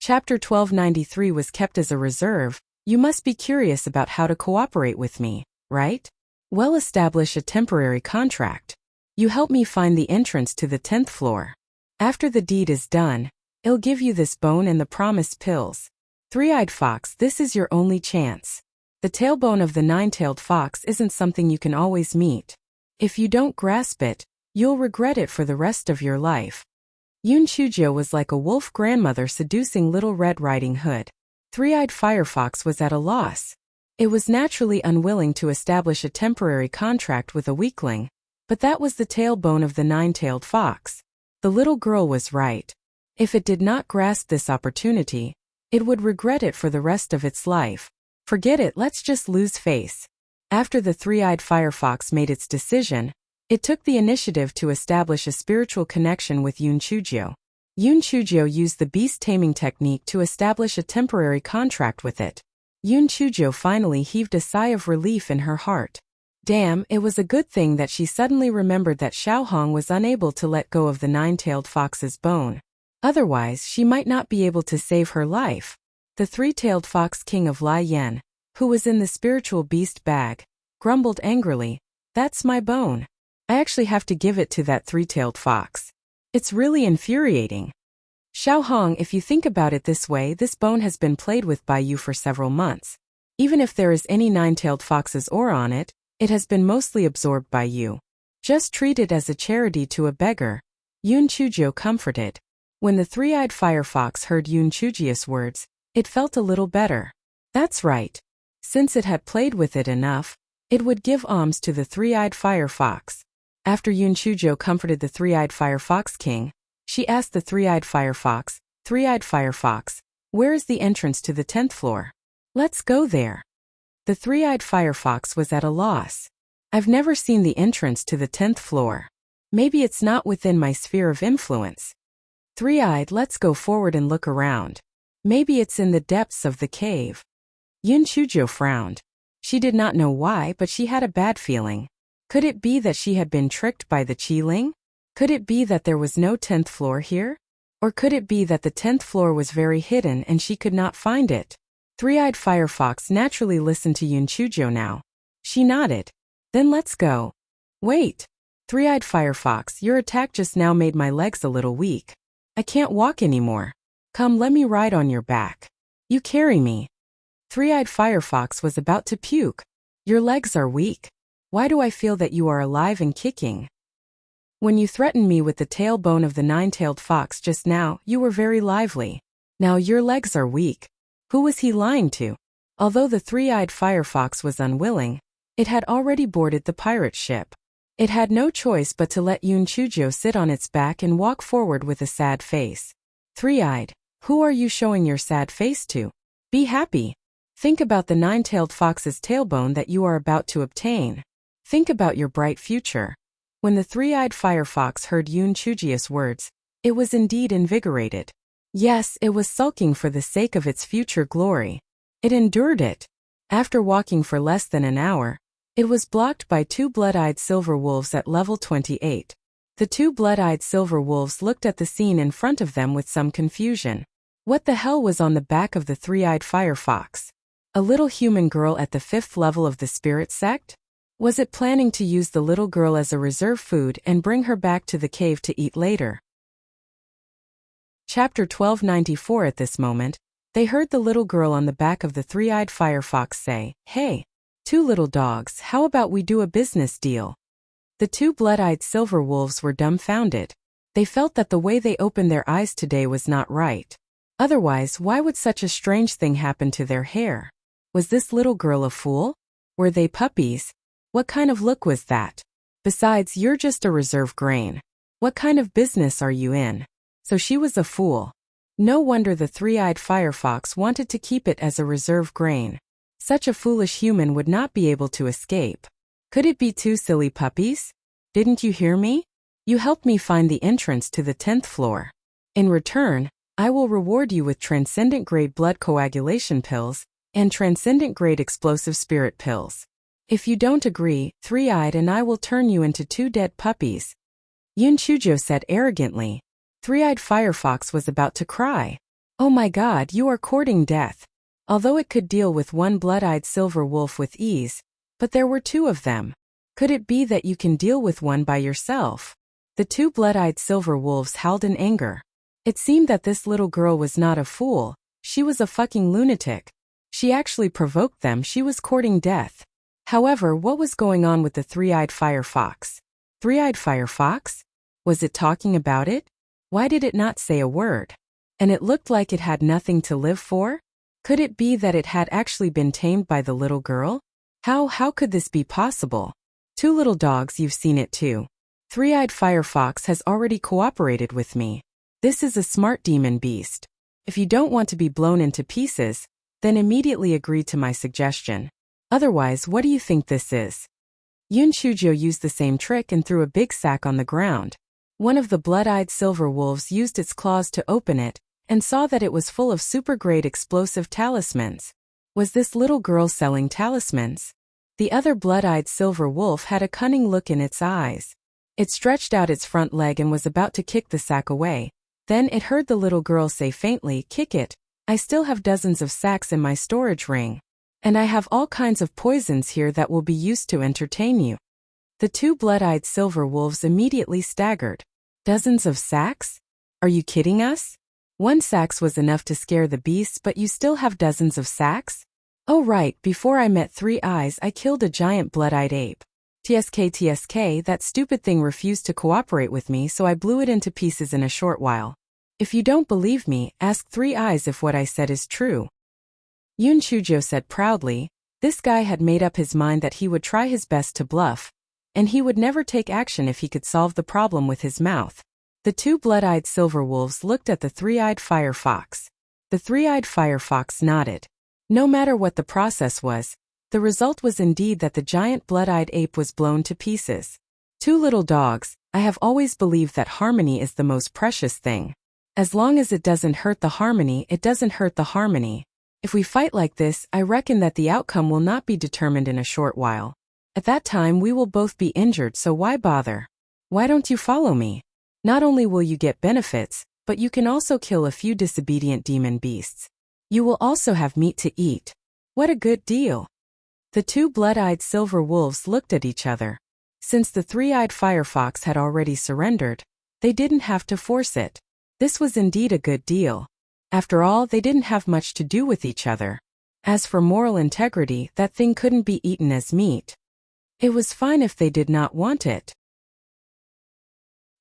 Chapter 1293 was kept as a reserve. You must be curious about how to cooperate with me, right? Well, establish a temporary contract. You help me find the entrance to the 10th floor. After the deed is done, I'll give you this bone and the promised pills. Three-eyed fox, this is your only chance. The tailbone of the nine-tailed fox isn't something you can always meet. If you don't grasp it, you'll regret it for the rest of your life. Yun Chujio was like a wolf grandmother seducing Little Red Riding Hood. Three-eyed Firefox was at a loss. It was naturally unwilling to establish a temporary contract with a weakling, but that was the tailbone of the nine-tailed fox. The little girl was right. If it did not grasp this opportunity, it would regret it for the rest of its life. Forget it, let's just lose face. After the three-eyed Firefox made its decision, it took the initiative to establish a spiritual connection with Yun Chujio. Yun Chujio used the beast taming technique to establish a temporary contract with it. Yun Chujio finally heaved a sigh of relief in her heart. Damn, it was a good thing that she suddenly remembered that Xiaohong was unable to let go of the nine-tailed fox's bone. Otherwise, she might not be able to save her life. The three-tailed fox king of Lai Yan, who was in the spiritual beast bag, grumbled angrily, "That's my bone. I actually have to give it to that three-tailed fox. It's really infuriating." Xiaohong, if you think about it this way, this bone has been played with by you for several months. Even if there is any nine-tailed fox's aura on it, it has been mostly absorbed by you. Just treat it as a charity to a beggar. Yun Chujio comforted. When the three-eyed Firefox heard Yun Chujio's words, it felt a little better. That's right. Since it had played with it enough, it would give alms to the three-eyed Firefox. After Yun Chujio comforted the three-eyed Firefox king, she asked the three-eyed Firefox, "Three-eyed Firefox, where is the entrance to the 10th floor? Let's go there." The three-eyed Firefox was at a loss. "I've never seen the entrance to the 10th floor. Maybe it's not within my sphere of influence." "Three-eyed, let's go forward and look around. Maybe it's in the depths of the cave." Yun Chujio frowned. She did not know why, but she had a bad feeling. Could it be that she had been tricked by the Qiling? Could it be that there was no 10th floor here? Or could it be that the 10th floor was very hidden and she could not find it? Three-eyed Firefox naturally listened to Yun Chujio now. She nodded. "Then let's go." "Wait. Three-eyed Firefox, your attack just now made my legs a little weak. I can't walk anymore. Come, let me ride on your back. You carry me." Three-eyed Firefox was about to puke. "Your legs are weak. Why do I feel that you are alive and kicking? When you threatened me with the tailbone of the nine-tailed fox just now, you were very lively. Now your legs are weak." Who was he lying to? Although the three-eyed Firefox was unwilling, it had already boarded the pirate ship. It had no choice but to let Yun Chujio sit on its back and walk forward with a sad face. "Three-eyed, who are you showing your sad face to? Be happy. Think about the nine-tailed fox's tailbone that you are about to obtain. Think about your bright future." When the three-eyed Firefox heard Yun Chujio's words, it was indeed invigorated. Yes, it was sulking for the sake of its future glory. It endured it. After walking for less than an hour, it was blocked by two blood-eyed silver wolves at level 28. The two blood-eyed silver wolves looked at the scene in front of them with some confusion. What the hell was on the back of the three-eyed Firefox? A little human girl at the 5th level of the spirit sect? Was it planning to use the little girl as a reserve food and bring her back to the cave to eat later? Chapter 1294. At this moment, they heard the little girl on the back of the three-eyed Firefox say, "Hey, two little dogs, how about we do a business deal?" The two blood-eyed silver wolves were dumbfounded. They felt that the way they opened their eyes today was not right. Otherwise, why would such a strange thing happen to their hair? Was this little girl a fool? Were they puppies? What kind of look was that? Besides, you're just a reserve grain. What kind of business are you in? So she was a fool. No wonder the three-eyed Firefox wanted to keep it as a reserve grain. Such a foolish human would not be able to escape. Could it be two silly puppies? Didn't you hear me? You helped me find the entrance to the 10th floor. In return, I will reward you with transcendent-grade blood coagulation pills and transcendent-grade explosive spirit pills. If you don't agree, Three-eyed and I will turn you into two dead puppies." Yun Chujio said arrogantly. Three-eyed Firefox was about to cry. Oh my god, you are courting death. Although it could deal with one blood-eyed silver wolf with ease, but there were two of them. Could it be that you can deal with one by yourself? The two blood-eyed silver wolves howled in anger. It seemed that this little girl was not a fool, she was a fucking lunatic. She actually provoked them, she was courting death. However, what was going on with the three-eyed fire fox? Three-eyed fire fox? Was it talking about it? Why did it not say a word? And it looked like it had nothing to live for? Could it be that it had actually been tamed by the little girl? How could this be possible? Two little dogs, you've seen it too. Three-eyed fire fox has already cooperated with me. This is a smart demon beast. If you don't want to be blown into pieces, then immediately agree to my suggestion. Otherwise, what do you think this is? Yun Chujo used the same trick and threw a big sack on the ground. One of the blood-eyed silver wolves used its claws to open it, and saw that it was full of super-grade explosive talismans. Was this little girl selling talismans? The other blood-eyed silver wolf had a cunning look in its eyes. It stretched out its front leg and was about to kick the sack away. Then it heard the little girl say faintly, "Kick it, I still have dozens of sacks in my storage ring. And I have all kinds of poisons here that will be used to entertain you." The two blood-eyed silver wolves immediately staggered. Dozens of sacks? Are you kidding us? One sack was enough to scare the beasts, but you still have dozens of sacks? Oh right, before I met Three Eyes I killed a giant blood-eyed ape. TSK, that stupid thing refused to cooperate with me, so I blew it into pieces in a short while. If you don't believe me, ask Three Eyes if what I said is true. Yun Chujo said proudly. This guy had made up his mind that he would try his best to bluff, and he would never take action if he could solve the problem with his mouth. The two blood-eyed silver wolves looked at the three-eyed fire fox. The three-eyed fire fox nodded. No matter what the process was, the result was indeed that the giant blood-eyed ape was blown to pieces. Two little dogs, I have always believed that harmony is the most precious thing. As long as it doesn't hurt the harmony, it doesn't hurt the harmony. If we fight like this, I reckon that the outcome will not be determined in a short while. At that time we will both be injured, so why bother? Why don't you follow me? Not only will you get benefits, but you can also kill a few disobedient demon beasts. You will also have meat to eat. What a good deal. The two blood-eyed silver wolves looked at each other. Since the three-eyed fire fox had already surrendered, they didn't have to force it. This was indeed a good deal. After all, they didn't have much to do with each other. As for moral integrity, that thing couldn't be eaten as meat. It was fine if they did not want it.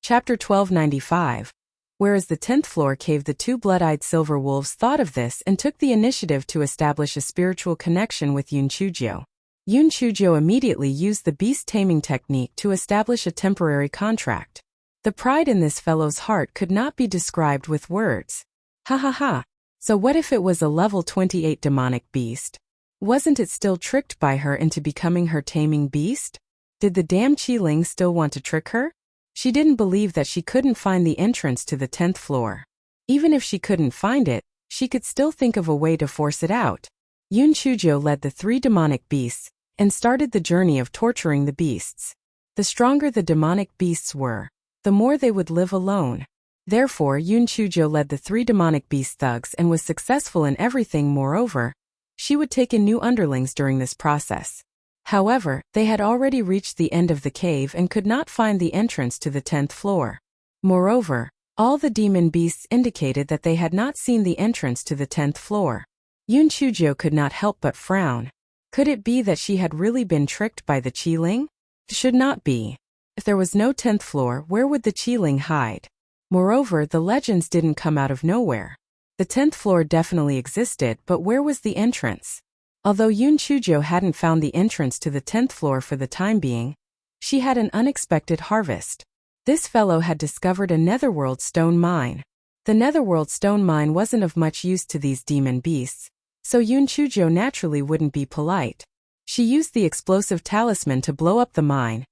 Chapter 1295. Whereas the 10th floor cave, the two blood-eyed silver wolves thought of this and took the initiative to establish a spiritual connection with Yun Chujo. Yun Chujo immediately used the beast taming technique to establish a temporary contract. The pride in this fellow's heart could not be described with words. Ha ha ha. So what if it was a level 28 demonic beast? Wasn't it still tricked by her into becoming her taming beast? Did the damn Qiling still want to trick her? She didn't believe that she couldn't find the entrance to the 10th floor. Even if she couldn't find it, she could still think of a way to force it out. Yun Chujo led the three demonic beasts and started the journey of torturing the beasts. The stronger the demonic beasts were, the more they would live alone. Therefore, Yun Chujo led the three demonic beast thugs and was successful in everything. Moreover, she would take in new underlings during this process. However, they had already reached the end of the cave and could not find the entrance to the 10th floor. Moreover, all the demon beasts indicated that they had not seen the entrance to the 10th floor. Yun Chujo could not help but frown. Could it be that she had really been tricked by the Qiling? Should not be. If there was no 10th floor, where would the Qiling hide? Moreover, the legends didn't come out of nowhere. The 10th floor definitely existed, but where was the entrance? Although Yun Chujo hadn't found the entrance to the 10th floor for the time being, she had an unexpected harvest. This fellow had discovered a netherworld stone mine. The netherworld stone mine wasn't of much use to these demon beasts, so Yun Chujo naturally wouldn't be polite. She used the explosive talisman to blow up the mine,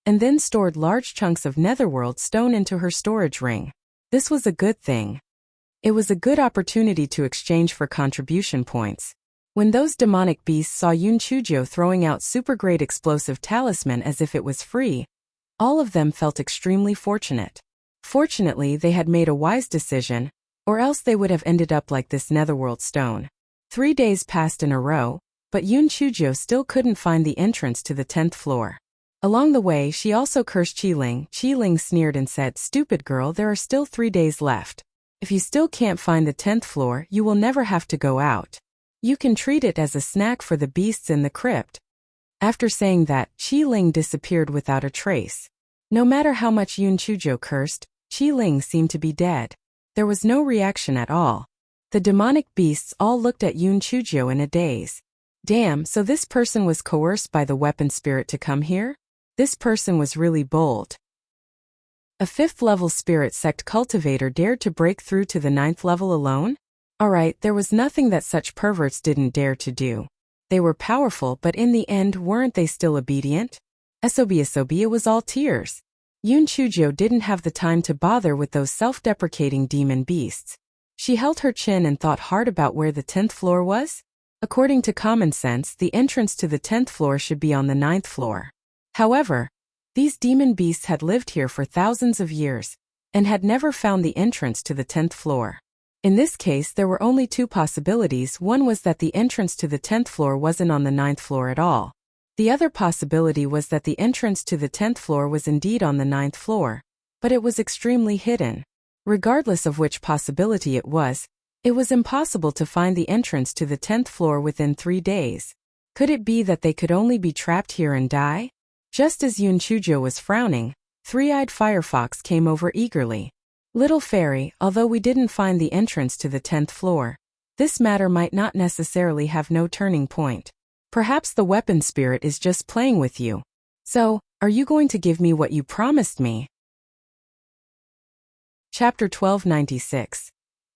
and then stored large chunks of netherworld stone into her storage ring. This was a good thing. It was a good opportunity to exchange for contribution points. When those demonic beasts saw Yun Chujo throwing out super-grade explosive talisman as if it was free, all of them felt extremely fortunate. Fortunately, they had made a wise decision, or else they would have ended up like this netherworld stone. 3 days passed in a row, but Yun Chujo still couldn't find the entrance to the 10th floor. Along the way, she also cursed Qiling. Qiling sneered and said, "Stupid girl, there are still 3 days left. If you still can't find the 10th floor, you will never have to go out. You can treat it as a snack for the beasts in the crypt." After saying that, Qiling disappeared without a trace. No matter how much Yun Chujo cursed, Qiling seemed to be dead. There was no reaction at all. The demonic beasts all looked at Yun Chujo in a daze. Damn, so this person was coerced by the weapon spirit to come here? This person was really bold. A 5th-level spirit sect cultivator dared to break through to the 9th level alone? Alright, there was nothing that such perverts didn't dare to do. They were powerful, but in the end, weren't they still obedient? It was all tears. Yun Chujo didn't have the time to bother with those self-deprecating demon beasts. She held her chin and thought hard about where the 10th floor was. According to common sense, the entrance to the 10th floor should be on the 9th floor. However, these demon beasts had lived here for thousands of years, and had never found the entrance to the 10th floor. In this case, there were only 2 possibilities. One was that the entrance to the 10th floor wasn't on the 9th floor at all. The other possibility was that the entrance to the 10th floor was indeed on the 9th floor, but it was extremely hidden. Regardless of which possibility it was impossible to find the entrance to the 10th floor within 3 days. Could it be that they could only be trapped here and die? Just as Yun Chujo was frowning, Three-Eyed Firefox came over eagerly. "Little fairy, although we didn't find the entrance to the 10th floor, this matter might not necessarily have no turning point. Perhaps the weapon spirit is just playing with you. So, are you going to give me what you promised me?" Chapter 1296.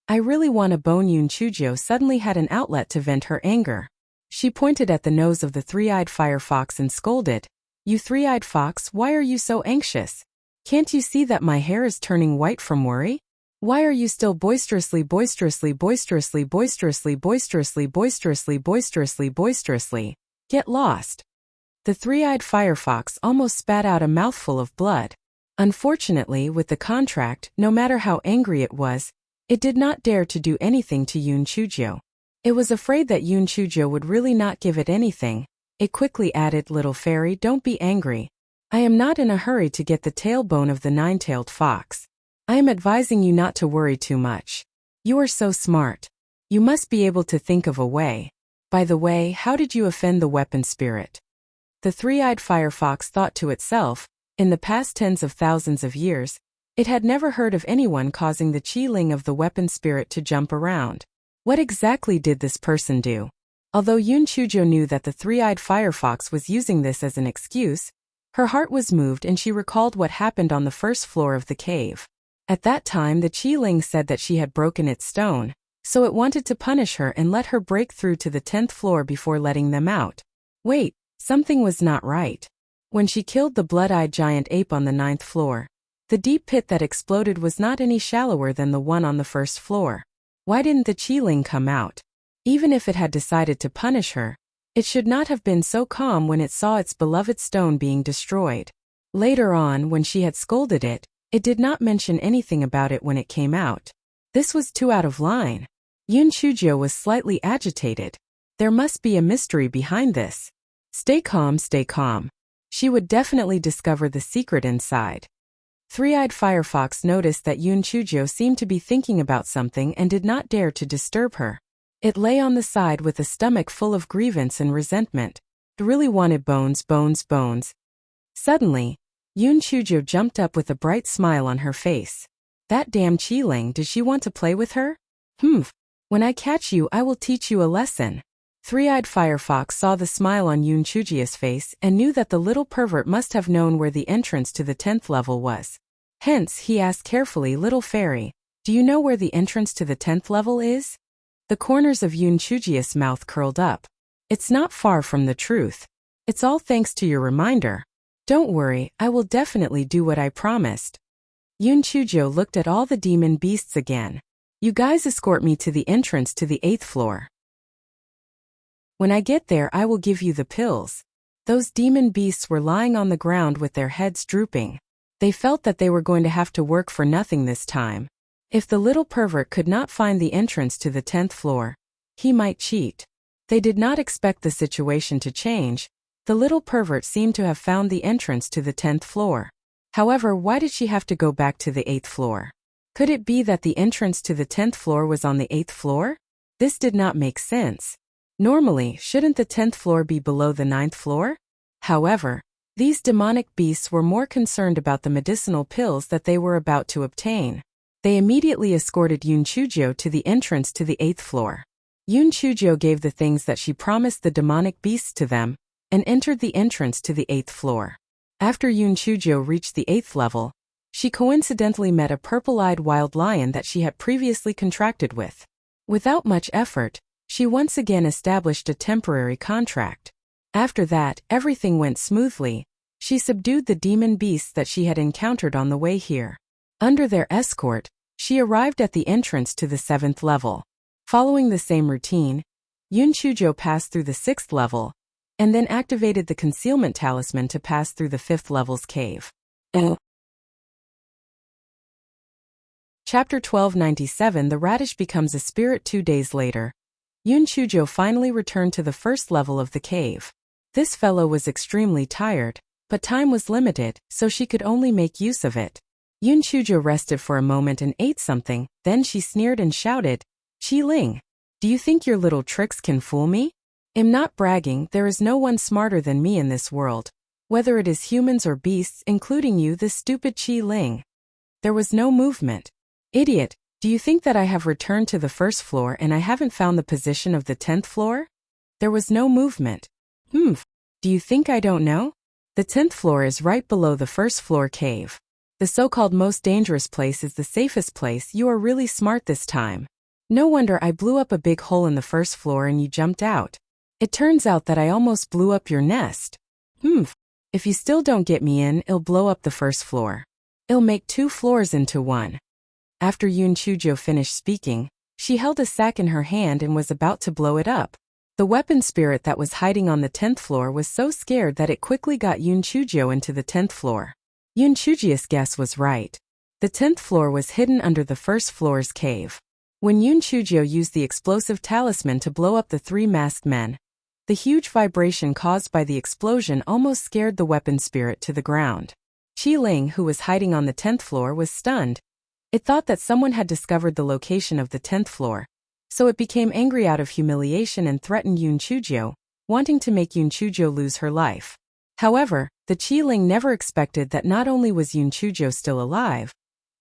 I really want to bone. Yun Chujo suddenly had an outlet to vent her anger. She pointed at the nose of the Three-Eyed Firefox and scolded, "You Three-Eyed Fox, why are you so anxious? Can't you see that my hair is turning white from worry? Why are you still boisterously Get lost." The Three-Eyed Firefox almost spat out a mouthful of blood. Unfortunately, with the contract, no matter how angry it was, it did not dare to do anything to Yun Chujo. It was afraid that Yun Chujo would really not give it anything. It quickly added, "Little fairy, don't be angry. I am not in a hurry to get the tailbone of the 9-tailed fox. I am advising you not to worry too much. You are so smart. You must be able to think of a way. By the way, how did you offend the weapon spirit?" The Three-Eyed Firefox thought to itself, in the past tens of thousands of years, it had never heard of anyone causing the Qiling of the weapon spirit to jump around. What exactly did this person do? Although Yun Chujo knew that the Three-Eyed Firefox was using this as an excuse, her heart was moved and she recalled what happened on the first floor of the cave. At that time, the Qiling said that she had broken its stone, so it wanted to punish her and let her break through to the 10th floor before letting them out. Wait, something was not right. When she killed the blood-eyed giant ape on the 9th floor, the deep pit that exploded was not any shallower than the one on the first floor. Why didn't the Qiling come out? Even if it had decided to punish her, it should not have been so calm when it saw its beloved stone being destroyed. Later on, when she had scolded it, it did not mention anything about it when it came out. This was too out of line. Yun Chujo was slightly agitated. There must be a mystery behind this. Stay calm, stay calm. She would definitely discover the secret inside. Three-Eyed Firefox noticed that Yun Chujo seemed to be thinking about something and did not dare to disturb her. It lay on the side with a stomach full of grievance and resentment. It really wanted bones. Suddenly, Yun Chujo jumped up with a bright smile on her face. That damn Qiling, did she want to play with her? When I catch you, I will teach you a lesson. Three-Eyed Firefox saw the smile on Yun Chujo's face and knew that the little pervert must have known where the entrance to the 10th level was. Hence, he asked carefully, "Little fairy, do you know where the entrance to the 10th level is?" The corners of Yun Chujo's mouth curled up. "It's not far from the truth. It's all thanks to your reminder. Don't worry, I will definitely do what I promised." Yun Chujo looked at all the demon beasts again. "You guys escort me to the entrance to the 8th floor. When I get there, I will give you the pills." Those demon beasts were lying on the ground with their heads drooping. They felt that they were going to have to work for nothing this time. If the little pervert could not find the entrance to the 10th floor, he might cheat. They did not expect the situation to change. The little pervert seemed to have found the entrance to the 10th floor. However, why did she have to go back to the 8th floor? Could it be that the entrance to the 10th floor was on the 8th floor? This did not make sense. Normally, shouldn't the 10th floor be below the 9th floor? However, these demonic beasts were more concerned about the medicinal pills that they were about to obtain. They immediately escorted Yun Chujio to the entrance to the 8th floor. Yun Chujio gave the things that she promised the demonic beasts to them, and entered the entrance to the 8th floor. After Yun Chujio reached the 8th level, she coincidentally met a purple-eyed wild lion that she had previously contracted with. Without much effort, she once again established a temporary contract. After that, everything went smoothly. She subdued the demon beasts that she had encountered on the way here. Under their escort, she arrived at the entrance to the 7th level. Following the same routine, Yun Chujio passed through the 6th level, and then activated the concealment talisman to pass through the 5th level's cave. Chapter 1297. The radish becomes a spirit. 2 days later, Yun Chujio finally returned to the 1st level of the cave. This fellow was extremely tired, but time was limited, so she could only make use of it. Yun Chujio rested for a moment and ate something, then she sneered and shouted, "Qi Ling, do you think your little tricks can fool me? I'm not bragging, there is no one smarter than me in this world. Whether it is humans or beasts, including you, this stupid Qi Ling." There was no movement. "Idiot, do you think that I have returned to the 1st floor and I haven't found the position of the 10th floor?" There was no movement. Do you think I don't know? The 10th floor is right below the 1st floor cave. The so-called most dangerous place is the safest place. You are really smart this time. No wonder I blew up a big hole in the 1st floor and you jumped out. It turns out that I almost blew up your nest. If you still don't get me in, I'll blow up the 1st floor. I'll make 2 floors into one. After Yun Chujio finished speaking, she held a sack in her hand and was about to blow it up. The weapon spirit that was hiding on the 10th floor was so scared that it quickly got Yun Chujio into the 10th floor. Yun Chujio's guess was right. The 10th floor was hidden under the 1st floor's cave. When Yun Chujio used the explosive talisman to blow up the 3 masked men, the huge vibration caused by the explosion almost scared the weapon spirit to the ground. Qi Ling, who was hiding on the 10th floor, was stunned. It thought that someone had discovered the location of the 10th floor, so it became angry out of humiliation and threatened Yun Chujio, wanting to make Yun Chujio lose her life. However, the Qi Ling never expected that not only was Yun Chujio still alive,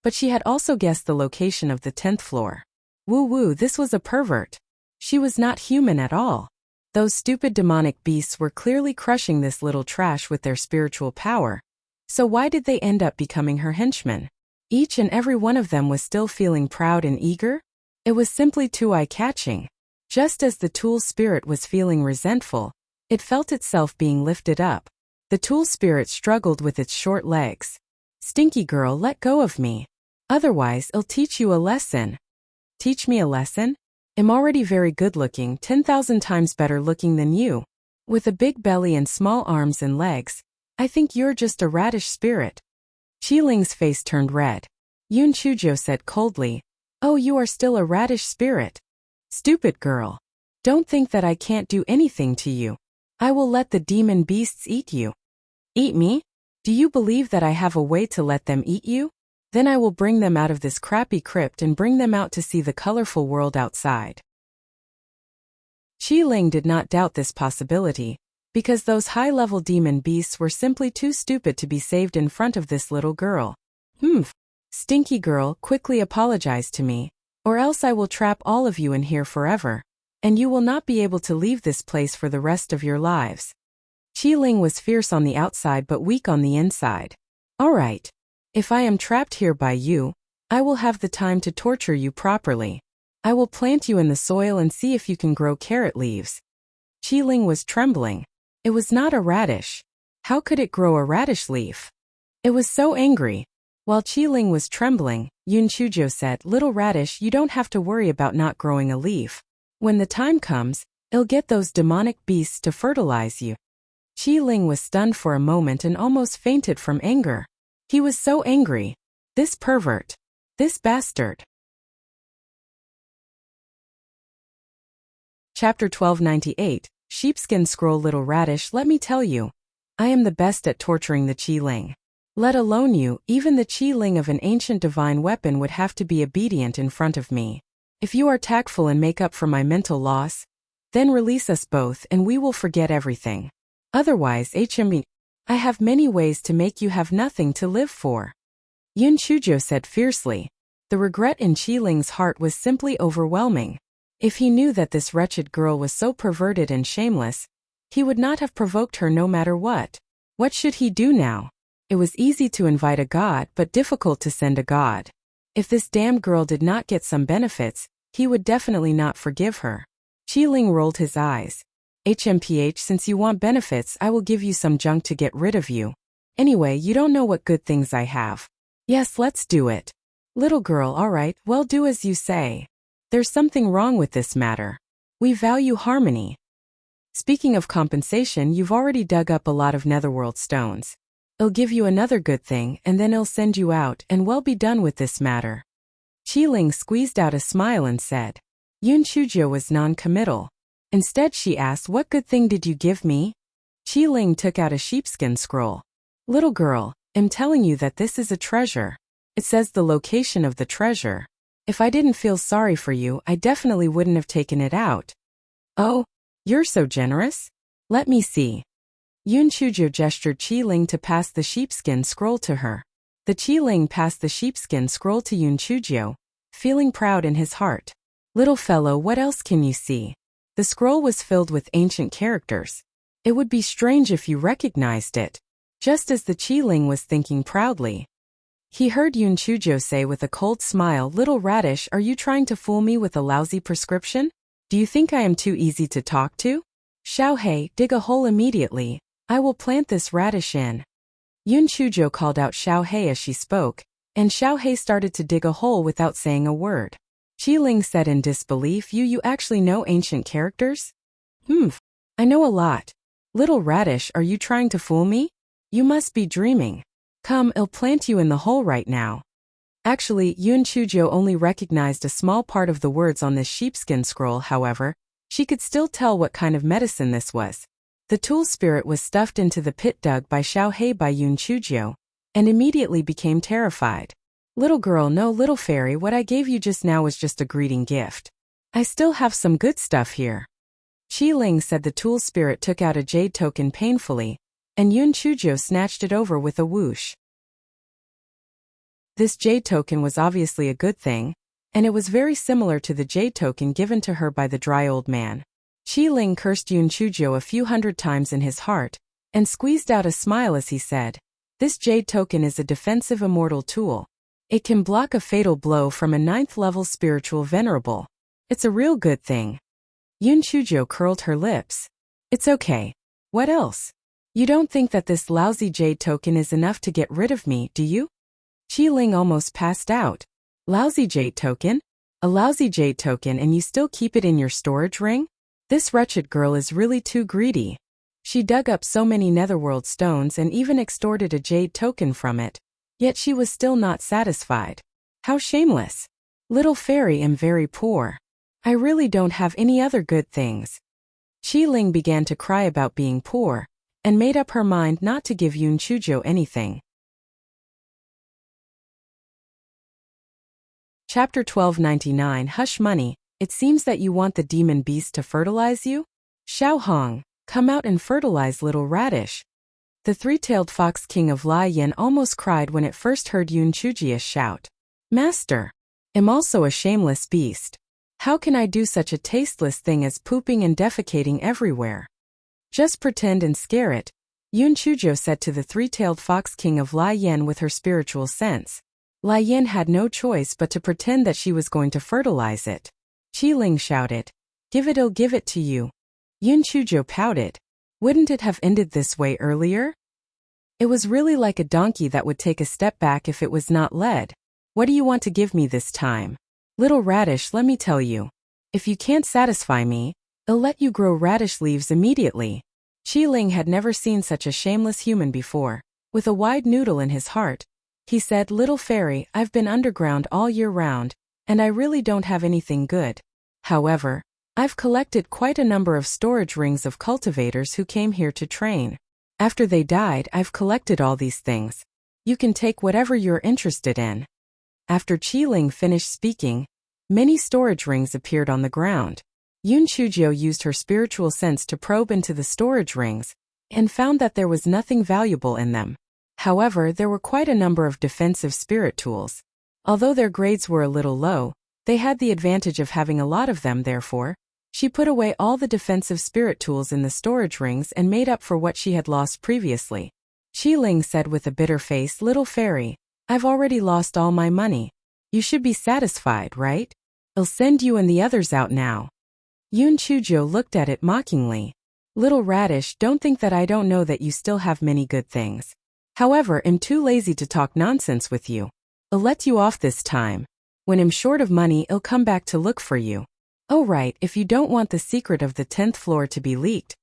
but she had also guessed the location of the 10th floor. Woo, this was a pervert. She was not human at all. Those stupid demonic beasts were clearly crushing this little trash with their spiritual power. So why did they end up becoming her henchmen? Each and every one of them was still feeling proud and eager. It was simply too eye-catching. Just as the tool spirit was feeling resentful, it felt itself being lifted up. The tool spirit struggled with its short legs. "Stinky girl, let go of me. Otherwise, I'll teach you a lesson." "Teach me a lesson? I'm already very good-looking, 10,000 times better looking than you. With a big belly and small arms and legs, I think you're just a radish spirit." Qi Ling's face turned red. Yun Chujio said coldly, "Oh, you are still a radish spirit? Stupid girl. Don't think that I can't do anything to you. I will let the demon beasts eat you." "Eat me? Do you believe that I have a way to let them eat you? Then I will bring them out of this crappy crypt and bring them out to see the colorful world outside." Qi Ling did not doubt this possibility, because those high-level demon beasts were simply too stupid to be saved in front of this little girl. Stinky girl, quickly apologize to me, or else I will trap all of you in here forever, and you will not be able to leave this place for the rest of your lives." Qi Ling was fierce on the outside but weak on the inside. "All right. If I am trapped here by you, I will have the time to torture you properly. I will plant you in the soil and see if you can grow carrot leaves." Qi Ling was trembling. It was not a radish. How could it grow a radish leaf? It was so angry. While Qi Ling was trembling, Yun Chujio said, "Little radish, you don't have to worry about not growing a leaf. When the time comes, I'll get those demonic beasts to fertilize you." Qi Ling was stunned for a moment and almost fainted from anger. He was so angry. This pervert. This bastard. Chapter 1298, Sheepskin Scroll. Little radish, let me tell you, I am the best at torturing the Qi-Ling. Let alone you, even the Qi-Ling of an ancient divine weapon would have to be obedient in front of me. If you are tactful and make up for my mental loss, then release us both and we will forget everything. Otherwise, I have many ways to make you have nothing to live for. Yun Chujo said fiercely. The regret in Qi-Ling's heart was simply overwhelming. If he knew that this wretched girl was so perverted and shameless, he would not have provoked her no matter what. What should he do now? It was easy to invite a god but difficult to send a god. If this damned girl did not get some benefits, he would definitely not forgive her. Qi-Ling rolled his eyes. Since you want benefits, I will give you some junk to get rid of you. Anyway, you don't know what good things I have. Yes, let's do it. Little girl, alright, well, do as you say. There's something wrong with this matter. We value harmony. Speaking of compensation, you've already dug up a lot of netherworld stones. I'll give you another good thing and then I'll send you out and we'll be done with this matter. Qi-Ling squeezed out a smile and said. Yun Chujo was non-committal. Instead she asked, what good thing did you give me? Qi-Ling took out a sheepskin scroll. Little girl, I'm telling you that this is a treasure. It says the location of the treasure. If I didn't feel sorry for you, I definitely wouldn't have taken it out. Oh, you're so generous? Let me see. Yun Chujo gestured Qi-Ling to pass the sheepskin scroll to her. The Qi-Ling passed the sheepskin scroll to Yun Chujo, feeling proud in his heart. Little fellow, what else can you see? The scroll was filled with ancient characters. It would be strange if you recognized it. Just as the Qi-Ling was thinking proudly. He heard Yun Chujo say with a cold smile, Little radish, are you trying to fool me with a lousy prescription? Do you think I am too easy to talk to? Xiaohei, dig a hole immediately. I will plant this radish in. Yun Chujo called out Xiaohei as she spoke, and Xiaohei started to dig a hole without saying a word. Qi-Ling said in disbelief, You actually know ancient characters? I know a lot. Little radish, are you trying to fool me? You must be dreaming. Come, I'll plant you in the hole right now. Actually, Yun Chujo only recognized a small part of the words on this sheepskin scroll. However, she could still tell what kind of medicine this was. The tool spirit was stuffed into the pit dug by Xiaohei by Yun Chujo, and immediately became terrified. Little girl, no, little fairy, what I gave you just now was just a greeting gift. I still have some good stuff here. Qi-Ling said. The tool spirit took out a jade token painfully, and Yun Chujo snatched it over with a whoosh. This jade token was obviously a good thing, and it was very similar to the jade token given to her by the dry old man. Qi-Ling cursed Yun Chujo a few hundred times in his heart, and squeezed out a smile as he said, This jade token is a defensive immortal tool. It can block a fatal blow from a 9th level spiritual venerable. It's a real good thing. Yun Chujo curled her lips. It's okay. What else? You don't think that this lousy jade token is enough to get rid of me, do you? Qi-Ling almost passed out. Lousy jade token? A lousy jade token and you still keep it in your storage ring? This wretched girl is really too greedy. She dug up so many netherworld stones and even extorted a jade token from it. Yet she was still not satisfied. How shameless. Little fairy, am very poor. I really don't have any other good things. Qi-Ling began to cry about being poor, and made up her mind not to give Yun Chujo anything. Chapter 1299, Hush Money. It seems that you want the demon beast to fertilize you? Xiao Hong, come out and fertilize Little Radish. The three-tailed fox king of Lai Yan almost cried when it first heard Yun Chujia's shout. Master, I'm also a shameless beast. How can I do such a tasteless thing as pooping and defecating everywhere? Just pretend and scare it, Yun Chujo said to the three-tailed fox king of Lai Yan with her spiritual sense. Lai Yan had no choice but to pretend that she was going to fertilize it. Qi-Ling shouted, Give it, I'll give it to you. Yun Chujo pouted. Wouldn't it have ended this way earlier? It was really like a donkey that would take a step back if it was not led. What do you want to give me this time? Little radish, let me tell you. If you can't satisfy me, I'll let you grow radish leaves immediately. Qi-Ling had never seen such a shameless human before. With a wide noodle in his heart, he said, Little fairy, I've been underground all year round, and I really don't have anything good. However, I've collected quite a number of storage rings of cultivators who came here to train. After they died, I've collected all these things. You can take whatever you're interested in." After Qiling finished speaking, many storage rings appeared on the ground. Yun Chujio used her spiritual sense to probe into the storage rings, and found that there was nothing valuable in them. However, there were quite a number of defensive spirit tools. Although their grades were a little low, they had the advantage of having a lot of them. Therefore, she put away all the defensive spirit tools in the storage rings and made up for what she had lost previously. Qiling said with a bitter face, "Little fairy, I've already lost all my money. You should be satisfied, right? I'll send you and the others out now." Yun Chujio looked at it mockingly. "Little radish, don't think that I don't know that you still have many good things. However, I'm too lazy to talk nonsense with you. I'll let you off this time. When I'm short of money, I'll come back to look for you. Oh right, if you don't want the secret of the 10th floor to be leaked,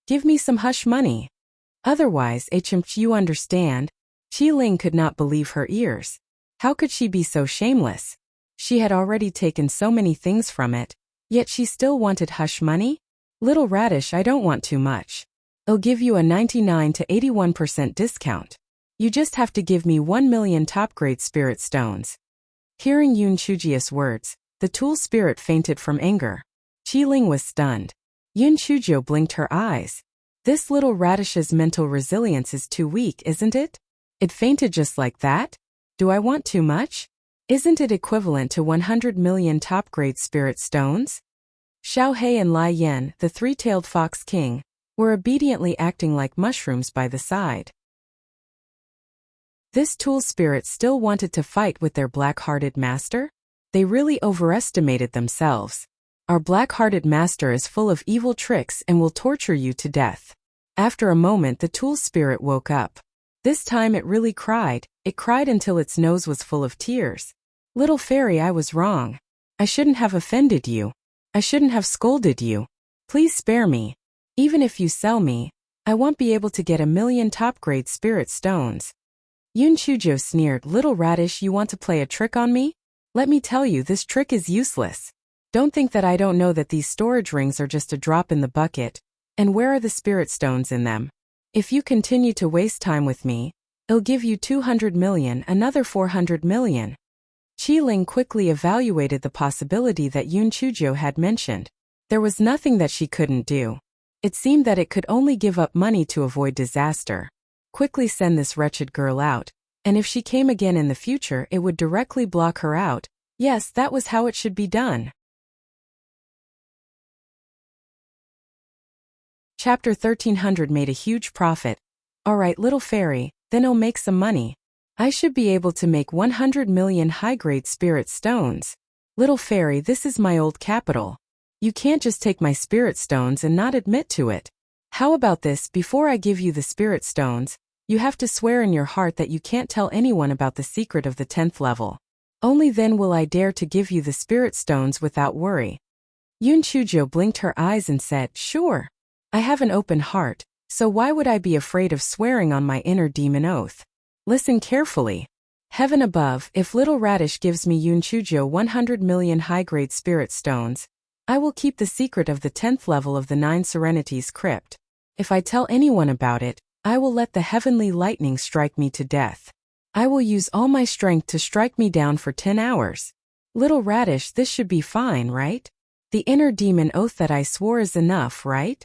give me some hush money. Otherwise, you understand?" Qiling could not believe her ears. How could she be so shameless? She had already taken so many things from it, yet she still wanted hush money? "Little radish, I don't want too much. I'll give you a 99 to 81% discount. You just have to give me 1 million top-grade spirit stones." Hearing Yun Chujio's words, the tool spirit fainted from anger. Qiling was stunned. Yun Chujio blinked her eyes. This little radish's mental resilience is too weak, isn't it? It fainted just like that? Do I want too much? Isn't it equivalent to 100 million top-grade spirit stones? Xiao He and Lai Yan, the three-tailed fox king, were obediently acting like mushrooms by the side. This tool spirit still wanted to fight with their black-hearted master? They really overestimated themselves. Our black-hearted master is full of evil tricks and will torture you to death. After a moment, the tool spirit woke up. This time it really cried. It cried until its nose was full of tears. "Little fairy, I was wrong. I shouldn't have offended you. I shouldn't have scolded you. Please spare me. Even if you sell me, I won't be able to get 1 million top-grade spirit stones." Yun Chujio sneered, "Little radish, you want to play a trick on me? Let me tell you, this trick is useless. Don't think that I don't know that these storage rings are just a drop in the bucket. And where are the spirit stones in them? If you continue to waste time with me, I'll give you 200 million, another 400 million. Qiling quickly evaluated the possibility that Yun Chujio had mentioned. There was nothing that she couldn't do. It seemed that it could only give up money to avoid disaster. Quickly send this wretched girl out, and if she came again in the future, it would directly block her out. Yes, that was how it should be done. Chapter 1300 made a huge profit. Alright, little fairy, then I'll make some money. I should be able to make 100 million high-grade spirit stones. Little fairy, this is my old capital. You can't just take my spirit stones and not admit to it. How about this? Before I give you the spirit stones, you have to swear in your heart that you can't tell anyone about the secret of the 10th level. Only then will I dare to give you the spirit stones without worry. Yun Chujio blinked her eyes and said, "Sure. I have an open heart, so why would I be afraid of swearing on my inner demon oath? Listen carefully. Heaven above, if Little Radish gives me Yun Chujio 100 million high-grade spirit stones, I will keep the secret of the 10th level of the 9 Serenities crypt. If I tell anyone about it, I will let the heavenly lightning strike me to death. I will use all my strength to strike me down for 10 hours. Little Radish, this should be fine, right? The inner demon oath that I swore is enough, right?"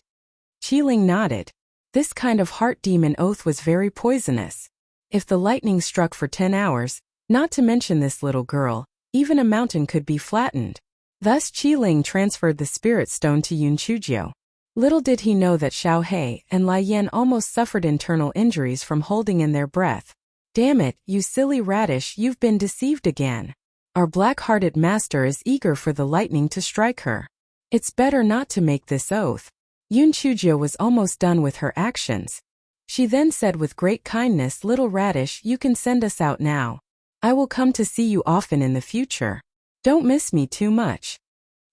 Qiling nodded. This kind of heart demon oath was very poisonous. If the lightning struck for 10 hours, not to mention this little girl, even a mountain could be flattened. Thus Qiling transferred the spirit stone to Yun Chujio. Little did he know that Xiao He and Lai Yan almost suffered internal injuries from holding in their breath. "Damn it, you silly radish, you've been deceived again. Our black-hearted master is eager for the lightning to strike her. It's better not to make this oath." Yun Chujio was almost done with her actions. She then said with great kindness, "Little Radish, you can send us out now. I will come to see you often in the future. Don't miss me too much."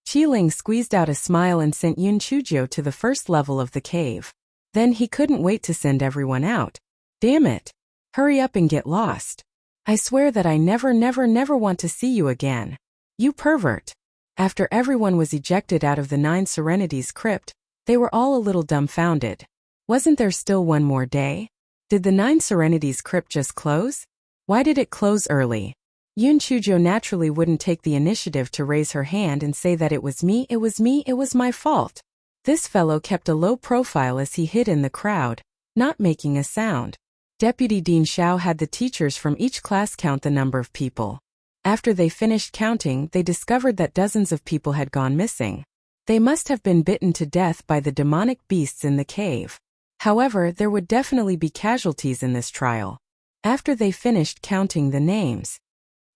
Qiling squeezed out a smile and sent Yun Chujio to the first level of the cave. Then he couldn't wait to send everyone out. "Damn it. Hurry up and get lost. I swear that I never want to see you again. You pervert." After everyone was ejected out of the Nine Serenities crypt, they were all a little dumbfounded. Wasn't there still one more day? Did the Nine Serenities crypt just close? Why did it close early? Yoon Chujo naturally wouldn't take the initiative to raise her hand and say that it was me, it was my fault. This fellow kept a low profile as he hid in the crowd, not making a sound. Deputy Dean Xiao had the teachers from each class count the number of people. After they finished counting, they discovered that dozens of people had gone missing. They must have been bitten to death by the demonic beasts in the cave. However, there would definitely be casualties in this trial. After they finished counting the names,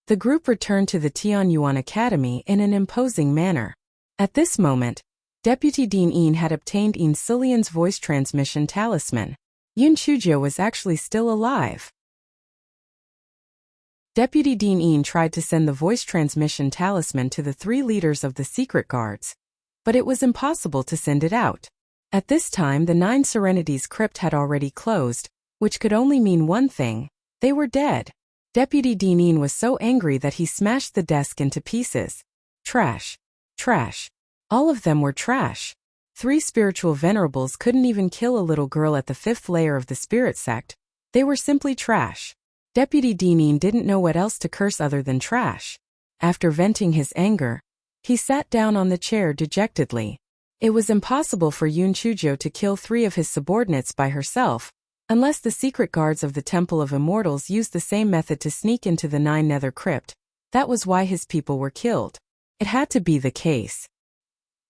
the group returned to the Tianyuan Academy in an imposing manner. At this moment, Deputy Dean Een had obtained Een Silian's voice transmission talisman. Yoon Chujo was actually still alive. Deputy Dean Een tried to send the voice transmission talisman to the 3 leaders of the secret guards, but it was impossible to send it out. At this time, the Nine Serenities crypt had already closed, which could only mean one thing: they were dead. Deputy Dean Een was so angry that he smashed the desk into pieces. Trash. Trash. All of them were trash. 3 spiritual venerables couldn't even kill a little girl at the 5th layer of the spirit sect. They were simply trash. Deputy Dean Een didn't know what else to curse other than trash. After venting his anger, he sat down on the chair dejectedly. It was impossible for Yoon Chujo to kill 3 of his subordinates by herself, unless the secret guards of the Temple of Immortals used the same method to sneak into the 9 Nether crypt. That was why his people were killed. It had to be the case.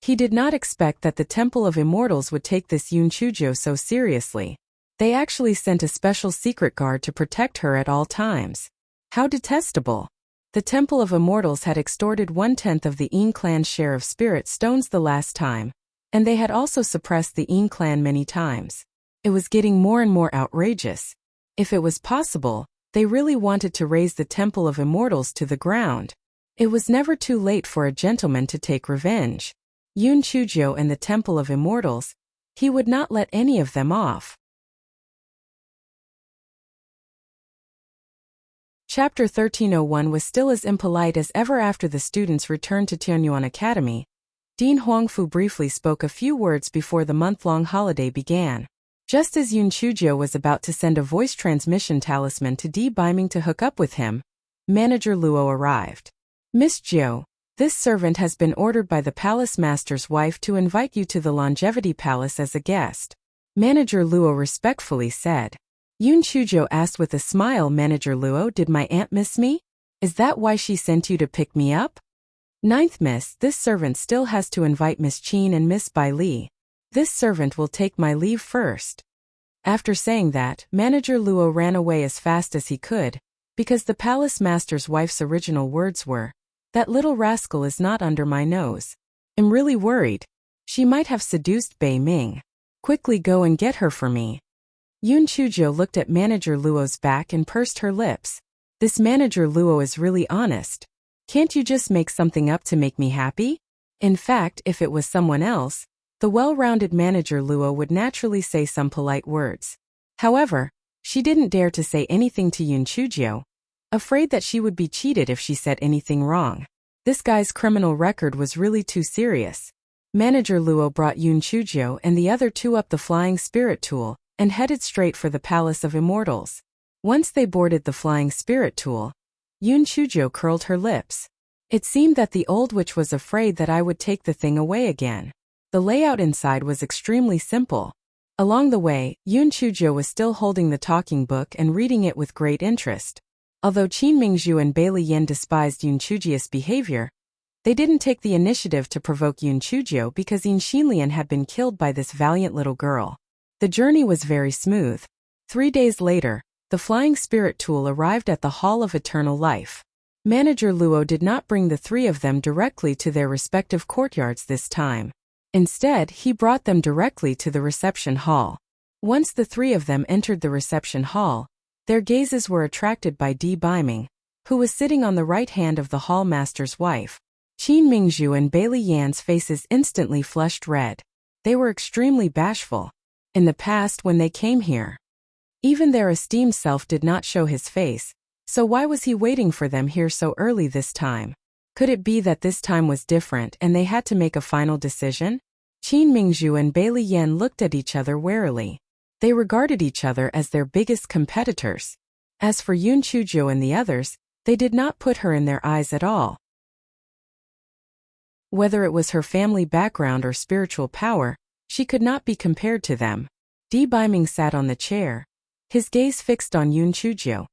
He did not expect that the Temple of Immortals would take this Yoon Chujo so seriously. They actually sent a special secret guard to protect her at all times. How detestable. The Temple of Immortals had extorted 1/10 of the Een clan's share of spirit stones the last time, and they had also suppressed the Een clan many times. It was getting more and more outrageous. If it was possible, they really wanted to raze the Temple of Immortals to the ground. It was never too late for a gentleman to take revenge. Yoon Chujo and the Temple of Immortals, he would not let any of them off. Chapter 1301 was still as impolite as ever after the students returned to Tianyuan Academy. Dean Huangfu briefly spoke a few words before the month-long holiday began. Just as Yoon Chujo was about to send a voice transmission talisman to Di Biming to hook up with him, Manager Luo arrived. Miss Jiu, this servant has been ordered by the palace master's wife to invite you to the Longevity Palace as a guest. Manager Luo respectfully said. Yoon Chujo asked with a smile, Manager Luo, did my aunt miss me? Is that why she sent you to pick me up? Ninth Miss, this servant still has to invite Miss Qin and Miss Bai Li. This servant will take my leave first. After saying that, Manager Luo ran away as fast as he could, because the palace master's wife's original words were, that little rascal is not under my nose. I'm really worried. She might have seduced Bei Ming. Quickly go and get her for me. Yoon Chujo looked at Manager Luo's back and pursed her lips. This Manager Luo is really honest. Can't you just make something up to make me happy? In fact, if it was someone else, the well-rounded Manager Luo would naturally say some polite words. However, she didn't dare to say anything to Yoon Chujo, afraid that she would be cheated if she said anything wrong. This guy's criminal record was really too serious. Manager Luo brought Yoon Chujo and the other 2 up the flying spirit tool and headed straight for the Palace of Immortals. Once they boarded the flying spirit tool, Yoon Chujo curled her lips. It seemed that the old witch was afraid that I would take the thing away again. The layout inside was extremely simple. Along the way, Yoon Chujo was still holding the talking book and reading it with great interest. Although Qin Mingzhu and Bai Liyan despised Yoon Chujo's behavior, they didn't take the initiative to provoke Yoon Chujo because Yin Xinlian had been killed by this valiant little girl. The journey was very smooth. 3 days later, the flying spirit tool arrived at the Hall of Eternal Life. Manager Luo did not bring the 3 of them directly to their respective courtyards this time. Instead, he brought them directly to the reception hall. Once the 3 of them entered the reception hall, their gazes were attracted by Di Biming, who was sitting on the right hand of the hall master's wife. Qin Mingzhu and Bai Liyan's faces instantly flushed red. They were extremely bashful. In the past when they came here, even their esteemed self did not show his face, so why was he waiting for them here so early this time? Could it be that this time was different and they had to make a final decision? Qin Mingzhu and Bai Liyan looked at each other warily. They regarded each other as their biggest competitors. As for Yun Chuzhou and the others, they did not put her in their eyes at all. Whether it was her family background or spiritual power, she could not be compared to them. Di Baiming sat on the chair, his gaze fixed on Yun Chuzhou.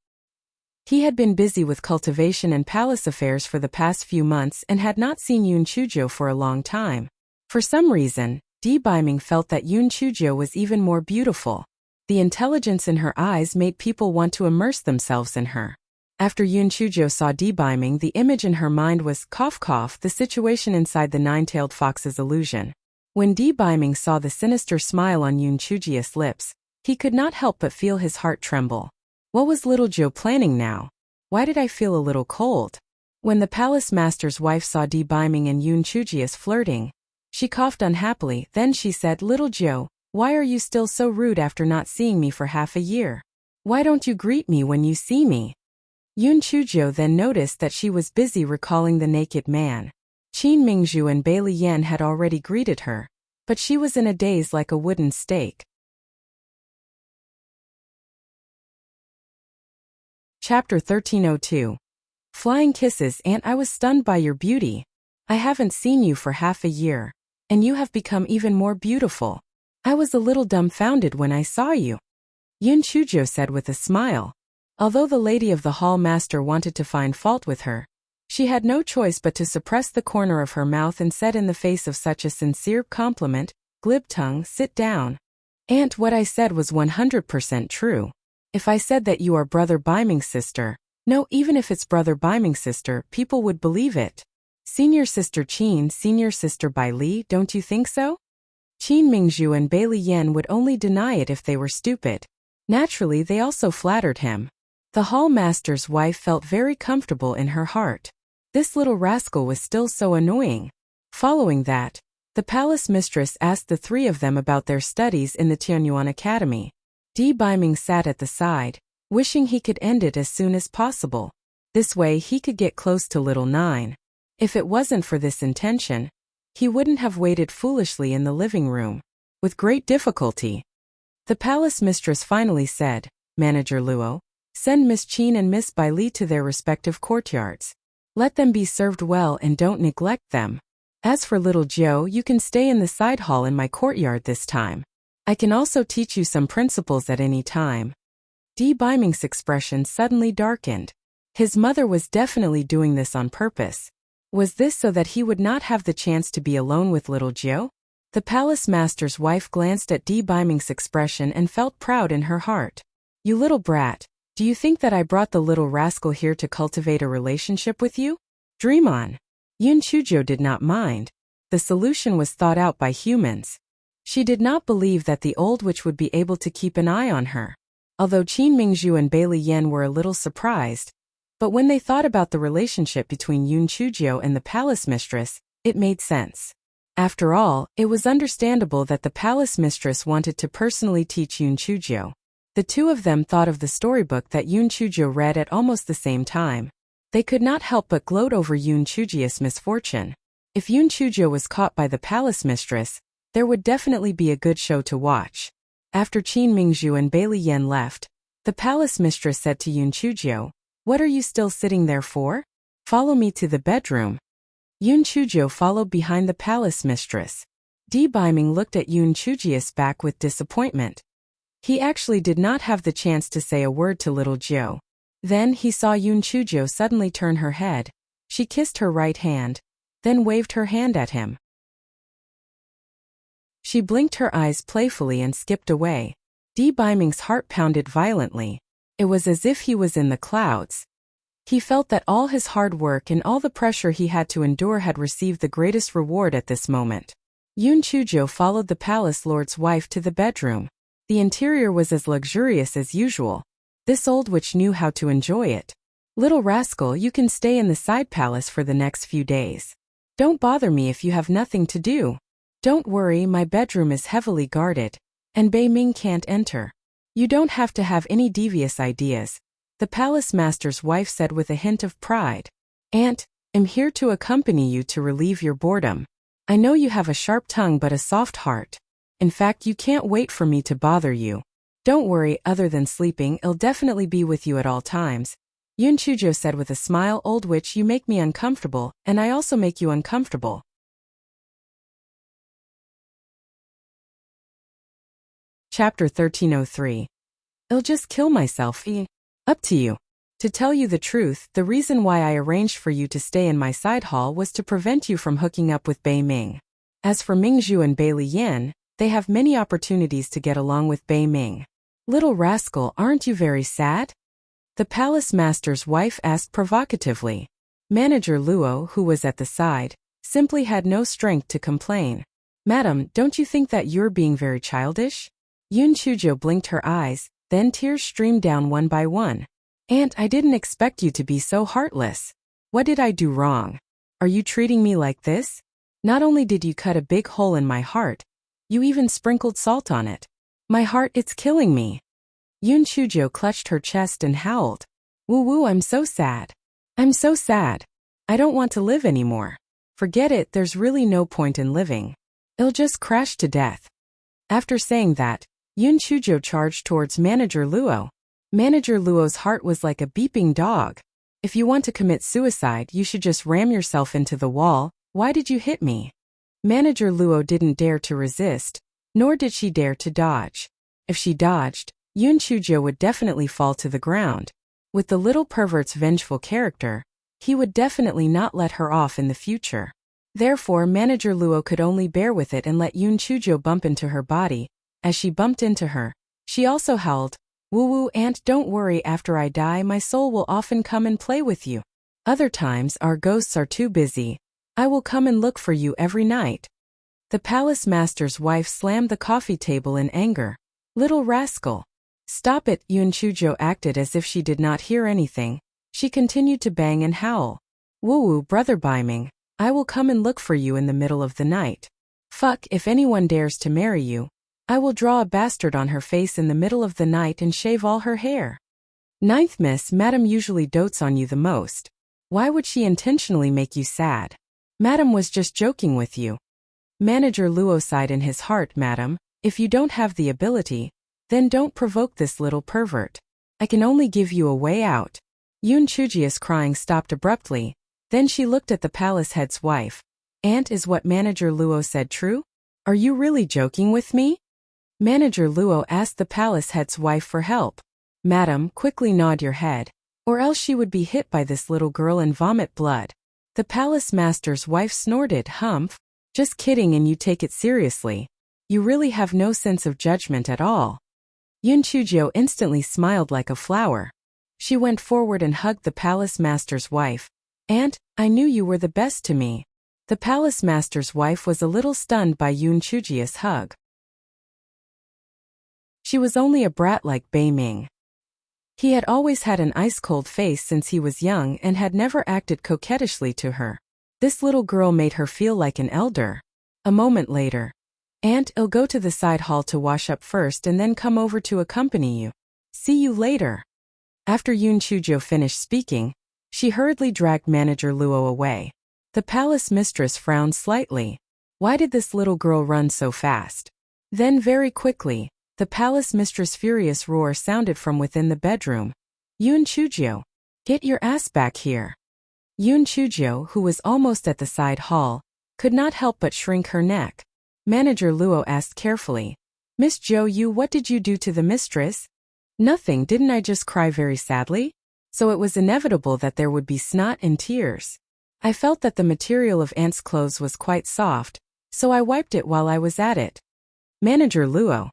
He had been busy with cultivation and palace affairs for the past few months and had not seen Yun Chuzhou for a long time. For some reason, Di Baiming felt that Yun Chuzhou was even more beautiful. The intelligence in her eyes made people want to immerse themselves in her. After Yun Chuzhou saw Di Baiming, the image in her mind was the situation inside the nine-tailed fox's illusion. When Di Baiming saw the sinister smile on Yun Chuzhou's lips, he could not help but feel his heart tremble. What was little Zhou planning now? Why did I feel a little cold? When the palace master's wife saw Di Baiming and Yun Chuzhou flirting, she coughed unhappily. Then she said, "Little Zhou, why are you still so rude after not seeing me for half a year? Why don't you greet me when you see me?" Yun Chuzhou then noticed that she was busy recalling the naked man. Qin Mingzhu and Bai Liyan had already greeted her, but she was in a daze like a wooden stake. Chapter 1302. Flying Kisses. Aunt, I was stunned by your beauty. I haven't seen you for half a year, and you have become even more beautiful. I was a little dumbfounded when I saw you, Yun Chuzhou said with a smile. Although the lady of the hall master wanted to find fault with her, she had no choice but to suppress the corner of her mouth and said in the face of such a sincere compliment, "Glib tongue, sit down. Aunt, what I said was 100% true. If I said that you are Brother Baiming's sister, no, even if it's Brother Baiming's sister, people would believe it. Senior Sister Qin, Senior Sister Bai Li, don't you think so?" Qin Mingzhu and Bai Liyan would only deny it if they were stupid. Naturally, they also flattered him. The hall master's wife felt very comfortable in her heart. This little rascal was still so annoying. Following that, the palace mistress asked the three of them about their studies in the Tianyuan Academy. Di Baiming sat at the side, wishing he could end it as soon as possible. This way he could get close to little Nine. If it wasn't for this intention, he wouldn't have waited foolishly in the living room. With great difficulty, the palace mistress finally said, "Manager Luo, send Miss Qin and Miss Bai Li to their respective courtyards. Let them be served well and don't neglect them. As for little Zhou, you can stay in the side hall in my courtyard this time. I can also teach you some principles at any time." Di Baiming's expression suddenly darkened. His mother was definitely doing this on purpose. Was this so that he would not have the chance to be alone with little Zhou? The palace master's wife glanced at Di Baiming's expression and felt proud in her heart. "You little brat, do you think that I brought the little rascal here to cultivate a relationship with you? Dream on." Yun Chuzhou did not mind. The solution was thought out by humans. She did not believe that the old witch would be able to keep an eye on her. Although Qin Mingzhu and Bai Liyan were a little surprised, but when they thought about the relationship between Yun Chuzhou and the palace mistress, it made sense. After all, it was understandable that the palace mistress wanted to personally teach Yun Chuzhou. The two of them thought of the storybook that Yun Chuzhou read at almost the same time. They could not help but gloat over Yun Chuzhou's misfortune. If Yun Chuzhou was caught by the palace mistress, there would definitely be a good show to watch. After Qin Mingzhu and Bai Liyan left, the palace mistress said to Yun Chuzhou, "What are you still sitting there for? Follow me to the bedroom." Yun Chuzhou followed behind the palace mistress. Di Baiming looked at Yun Chuzhou's back with disappointment. He actually did not have the chance to say a word to little Zhou. Then he saw Yun Chuzhou suddenly turn her head. She kissed her right hand, then waved her hand at him. She blinked her eyes playfully and skipped away. Di Baiming's heart pounded violently. It was as if he was in the clouds. He felt that all his hard work and all the pressure he had to endure had received the greatest reward at this moment. Yun Chuzhou followed the palace lord's wife to the bedroom. The interior was as luxurious as usual. This old witch knew how to enjoy it. "Little rascal, you can stay in the side palace for the next few days. Don't bother me if you have nothing to do. Don't worry, my bedroom is heavily guarded, and Bei Ming can't enter. You don't have to have any devious ideas," the palace master's wife said with a hint of pride. "Aunt, am here to accompany you to relieve your boredom. I know you have a sharp tongue but a soft heart. In fact, you can't wait for me to bother you. Don't worry, other than sleeping, I'll definitely be with you at all times. Yoon Chujo said with a smile, old witch, you make me uncomfortable, and I also make you uncomfortable. Chapter 1303. I'll just kill myself. Up to you. To tell you the truth, the reason why I arranged for you to stay in my side hall was to prevent you from hooking up with Bei Ming. As for Mingzhu and Bei Liyan, they have many opportunities to get along with Bei Ming. Little rascal, aren't you very sad? The palace master's wife asked provocatively. Manager Luo, who was at the side, simply had no strength to complain. Madam, don't you think that you're being very childish? Yoon Chujo blinked her eyes, then tears streamed down one by one. Aunt, I didn't expect you to be so heartless. What did I do wrong? Are you treating me like this? Not only did you cut a big hole in my heart, you even sprinkled salt on it. My heart, it's killing me. Yoon Chujo clutched her chest and howled. Woo woo, I'm so sad. I'm so sad. I don't want to live anymore. Forget it, there's really no point in living. I'll just crash to death. After saying that, Yoon Chujo charged towards Manager Luo. Manager Luo's heart was like a beeping dog. If you want to commit suicide, you should just ram yourself into the wall. Why did you hit me? Manager Luo didn't dare to resist, nor did she dare to dodge. If she dodged, Yoon Chujo would definitely fall to the ground. With the little pervert's vengeful character, he would definitely not let her off in the future. Therefore, Manager Luo could only bear with it and let Yoon Chujo bump into her body. As she bumped into her, she also howled, Woo-woo, aunt, don't worry, after I die my soul will often come and play with you. Other times our ghosts are too busy. I will come and look for you every night. The palace master's wife slammed the coffee table in anger. Little rascal. Stop it, Yoon Chujo acted as if she did not hear anything. She continued to bang and howl. Woo-woo, brother Bei Ming, I will come and look for you in the middle of the night. Fuck, if anyone dares to marry you, I will draw a bastard on her face in the middle of the night and shave all her hair. Ninth miss, Madam usually dotes on you the most. Why would she intentionally make you sad? Madam was just joking with you. Manager Luo sighed in his heart, Madam, if you don't have the ability, then don't provoke this little pervert. I can only give you a way out. Yoon Chujia's crying stopped abruptly. Then she looked at the palace head's wife. Aunt, is what Manager Luo said true? Are you really joking with me? Manager Luo asked the palace head's wife for help. Madam, quickly nod your head, or else she would be hit by this little girl and vomit blood. The palace master's wife snorted, Humph. Just kidding, and you take it seriously. You really have no sense of judgment at all. Yoon Chujo instantly smiled like a flower. She went forward and hugged the palace master's wife. Aunt, I knew you were the best to me. The palace master's wife was a little stunned by Yoon Chujia's hug. She was only a brat like Bei Ming. He had always had an ice-cold face since he was young and had never acted coquettishly to her. This little girl made her feel like an elder. A moment later. Aunt, I'll go to the side hall to wash up first and then come over to accompany you. See you later. After Yoon Chujo finished speaking, she hurriedly dragged Manager Luo away. The palace mistress frowned slightly. Why did this little girl run so fast? Then very quickly, the palace mistress' furious roar sounded from within the bedroom. Yoon Chujo, get your ass back here. Yoon Chujo, who was almost at the side hall, could not help but shrink her neck. Manager Luo asked carefully, Miss Jo, what did you do to the mistress? Nothing, didn't I just cry very sadly? So it was inevitable that there would be snot and tears. I felt that the material of Aunt's clothes was quite soft, so I wiped it while I was at it. Manager Luo.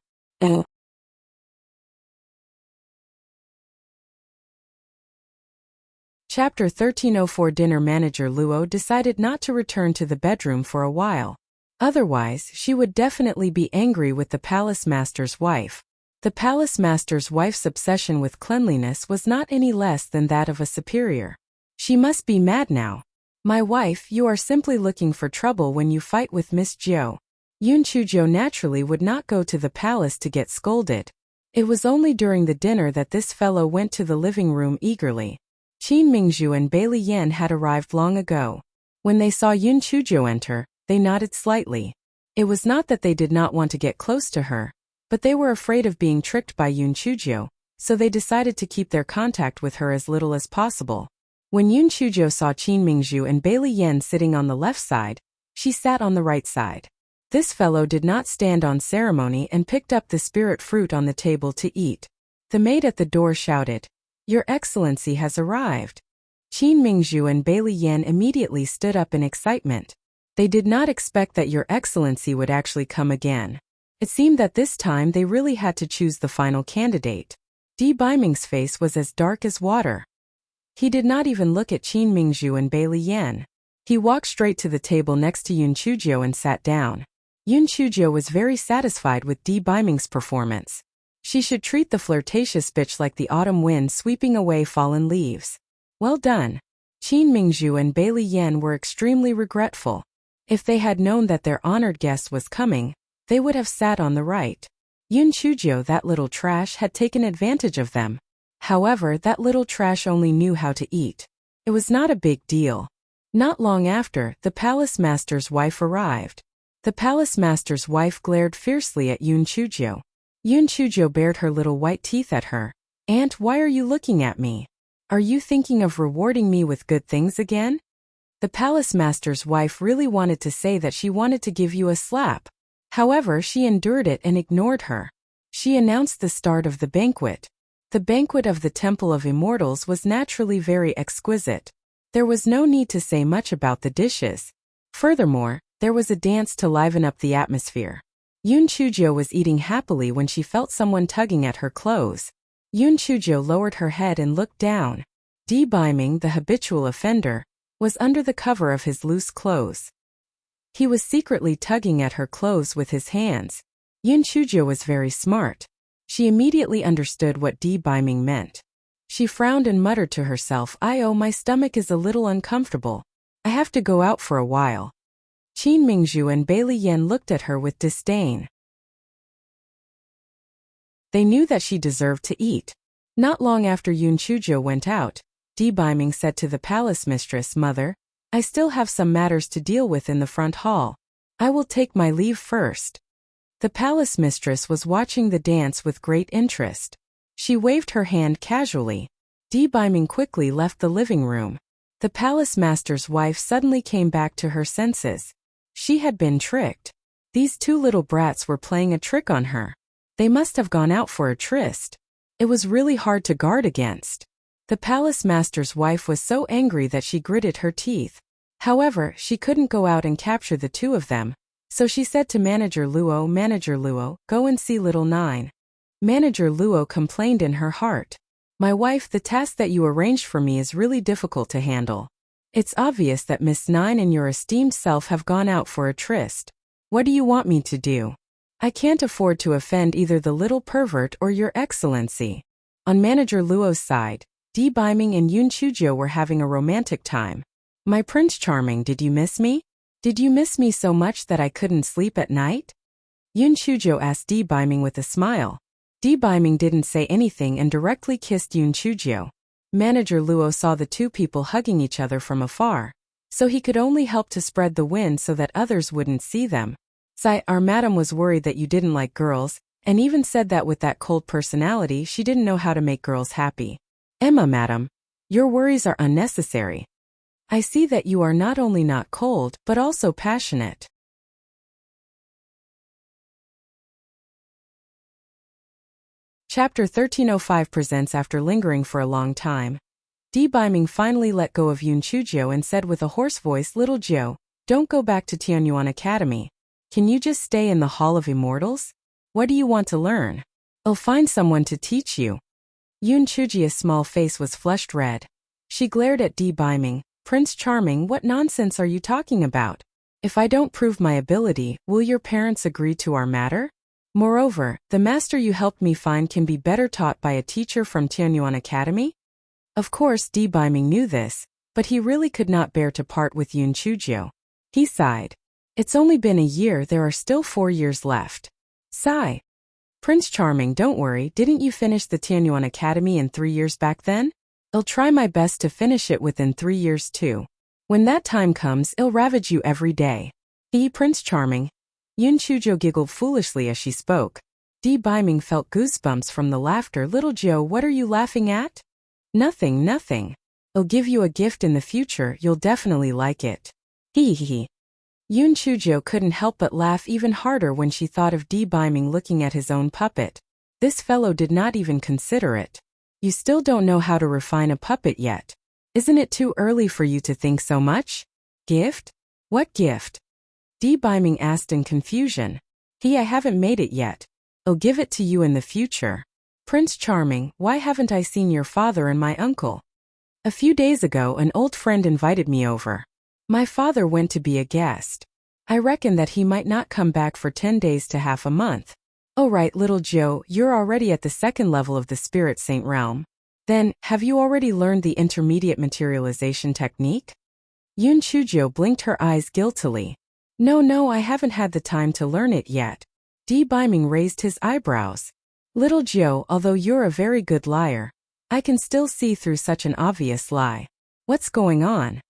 Chapter 1304. Dinner. Manager Luo decided not to return to the bedroom for a while. Otherwise, she would definitely be angry with the palace master's wife. The palace master's wife's obsession with cleanliness was not any less than that of a superior. She must be mad now. My wife, you are simply looking for trouble when you fight with Miss Jo. Yoon Chujo naturally would not go to the palace to get scolded. It was only during the dinner that this fellow went to the living room eagerly. Qin Mingzhu and Bai Liyan had arrived long ago. When they saw Yun Chuzhou enter, they nodded slightly. It was not that they did not want to get close to her, but they were afraid of being tricked by Yun Chuzhou, so they decided to keep their contact with her as little as possible. When Yun Chuzhou saw Qin Mingzhu and Bai Liyan sitting on the left side, she sat on the right side. This fellow did not stand on ceremony and picked up the spirit fruit on the table to eat. The maid at the door shouted, "Your Excellency has arrived." Qin Mingzhu and Bai Liyan immediately stood up in excitement. They did not expect that Your Excellency would actually come again. It seemed that this time they really had to choose the final candidate. Di Baiming's face was as dark as water. He did not even look at Qin Mingzhu and Bai Liyan. He walked straight to the table next to Yun Chuzhou and sat down. Yun Chuzhou was very satisfied with Di Baiming's performance. She should treat the flirtatious bitch like the autumn wind sweeping away fallen leaves. Well done. Qin Mingzhu and Bai Liyan were extremely regretful. If they had known that their honored guest was coming, they would have sat on the right. Yun Chuzhou, that little trash, had taken advantage of them. However, that little trash only knew how to eat. It was not a big deal. Not long after, the palace master's wife arrived. The palace master's wife glared fiercely at Yun Chuzhou. Yun Chuzhou bared her little white teeth at her. "Aunt, why are you looking at me? Are you thinking of rewarding me with good things again?" The palace master's wife really wanted to say that she wanted to give you a slap. However, she endured it and ignored her. She announced the start of the banquet. The banquet of the Temple of Immortals was naturally very exquisite. There was no need to say much about the dishes. Furthermore, there was a dance to liven up the atmosphere. Yun Chuzhou was eating happily when she felt someone tugging at her clothes. Yun Chuzhou lowered her head and looked down. Di Baiming, the habitual offender, was under the cover of his loose clothes. He was secretly tugging at her clothes with his hands. Yun Chuzhou was very smart. She immediately understood what Di Baiming meant. She frowned and muttered to herself, my stomach is a little uncomfortable. I have to go out for a while." Qin Mingzhu and Bai Liyan looked at her with disdain. They knew that she deserved to eat. Not long after Yun Chuzhou went out, Di Baiming said to the palace mistress, "Mother, I still have some matters to deal with in the front hall. I will take my leave first." The palace mistress was watching the dance with great interest. She waved her hand casually. Di Baiming quickly left the living room. The palace master's wife suddenly came back to her senses. She had been tricked. These two little brats were playing a trick on her. They must have gone out for a tryst. It was really hard to guard against. The palace master's wife was so angry that she gritted her teeth. However, she couldn't go out and capture the two of them, so she said to Manager Luo, "Go and see little Nine." Manager Luo complained in her heart, "My wife, the task that you arranged for me is really difficult to handle. It's obvious that Miss Nine and your esteemed self have gone out for a tryst. What do you want me to do? I can't afford to offend either the little pervert or Your Excellency." On Manager Luo's side, Di Baiming and Yun Chuzhou were having a romantic time. "My Prince Charming, did you miss me? Did you miss me so much that I couldn't sleep at night?" Yun Chuzhou asked Di Baiming with a smile. Di Baiming didn't say anything and directly kissed Yun Chuzhou. Manager Luo saw the two people hugging each other from afar, so he could only help to spread the wind so that others wouldn't see them. Our madam was worried that you didn't like girls, and even said that with that cold personality she didn't know how to make girls happy. Emma, madam, your worries are unnecessary. I see that you are not only not cold, but also passionate. Chapter 1305 presents After lingering for a long time. Di Baiming finally let go of Yun Chuzhou and said with a hoarse voice, "Little Zhou, don't go back to Tianyuan Academy. Can you just stay in the Hall of Immortals? What do you want to learn? I'll find someone to teach you." Yun Chuzhou's small face was flushed red. She glared at Di Baiming. "Prince Charming, what nonsense are you talking about? If I don't prove my ability, will your parents agree to our matter? Moreover, the master you helped me find can be better taught by a teacher from Tianyuan Academy." Of course, Di Baiming knew this, but he really could not bear to part with Yun Chuzhou. He sighed. "It's only been a year, there are still 4 years left." Sigh. "Prince Charming, don't worry, didn't you finish the Tianyuan Academy in 3 years back then? I'll try my best to finish it within 3 years too. When that time comes, I'll ravage you every day. Prince Charming. Yun Chujo giggled foolishly as she spoke. Biming felt goosebumps from the laughter. Little Joe, what are you laughing at? Nothing, nothing. I'll give you a gift in the future, you'll definitely like it. Hee hee hee. Yun Chujo couldn't help but laugh even harder when she thought of Biming looking at his own puppet. This fellow did not even consider it. You still don't know how to refine a puppet yet. Isn't it too early for you to think so much? Gift? What gift? Biming asked in confusion. I haven't made it yet. I'll give it to you in the future. Prince Charming, why haven't I seen your father and my uncle? A few days ago, an old friend invited me over. My father went to be a guest. I reckon that he might not come back for 10 days to half a month. Oh right, little Joe, you're already at the second level of the Spirit Saint realm. Then, have you already learned the intermediate materialization technique? Yun Chujo blinked her eyes guiltily. No, I haven't had the time to learn it yet. Biming raised his eyebrows. Little Joe, although you're a very good liar, I can still see through such an obvious lie. What's going on?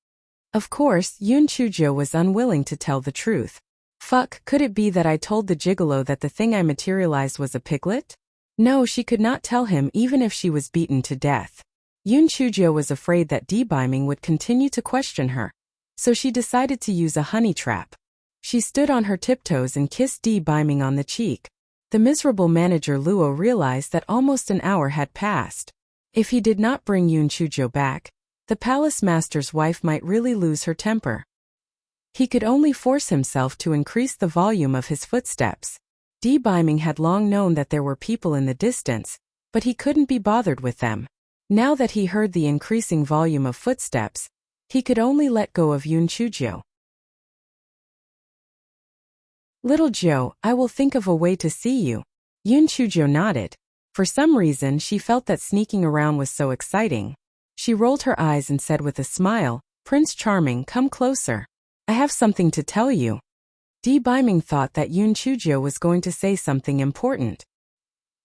Of course, Yun Chujo was unwilling to tell the truth. Fuck, could it be that I told the gigolo that the thing I materialized was a piglet? No, she could not tell him even if she was beaten to death. Yun Chujo was afraid that Biming would continue to question her. So she decided to use a honey trap. She stood on her tiptoes and kissed Biming on the cheek. The miserable manager Luo realized that almost an hour had passed. If he did not bring Yun Chujo back, the palace master's wife might really lose her temper. He could only force himself to increase the volume of his footsteps. Biming had long known that there were people in the distance, but he couldn't be bothered with them. Now that he heard the increasing volume of footsteps, he could only let go of Yun Chujo. Little Joe, I will think of a way to see you. Yun Chujo nodded. For some reason, she felt that sneaking around was so exciting. She rolled her eyes and said with a smile, Prince Charming, come closer. I have something to tell you. Biming thought that Yun Chujo was going to say something important.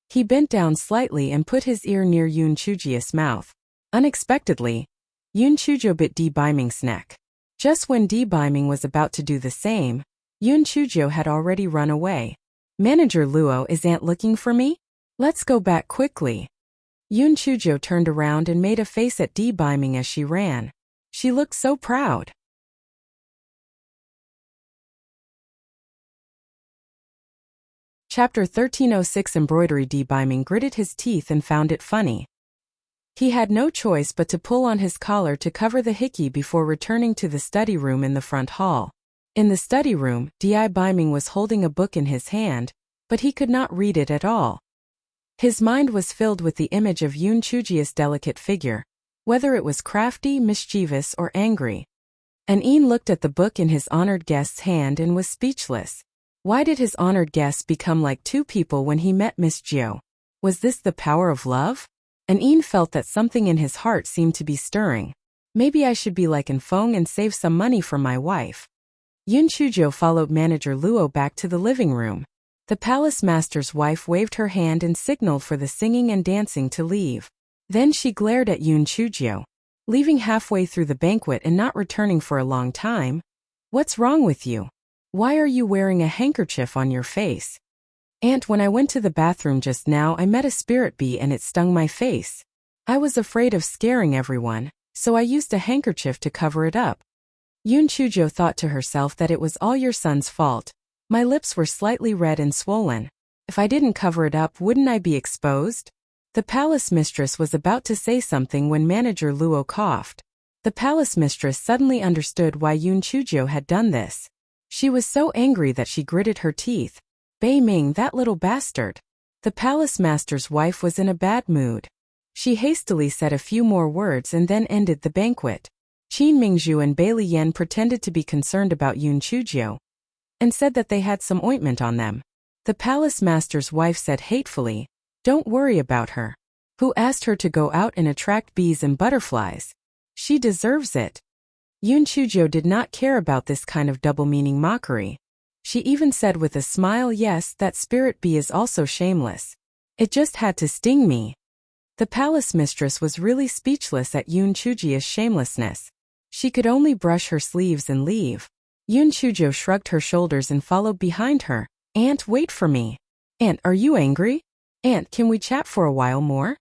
He bent down slightly and put his ear near Yun Chujo's mouth. Unexpectedly, Yun Chujo bit Biming's neck. Just when Biming was about to do the same, Yun Chujo had already run away. Manager Luo, is Aunt looking for me? Let's go back quickly. Yun Chujo turned around and made a face at Biming as she ran. She looked so proud. Chapter 1306 Embroidery. Biming gritted his teeth and found it funny. He had no choice but to pull on his collar to cover the hickey before returning to the study room in the front hall. In the study room, Biming was holding a book in his hand, but he could not read it at all. His mind was filled with the image of Yun Chujo's delicate figure, whether it was crafty, mischievous, or angry. An looked at the book in his honored guest's hand and was speechless. Why did his honored guest become like two people when he met Miss Jio? Was this the power of love? An felt that something in his heart seemed to be stirring. Maybe I should be like An Feng and save some money for my wife. Yun Chujo followed Manager Luo back to the living room. The palace master's wife waved her hand and signaled for the singing and dancing to leave. Then she glared at Yun Chujo. Leaving halfway through the banquet and not returning for a long time? What's wrong with you? Why are you wearing a handkerchief on your face? Aunt, when I went to the bathroom just now, I met a spirit bee and it stung my face. I was afraid of scaring everyone, so I used a handkerchief to cover it up. Yun Chujo thought to herself that it was all your son's fault. My lips were slightly red and swollen. If I didn't cover it up, wouldn't I be exposed? The palace mistress was about to say something when Manager Luo coughed. The palace mistress suddenly understood why Yun Chujo had done this. She was so angry that she gritted her teeth. Bei Ming, that little bastard. The palace master's wife was in a bad mood. She hastily said a few more words and then ended the banquet. Qin Mingzhu and Bei Liyan pretended to be concerned about Yun Chujo and said that they had some ointment on them. The palace master's wife said hatefully, "Don't worry about her. Who asked her to go out and attract bees and butterflies? She deserves it." Yun Chujo did not care about this kind of double-meaning mockery. She even said with a smile, "Yes, that spirit bee is also shameless. It just had to sting me." The palace mistress was really speechless at Yoon Chujia's shamelessness. She could only brush her sleeves and leave. Yoon Chujio shrugged her shoulders and followed behind her. "Aunt, wait for me." "Aunt, are you angry?" "Aunt, can we chat for a while more?"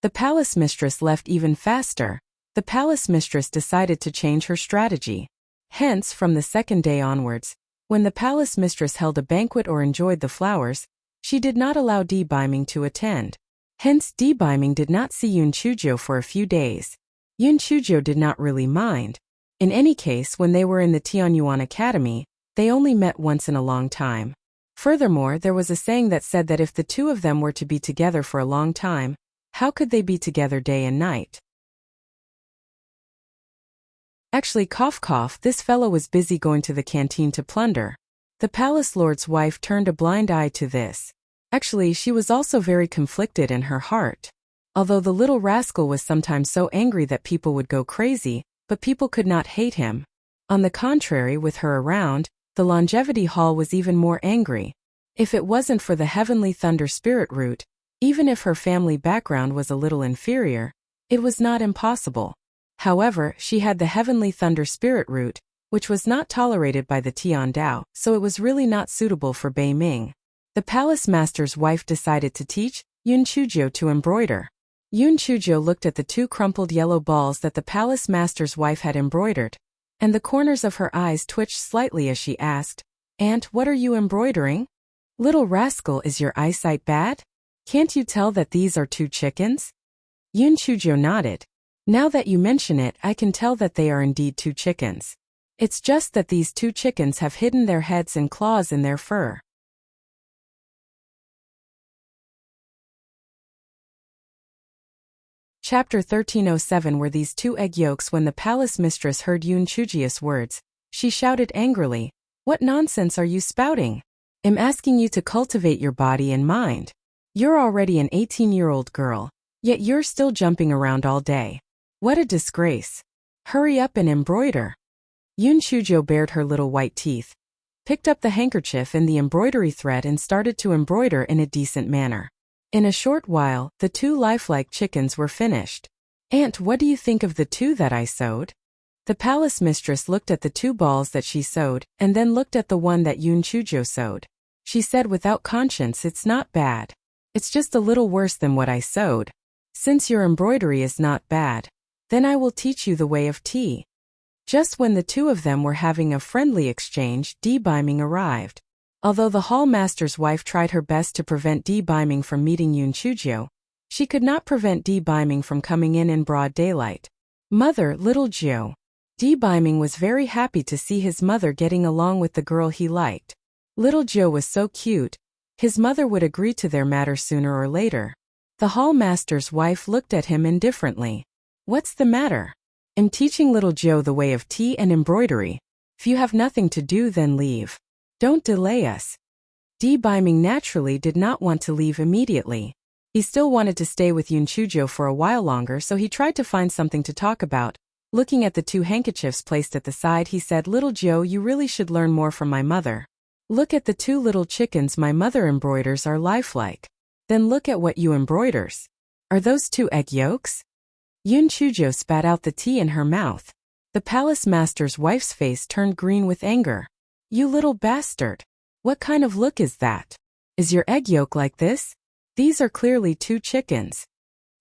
The palace mistress left even faster. The palace mistress decided to change her strategy. Hence, from the second day onwards, when the palace mistress held a banquet or enjoyed the flowers, she did not allow Beiming to attend. Hence, Beiming did not see Yoon Chujio for a few days. Yoon Chujio did not really mind. In any case, when they were in the Tianyuan Academy, they only met once in a long time. Furthermore, there was a saying that said that if the two of them were to be together for a long time, how could they be together day and night? Actually, cough cough, this fellow was busy going to the canteen to plunder. The palace lord's wife turned a blind eye to this. Actually, she was also very conflicted in her heart. Although the little rascal was sometimes so angry that people would go crazy, but people could not hate him. On the contrary, with her around, the longevity hall was even more angry. If it wasn't for the heavenly thunder spirit root, even if her family background was a little inferior, it was not impossible. However, she had the heavenly thunder spirit root, which was not tolerated by the Tian Dao, so it was really not suitable for Beiming. The palace master's wife decided to teach Yoon Chujio to embroider. Yoon Chujio looked at the two crumpled yellow balls that the palace master's wife had embroidered, and the corners of her eyes twitched slightly as she asked, "Aunt, what are you embroidering?" "Little rascal, is your eyesight bad? Can't you tell that these are two chickens?" Yoon Chujio nodded. "Now that you mention it, I can tell that they are indeed two chickens. It's just that these two chickens have hidden their heads and claws in their fur." Chapter 1307 Were these two egg yolks? When the palace mistress heard Yoon Chujio's words, she shouted angrily, "What nonsense are you spouting? I'm asking you to cultivate your body and mind. You're already an 18-year-old girl, yet you're still jumping around all day. What a disgrace. Hurry up and embroider." Yoon Chujio bared her little white teeth, picked up the handkerchief and the embroidery thread and started to embroider in a decent manner. In a short while, the two lifelike chickens were finished. "Aunt, what do you think of the two that I sewed?" The palace mistress looked at the two balls that she sewed, and then looked at the one that Yoon Chujio sewed. She said without conscience, "It's not bad. It's just a little worse than what I sewed. Since your embroidery is not bad, then I will teach you the way of tea." Just when the two of them were having a friendly exchange, Beiming arrived. Although the hall master's wife tried her best to prevent Beiming from meeting Yoon Chujio, she could not prevent Beiming from coming in broad daylight. "Mother, little Jio." Beiming was very happy to see his mother getting along with the girl he liked. Little Jio was so cute, his mother would agree to their matter sooner or later. The hall master's wife looked at him indifferently. "What's the matter?" "I'm teaching little Jio the way of tea and embroidery. If you have nothing to do, then leave. Don't delay us." Beiming naturally did not want to leave immediately. He still wanted to stay with Yoon Chujio for a while longer, so he tried to find something to talk about. Looking at the two handkerchiefs placed at the side, he said, "Little Jio, you really should learn more from my mother. Look at the two little chickens my mother embroiders are lifelike. Then look at what you embroiders. Are those two egg yolks?" Yoon Chujio spat out the tea in her mouth. The palace master's wife's face turned green with anger. "You little bastard. What kind of look is that? Is your egg yolk like this? These are clearly two chickens."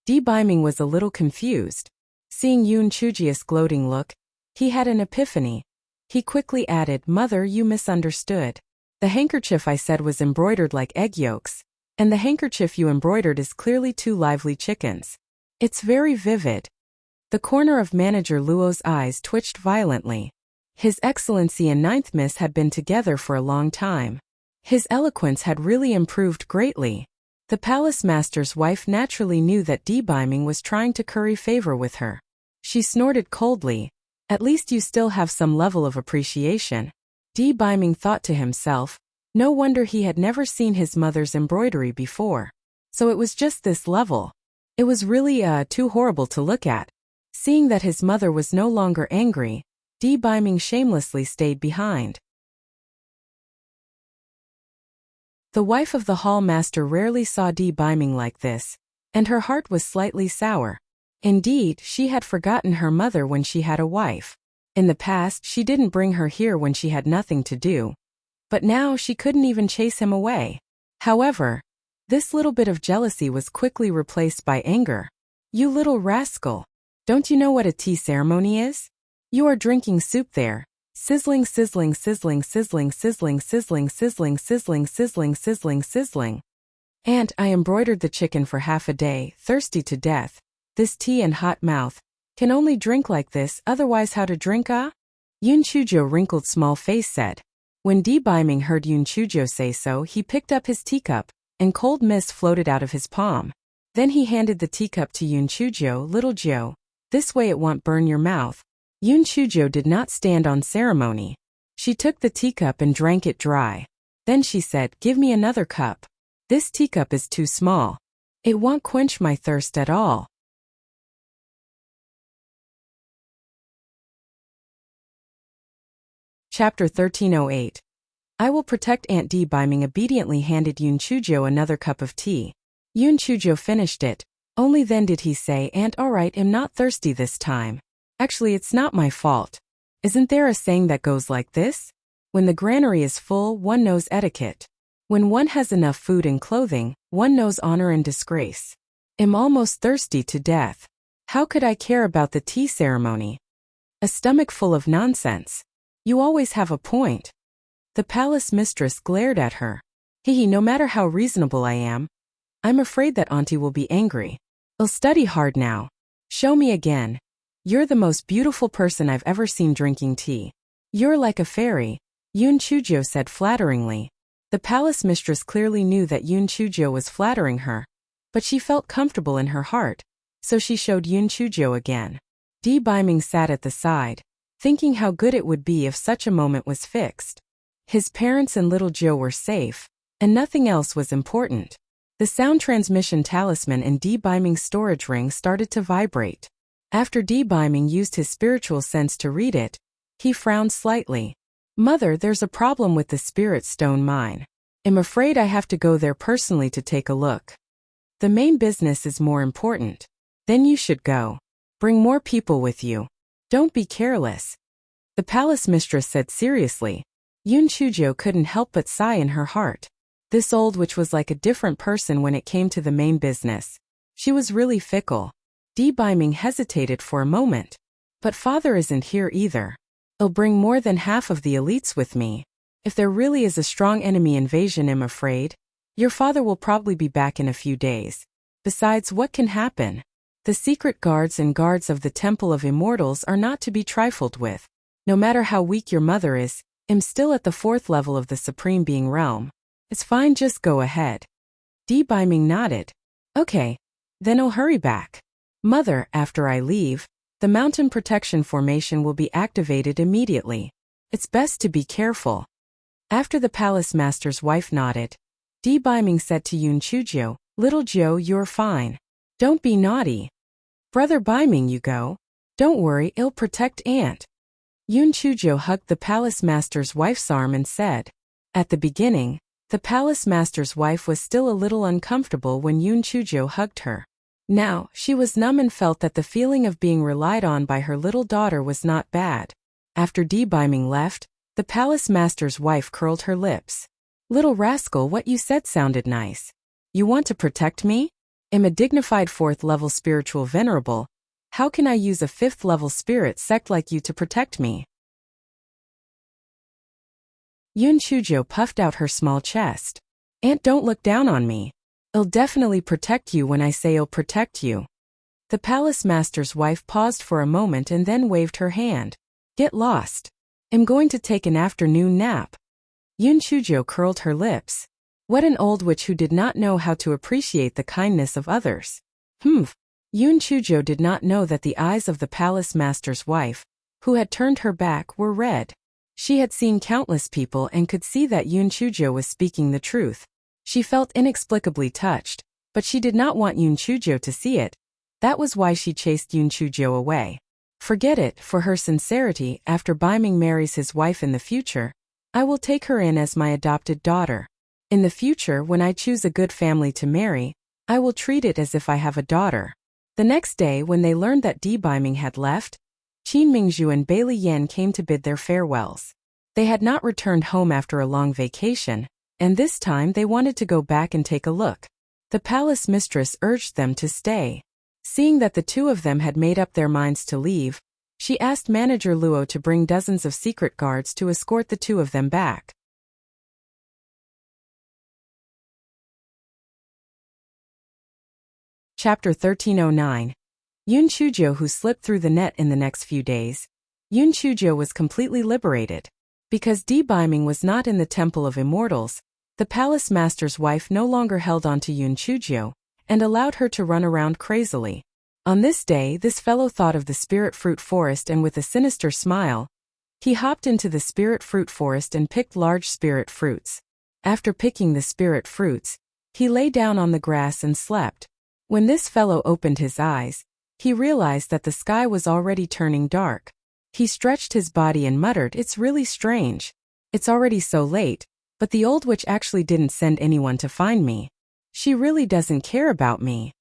Beiming was a little confused. Seeing Yoon Chujio's gloating look, he had an epiphany. He quickly added, "Mother, you misunderstood. The handkerchief I said was embroidered like egg yolks, and the handkerchief you embroidered is clearly two lively chickens. It's very vivid." The corner of Manager Luo's eyes twitched violently. His Excellency and Ninth Miss had been together for a long time. His eloquence had really improved greatly. The palace master's wife naturally knew that Beiming was trying to curry favor with her. She snorted coldly. "At least you still have some level of appreciation." Beiming thought to himself, no wonder he had never seen his mother's embroidery before. So it was just this level. It was really too horrible to look at. Seeing that his mother was no longer angry, Beiming shamelessly stayed behind. The wife of the hall master rarely saw Beiming like this. and her heart was slightly sour. Indeed, she had forgotten her mother when she had a wife. In the past, she didn't bring her here when she had nothing to do. But now she couldn't even chase him away. However, this little bit of jealousy was quickly replaced by anger. You little rascal! Don't you know what a tea ceremony is? You are drinking soup there. Sizzling, sizzling, sizzling, sizzling, sizzling, sizzling, sizzling, sizzling, sizzling, sizzling, sizzling. Aunt, I embroidered the chicken for half a day, thirsty to death. This tea and hot mouth. Can only drink like this, otherwise how to drink ah? Yun Chujo wrinkled small face said. When Di Biming heard Yun Chujo say so, he picked up his teacup, and cold mist floated out of his palm. Then he handed the teacup to Yun Chujo. Little Joe, this way it won't burn your mouth. Yun Chujo did not stand on ceremony. She took the teacup and drank it dry. Then she said, give me another cup. This teacup is too small. It won't quench my thirst at all. Chapter 1308. I will protect Aunt Di Biming obediently handed Yun Chujo another cup of tea. Yun Chujo finished it. Only then did he say, Aunt, alright, I'm not thirsty this time. Actually, it's not my fault. Isn't there a saying that goes like this? When the granary is full, one knows etiquette. When one has enough food and clothing, one knows honor and disgrace. I'm almost thirsty to death. How could I care about the tea ceremony? A stomach full of nonsense. You always have a point. The palace mistress glared at her. Hee, no matter how reasonable I am, I'm afraid that Auntie will be angry. I'll study hard now. Show me again. You're the most beautiful person I've ever seen drinking tea. You're like a fairy, Yun Chujo said flatteringly. The palace mistress clearly knew that Yun Chujo was flattering her, but she felt comfortable in her heart, so she showed Yun Chujo again. Di Biming sat at the side, thinking how good it would be if such a moment was fixed. His parents and little Joe were safe, and nothing else was important. The sound transmission talisman in Di Biming's storage ring started to vibrate. After Di Biming used his spiritual sense to read it, he frowned slightly. Mother, there's a problem with the spirit stone mine. I'm afraid I have to go there personally to take a look. The main business is more important. Then you should go. Bring more people with you. Don't be careless. The palace mistress said seriously. Yun Chujo couldn't help but sigh in her heart. This old witch was like a different person when it came to the main business. She was really fickle. Di Biming hesitated for a moment. But father isn't here either. I'll bring more than half of the elites with me. If there really is a strong enemy invasion, I'm afraid. Your father will probably be back in a few days. Besides, what can happen? The secret guards and guards of the Temple of Immortals are not to be trifled with. No matter how weak your mother is, I'm still at the 4th level of the Supreme Being realm. It's fine, just go ahead. Di Biming nodded. Okay. Then I'll hurry back. Mother, after I leave, the mountain protection formation will be activated immediately. It's best to be careful. After the palace master's wife nodded, Di Biming said to Yun Chujo, Little Joe, you're fine. Don't be naughty. Brother Biming, you go. Don't worry, I'll protect Aunt. Yun Chujo hugged the palace master's wife's arm and said. At the beginning, the palace master's wife was still a little uncomfortable when Yun Chujo hugged her. Now, she was numb and felt that the feeling of being relied on by her little daughter was not bad. After Di Biming left, the palace master's wife curled her lips. Little rascal, what you said sounded nice. You want to protect me? I'm a dignified 4th level spiritual venerable. How can I use a 5th level spirit sect like you to protect me? Yun Chujo puffed out her small chest. Aunt, don't look down on me. I'll definitely protect you when I say I'll protect you. The palace master's wife paused for a moment and then waved her hand. Get lost. I'm going to take an afternoon nap. Yun Chujo curled her lips. What an old witch who did not know how to appreciate the kindness of others. Yun Chujo did not know that the eyes of the palace master's wife, who had turned her back, were red. She had seen countless people and could see that Yun Chujo was speaking the truth. She felt inexplicably touched, but she did not want Yun Chujo to see it. That was why she chased Yun Chujo away. Forget it, for her sincerity, after Biming marries his wife in the future, I will take her in as my adopted daughter. In the future, when I choose a good family to marry, I will treat it as if I have a daughter. The next day, when they learned that Di Biming had left, Qin Mingzhu and Bailey Yan came to bid their farewells. They had not returned home after a long vacation, and this time they wanted to go back and take a look. The palace mistress urged them to stay. Seeing that the two of them had made up their minds to leave, she asked Manager Luo to bring dozens of secret guards to escort the two of them back. Chapter 1309. Yun Chuzhou, who slipped through the net in the next few days. Yun Chuzhou was completely liberated. Because Di Biming was not in the Temple of Immortals, the palace master's wife no longer held on to Yun Chuzhou and allowed her to run around crazily. On this day, this fellow thought of the spirit fruit forest, and with a sinister smile, he hopped into the spirit fruit forest and picked large spirit fruits. After picking the spirit fruits, he lay down on the grass and slept. When this fellow opened his eyes, he realized that the sky was already turning dark. He stretched his body and muttered, "It's really strange. It's already so late, but the old witch actually didn't send anyone to find me. She really doesn't care about me."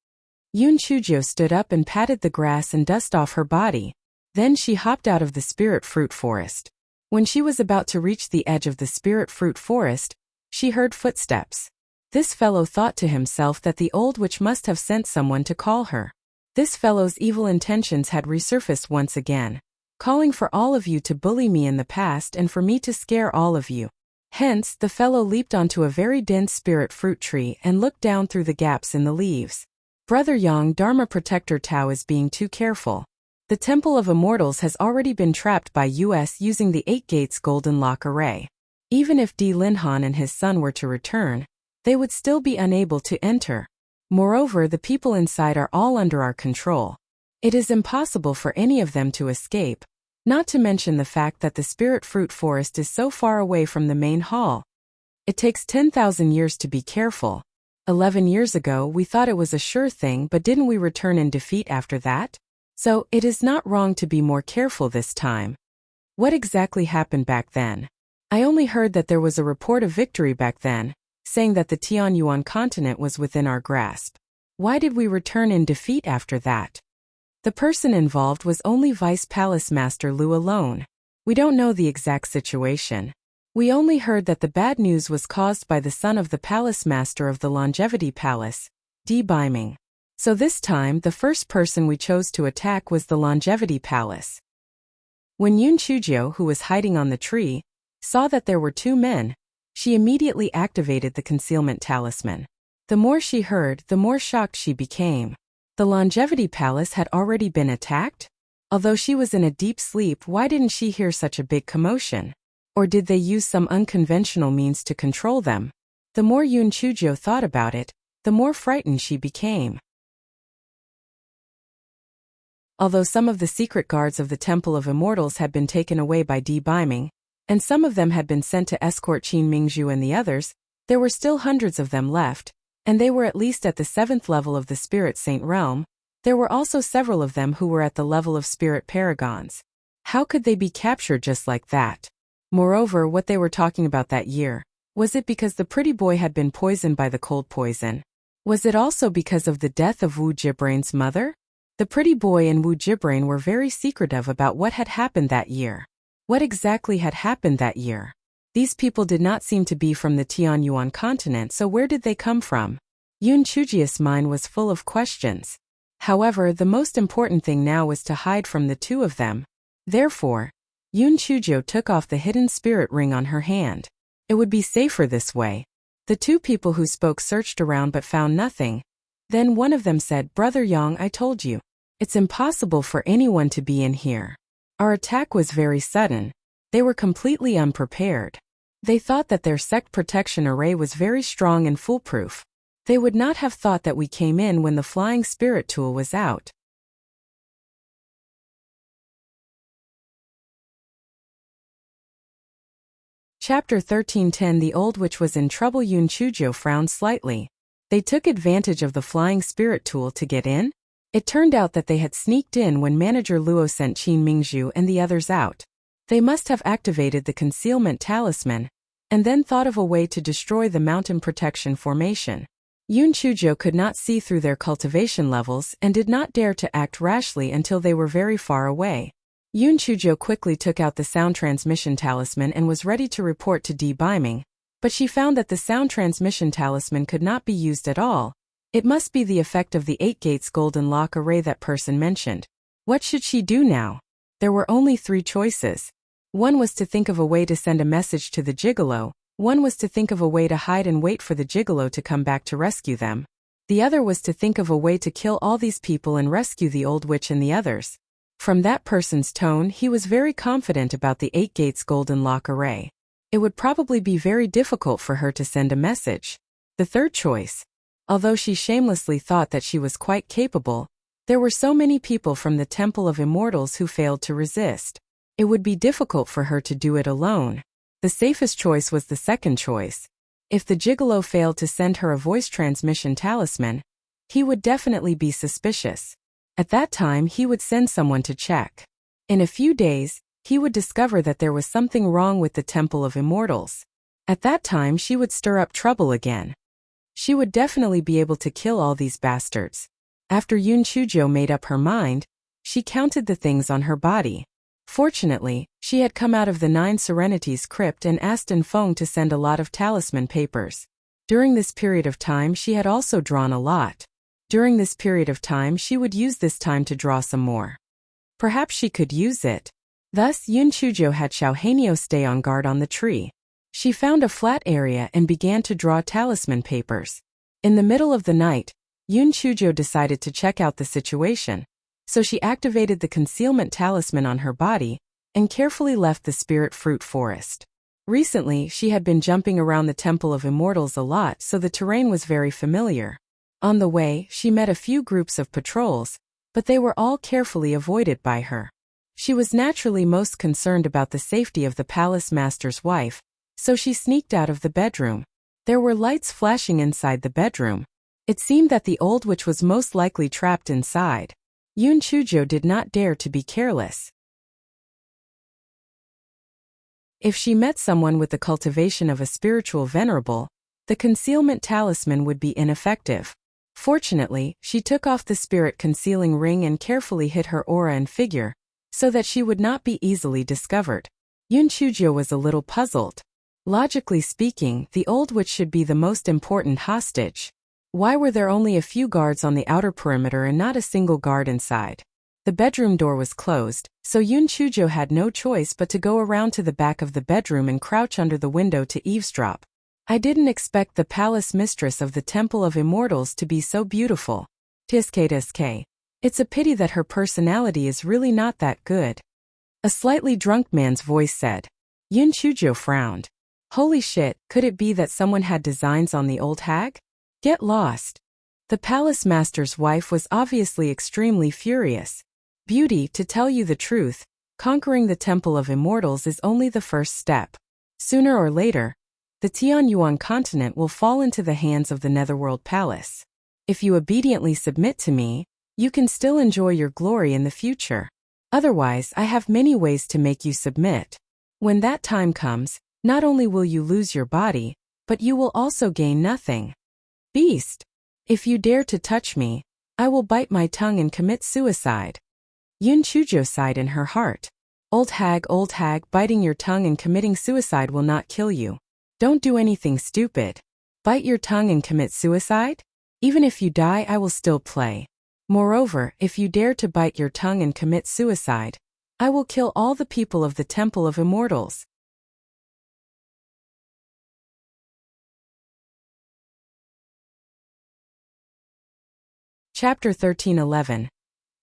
Yun Chuzhou stood up and patted the grass and dust off her body. Then she hopped out of the spirit fruit forest. When she was about to reach the edge of the spirit fruit forest, she heard footsteps. This fellow thought to himself that the old witch must have sent someone to call her. This fellow's evil intentions had resurfaced once again, calling for all of you to bully me in the past and for me to scare all of you. Hence, the fellow leaped onto a very dense spirit fruit tree and looked down through the gaps in the leaves. Brother Yang, Dharma Protector Tao is being too careful. The Temple of Immortals has already been trapped by us using the 8 Gates Golden Lock Array. Even if Di Linhan and his son were to return, they would still be unable to enter. Moreover, the people inside are all under our control. It is impossible for any of them to escape, not to mention the fact that the spirit fruit forest is so far away from the main hall. It takes 10,000 years to be careful. 11 years ago we thought it was a sure thing, but didn't we return in defeat after that? So, it is not wrong to be more careful this time. What exactly happened back then? I only heard that there was a report of victory back then, saying that the Tianyuan continent was within our grasp. Why did we return in defeat after that? The person involved was only Vice Palace Master Lu alone. We don't know the exact situation. We only heard that the bad news was caused by the son of the Palace Master of the Longevity Palace, Di Biming. So this time, the first person we chose to attack was the Longevity Palace. When Yun Chuzhou, who was hiding on the tree, saw that there were 2 men, she immediately activated the concealment talisman. The more she heard, the more shocked she became. The Longevity Palace had already been attacked? Although she was in a deep sleep, why didn't she hear such a big commotion? Or did they use some unconventional means to control them? The more Yun Chuzhou thought about it, the more frightened she became. Although some of the secret guards of the Temple of Immortals had been taken away by Di Biming, and some of them had been sent to escort Qin Mingzhu and the others, there were still hundreds of them left, and they were at least at the 7th level of the Spirit Saint realm. There were also several of them who were at the level of Spirit Paragons. How could they be captured just like that? Moreover, what they were talking about that year, was it because the pretty boy had been poisoned by the cold poison? Was it also because of the death of Wu Jibrain's mother? The pretty boy and Wu Jibrain were very secretive about what had happened that year. What exactly had happened that year? These people did not seem to be from the Tianyuan continent, so where did they come from? Yun Chuzhou's mind was full of questions. However, the most important thing now was to hide from the 2 of them. Therefore, Yun Chuzhou took off the hidden spirit ring on her hand. It would be safer this way. The 2 people who spoke searched around but found nothing. Then one of them said, "Brother Yang, I told you. It's impossible for anyone to be in here. Our attack was very sudden. They were completely unprepared. They thought that their sect protection array was very strong and foolproof. They would not have thought that we came in when the flying spirit tool was out." Chapter 1310. The old witch was in trouble. Yun Chuzhou frowned slightly. They took advantage of the flying spirit tool to get in? It turned out that they had sneaked in when Manager Luo sent Qin Mingzhu and the others out. They must have activated the concealment talisman, and then thought of a way to destroy the mountain protection formation. Yun Chujo could not see through their cultivation levels and did not dare to act rashly until they were very far away. Yun Chujo quickly took out the sound transmission talisman and was ready to report to D. Biming, but she found that the sound transmission talisman could not be used at all. It must be the effect of the 8 gates golden lock array that person mentioned. What should she do now? There were only 3 choices. One was to think of a way to send a message to the gigolo, one was to think of a way to hide and wait for the gigolo to come back to rescue them. The other was to think of a way to kill all these people and rescue the old witch and the others. From that person's tone, he was very confident about the 8 gates golden lock array. It would probably be very difficult for her to send a message. The third choice. Although she shamelessly thought that she was quite capable, there were so many people from the Temple of Immortals who failed to resist. It would be difficult for her to do it alone. The safest choice was the second choice. If the gigolo failed to send her a voice transmission talisman, he would definitely be suspicious. At that time, he would send someone to check. In a few days, he would discover that there was something wrong with the Temple of Immortals. At that time, she would stir up trouble again. She would definitely be able to kill all these bastards. After Yun Chujo made up her mind, she counted the things on her body. Fortunately, she had come out of the 9 Serenities crypt and asked Enfeng to send a lot of talisman papers. During this period of time, she had also drawn a lot. During this period of time, she would use this time to draw some more. Perhaps she could use it. Thus, Yun Chujo had Xiao Hanyo stay on guard on the tree. She found a flat area and began to draw talisman papers. In the middle of the night, Yun Chujo decided to check out the situation. So she activated the concealment talisman on her body and carefully left the spirit fruit forest. Recently, she had been jumping around the Temple of Immortals a lot, so the terrain was very familiar. On the way, she met a few groups of patrols, but they were all carefully avoided by her. She was naturally most concerned about the safety of the palace master's wife, so she sneaked out of the bedroom. There were lights flashing inside the bedroom. It seemed that the old witch was most likely trapped inside. Yun Chujo did not dare to be careless. If she met someone with the cultivation of a spiritual venerable, the concealment talisman would be ineffective. Fortunately, she took off the spirit concealing ring and carefully hid her aura and figure, so that she would not be easily discovered. Yun Chujo was a little puzzled. Logically speaking, the old witch should be the most important hostage. Why were there only a few guards on the outer perimeter and not a single guard inside? The bedroom door was closed, so Yun Chujo had no choice but to go around to the back of the bedroom and crouch under the window to eavesdrop. I didn't expect the palace mistress of the Temple of Immortals to be so beautiful. Tiske. It's a pity that her personality is really not that good. A slightly drunk man's voice said. Yun Chujo frowned. Holy shit, could it be that someone had designs on the old hag? Get lost. The palace master's wife was obviously extremely furious. Beauty, to tell you the truth, conquering the Temple of Immortals is only the first step. Sooner or later, the Tianyuan continent will fall into the hands of the Netherworld Palace. If you obediently submit to me, you can still enjoy your glory in the future. Otherwise, I have many ways to make you submit. When that time comes, not only will you lose your body, but you will also gain nothing. Beast! If you dare to touch me, I will bite my tongue and commit suicide. Yun Chujo sighed in her heart. Old hag, biting your tongue and committing suicide will not kill you. Don't do anything stupid. Bite your tongue and commit suicide? Even if you die, I will still play. Moreover, if you dare to bite your tongue and commit suicide, I will kill all the people of the Temple of Immortals. Chapter 1311.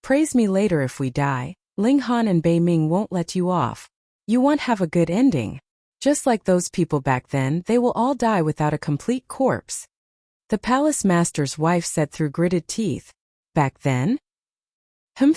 Praise me later if we die. Ling Han and Bei Ming won't let you off. You won't have a good ending. Just like those people back then, they will all die without a complete corpse. The palace master's wife said through gritted teeth. Back then?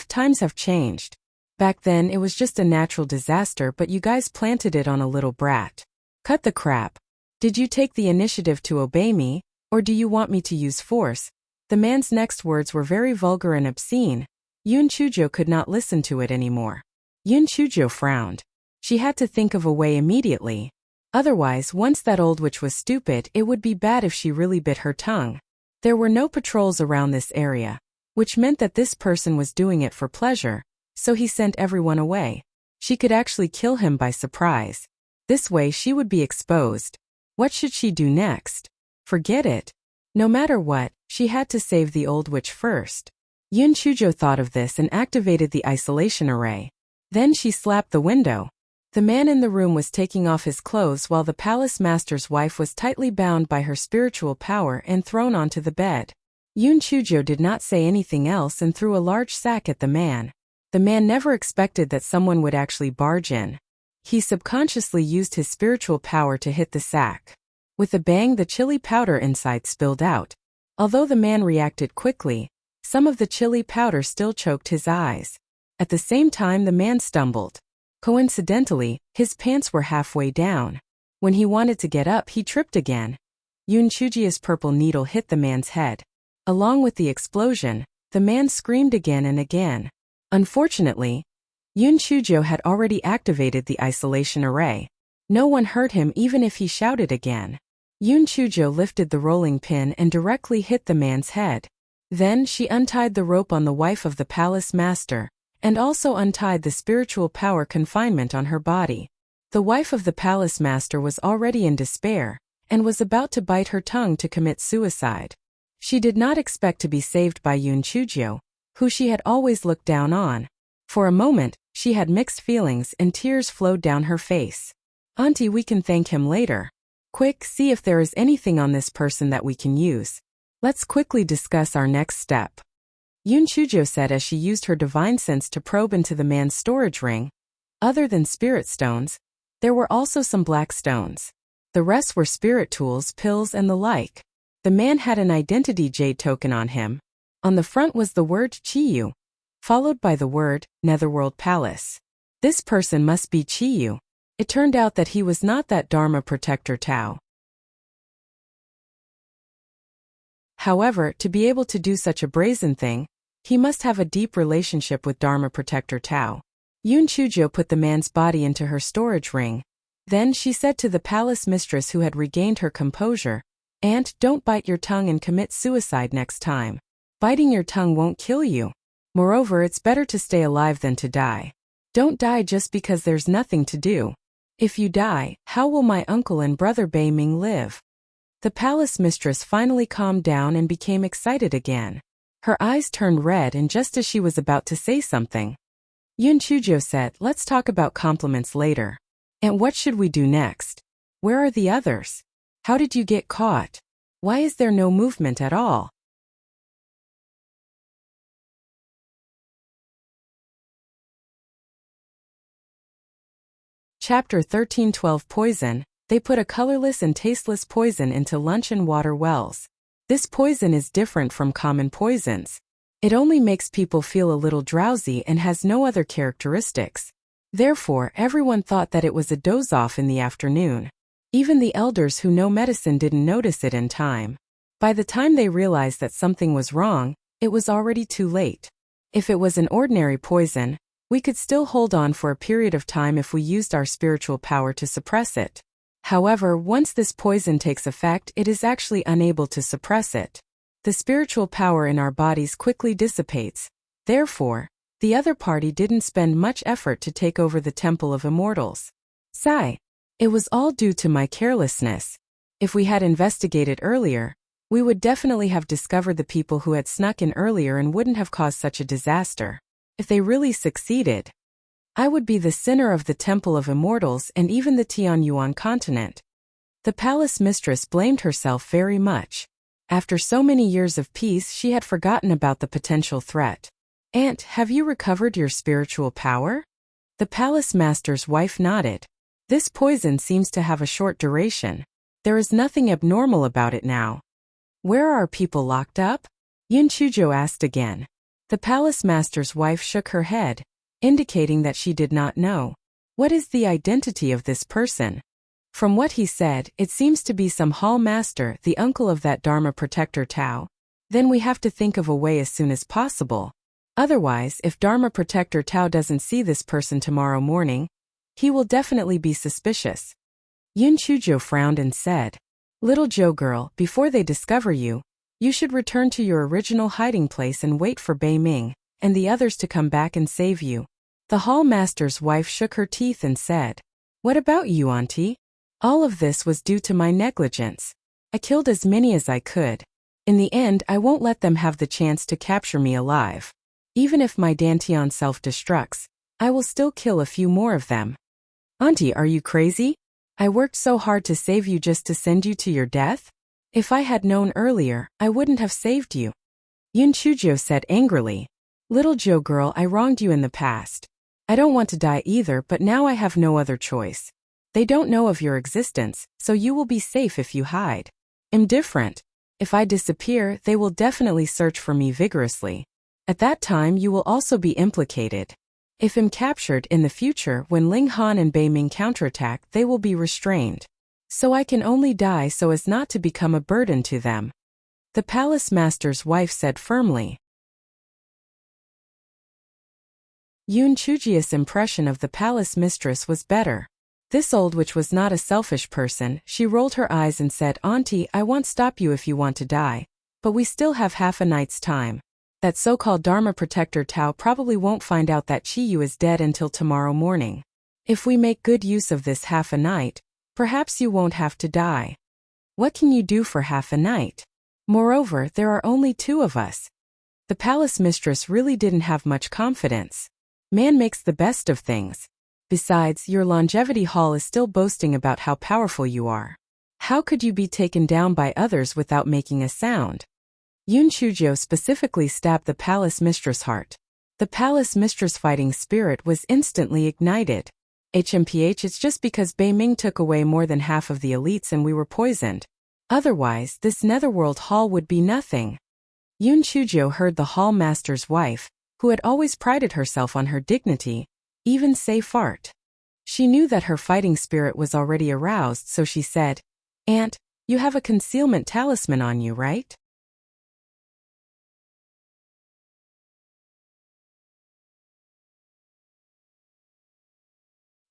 Times have changed. Back then it was just a natural disaster, but you guys planted it on a little brat. Cut the crap. Did you take the initiative to obey me, or do you want me to use force? The man's next words were very vulgar and obscene. Yun Chujo could not listen to it anymore. Yun Chujo frowned. She had to think of a way immediately. Otherwise, once that old witch was stupid, it would be bad if she really bit her tongue. There were no patrols around this area, which meant that this person was doing it for pleasure, so he sent everyone away. She could actually kill him by surprise. This way she would be exposed. What should she do next? Forget it. No matter what, she had to save the old witch first. Yun Chujo thought of this and activated the isolation array. Then she slapped the window. The man in the room was taking off his clothes while the palace master's wife was tightly bound by her spiritual power and thrown onto the bed. Yun Chujo did not say anything else and threw a large sack at the man. The man never expected that someone would actually barge in. He subconsciously used his spiritual power to hit the sack. With a bang, the chili powder inside spilled out. Although the man reacted quickly, some of the chili powder still choked his eyes. At the same time, the man stumbled. Coincidentally, his pants were halfway down. When he wanted to get up, he tripped again. Yun Chujia's purple needle hit the man's head. Along with the explosion, the man screamed again and again. Unfortunately, Yun Chujo had already activated the isolation array. No one heard him even if he shouted again. Yun Chujo lifted the rolling pin and directly hit the man's head. Then she untied the rope on the wife of the palace master, and also untied the spiritual power confinement on her body. The wife of the palace master was already in despair, and was about to bite her tongue to commit suicide. She did not expect to be saved by Yun Chujo, who she had always looked down on. For a moment, she had mixed feelings and tears flowed down her face. "Auntie, we can thank him later. Quick, see if there is anything on this person that we can use. Let's quickly discuss our next step," Yun Chujo said as she used her divine sense to probe into the man's storage ring. Other than spirit stones, there were also some black stones. The rest were spirit tools, pills, and the like. The man had an identity jade token on him. On the front was the word Chiyu, followed by the word Netherworld Palace. This person must be Chiyu. It turned out that he was not that Dharma protector Tao. However, to be able to do such a brazen thing, he must have a deep relationship with Dharma protector Tao. Yun Chujo put the man's body into her storage ring. Then she said to the palace mistress who had regained her composure, "Aunt, don't bite your tongue and commit suicide next time. Biting your tongue won't kill you. Moreover, it's better to stay alive than to die. Don't die just because there's nothing to do. If you die, how will my uncle and brother Bei Ming live?" The palace mistress finally calmed down and became excited again. Her eyes turned red, and just as she was about to say something, Yun Chujo said, "Let's talk about compliments later. And what should we do next? Where are the others? How did you get caught? Why is there no movement at all?" Chapter 13:12 Poison. They put a colorless and tasteless poison into lunch and water wells. This poison is different from common poisons. It only makes people feel a little drowsy and has no other characteristics. Therefore, everyone thought that it was a doze-off in the afternoon. Even the elders who know medicine didn't notice it in time. By the time they realized that something was wrong, it was already too late. If it was an ordinary poison, we could still hold on for a period of time if we used our spiritual power to suppress it. However, once this poison takes effect, it is actually unable to suppress it. The spiritual power in our bodies quickly dissipates. Therefore, the other party didn't spend much effort to take over the Temple of Immortals. Sigh. It was all due to my carelessness. If we had investigated earlier, we would definitely have discovered the people who had snuck in earlier and wouldn't have caused such a disaster. If they really succeeded, I would be the sinner of the Temple of Immortals and even the Tianyuan continent. The palace mistress blamed herself very much. After so many years of peace, she had forgotten about the potential threat. "Aunt, have you recovered your spiritual power?" The palace master's wife nodded. "This poison seems to have a short duration. There is nothing abnormal about it now." "Where are people locked up?" Yun Chujo asked again. The palace master's wife shook her head, indicating that she did not know. "What is the identity of this person?" From what he said, it seems to be some hall master, the uncle of that Dharma protector Tao. Then we have to think of a way as soon as possible. Otherwise, if Dharma protector Tao doesn't see this person tomorrow morning, he will definitely be suspicious. Yun Chujo frowned and said, "Little Joe girl, before they discover you, You should return to your original hiding place and wait for Bei Ming and the others to come back and save you. The hall master's wife shook her teeth and said, "What about you, Auntie? All of this was due to my negligence. I killed as many as I could. In the end, I won't let them have the chance to capture me alive. Even if my Dantian self-destructs, I will still kill a few more of them." "Auntie, are you crazy? I worked so hard to save you just to send you to your death? If I had known earlier, I wouldn't have saved you," Yun Chujio said angrily. "Little Joe girl, I wronged you in the past. I don't want to die either, but now I have no other choice. They don't know of your existence, so you will be safe if you hide. I'm different. If I disappear, they will definitely search for me vigorously. At that time you will also be implicated. If I'm captured in the future when Ling Han and Bei Ming counterattack, they will be restrained. So I can only die so as not to become a burden to them," the palace master's wife said firmly. Yun Chujio's impression of the palace mistress was better. This old witch was not a selfish person. She rolled her eyes and said, "Auntie, I won't stop you if you want to die. But we still have half a night's time. That so-called Dharma protector Tao probably won't find out that Chi Yu is dead until tomorrow morning. If we make good use of this half a night, perhaps you won't have to die. What can you do for half a night? Moreover, there are only two of us." The palace mistress really didn't have much confidence. Man makes the best of things. Besides, your longevity hall is still boasting about how powerful you are. How could you be taken down by others without making a sound? Yun Chujio specifically stabbed the palace mistress' heart. The palace mistress' fighting spirit was instantly ignited. "HMPH, it's just because Bei Ming took away more than half of the elites and we were poisoned. Otherwise, this netherworld hall would be nothing." Yun Chujio heard the hall master's wife, who had always prided herself on her dignity, even say fart. She knew that her fighting spirit was already aroused, so she said, "Aunt, you have a concealment talisman on you, right?"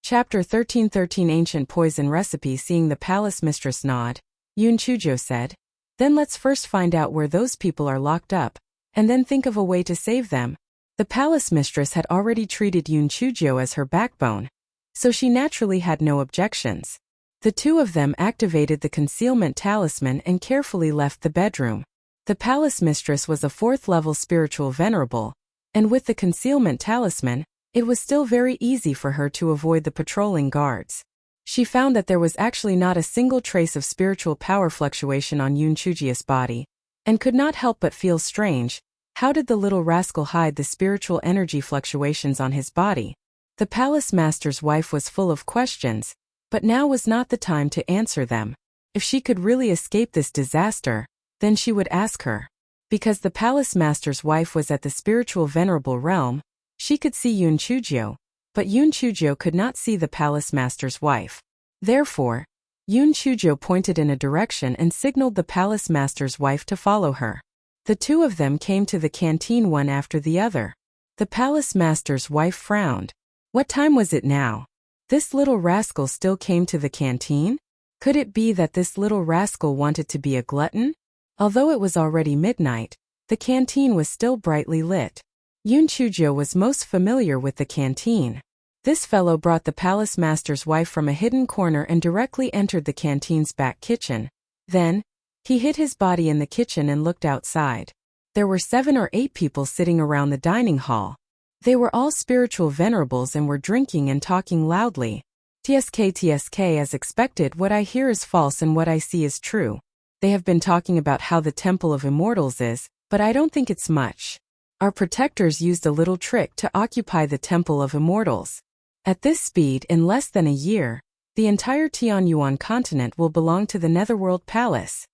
Chapter 1313 Ancient Poison Recipe. Seeing the palace mistress nod, Yun Chujio said, "Then let's first find out where those people are locked up, and then think of a way to save them." The palace mistress had already treated Yun Chujio as her backbone, so she naturally had no objections. The two of them activated the concealment talisman and carefully left the bedroom. The palace mistress was a 4th-level spiritual venerable, and with the concealment talisman, it was still very easy for her to avoid the patrolling guards. She found that there was actually not a single trace of spiritual power fluctuation on Yun Chujio's body, and could not help but feel strange. How did the little rascal hide the spiritual energy fluctuations on his body? The palace master's wife was full of questions, but now was not the time to answer them. If she could really escape this disaster, then she would ask her. Because the palace master's wife was at the spiritual venerable realm, she could see Yun Chujio, but Yun Chujio could not see the palace master's wife. Therefore, Yun Chujio pointed in a direction and signaled the palace master's wife to follow her. The two of them came to the canteen one after the other. The palace master's wife frowned. What time was it now? This little rascal still came to the canteen? Could it be that this little rascal wanted to be a glutton? Although it was already midnight, the canteen was still brightly lit. Yun Chujio was most familiar with the canteen. This fellow brought the palace master's wife from a hidden corner and directly entered the canteen's back kitchen. Then, he hid his body in the kitchen and looked outside. There were 7 or 8 people sitting around the dining hall. They were all spiritual venerables and were drinking and talking loudly. TSK, as expected, what I hear is false and what I see is true. They have been talking about how the Temple of Immortals is, but I don't think it's much. Our protectors used a little trick to occupy the Temple of Immortals. At this speed, in less than a year, the entire Tianyuan continent will belong to the Netherworld Palace.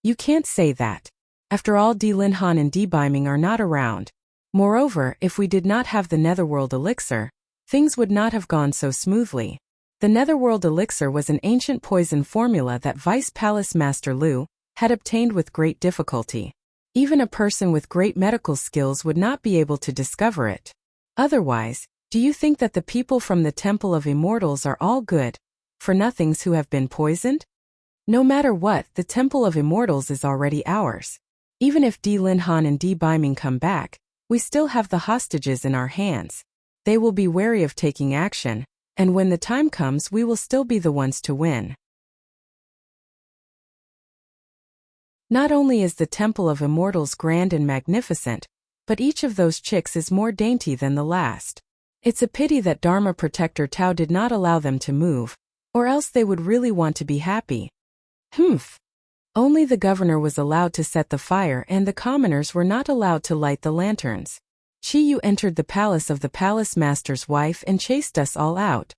You can't say that. After all, Di Linhan and Di Baiming are not around. Moreover, if we did not have the Netherworld Elixir, things would not have gone so smoothly. The Netherworld Elixir was an ancient poison formula that Vice Palace Master Lu had obtained with great difficulty. Even a person with great medical skills would not be able to discover it. Otherwise, do you think that the people from the Temple of Immortals are all good for nothings who have been poisoned? No matter what, the Temple of Immortals is already ours. Even if Di Linhan and Di Baiming come back, we still have the hostages in our hands. They will be wary of taking action, and when the time comes we will still be the ones to win. Not only is the Temple of Immortals grand and magnificent, but each of those chicks is more dainty than the last. It's a pity that Dharma Protector Tao did not allow them to move, or else they would really want to be happy. Humph. Only the governor was allowed to set the fire and the commoners were not allowed to light the lanterns. Chi Yu entered the palace of the palace master's wife and chased us all out.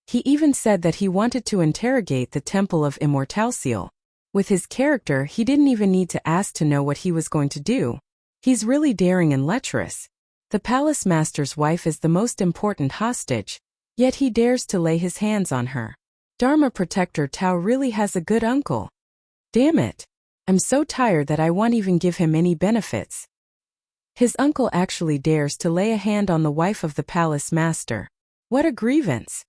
He even said that he wanted to interrogate the Temple of Immortalseal. With his character, he didn't even need to ask to know what he was going to do. He's really daring and lecherous. The palace master's wife is the most important hostage, yet he dares to lay his hands on her. Dharma Protector Tao really has a good uncle. Damn it. I'm so tired that I won't even give him any benefits. His uncle actually dares to lay a hand on the wife of the palace master. What a grievance.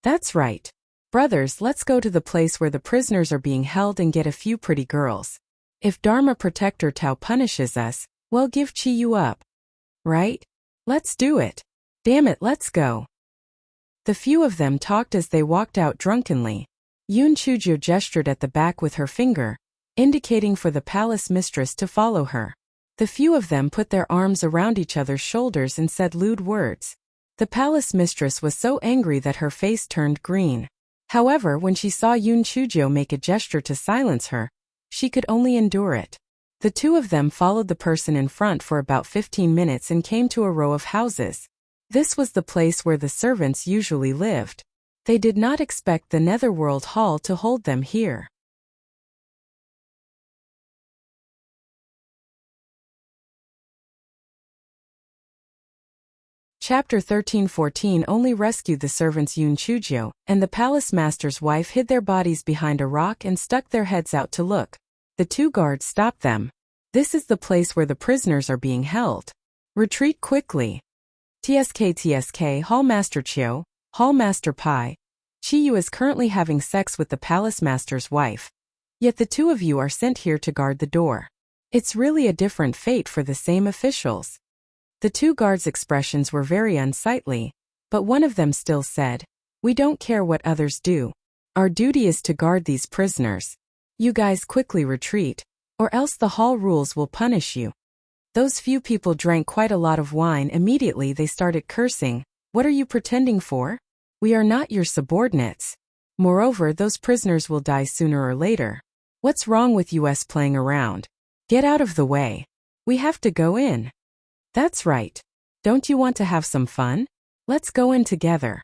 That's right. Brothers, let's go to the place where the prisoners are being held and get a few pretty girls. If Dharma Protector Tao punishes us, well, give Chi Yu up. Right? Let's do it. Damn it, let's go. The few of them talked as they walked out drunkenly. Yun Chujo gestured at the back with her finger, indicating for the palace mistress to follow her. The few of them put their arms around each other's shoulders and said lewd words. The palace mistress was so angry that her face turned green. However, when she saw Yun Chujo make a gesture to silence her, she could only endure it. The two of them followed the person in front for about 15 minutes and came to a row of houses. This was the place where the servants usually lived. They did not expect the Netherworld Hall to hold them here. Chapter 13-14 only rescued the servants Yun Chujo, and the palace master's wife hid their bodies behind a rock and stuck their heads out to look. The two guards stopped them. This is the place where the prisoners are being held. Retreat quickly. TSK Hall Master Chiu, Hall Master Pai. Chi Yu is currently having sex with the palace master's wife. Yet the two of you are sent here to guard the door. It's really a different fate for the same officials. The two guards' expressions were very unsightly, but one of them still said, "We don't care what others do. Our duty is to guard these prisoners. You guys quickly retreat, or else the hall rules will punish you." Those few people drank quite a lot of wine. Immediately they started cursing. "What are you pretending for? We are not your subordinates. Moreover, those prisoners will die sooner or later. What's wrong with us playing around? Get out of the way. We have to go in." "That's right. Don't you want to have some fun? Let's go in together."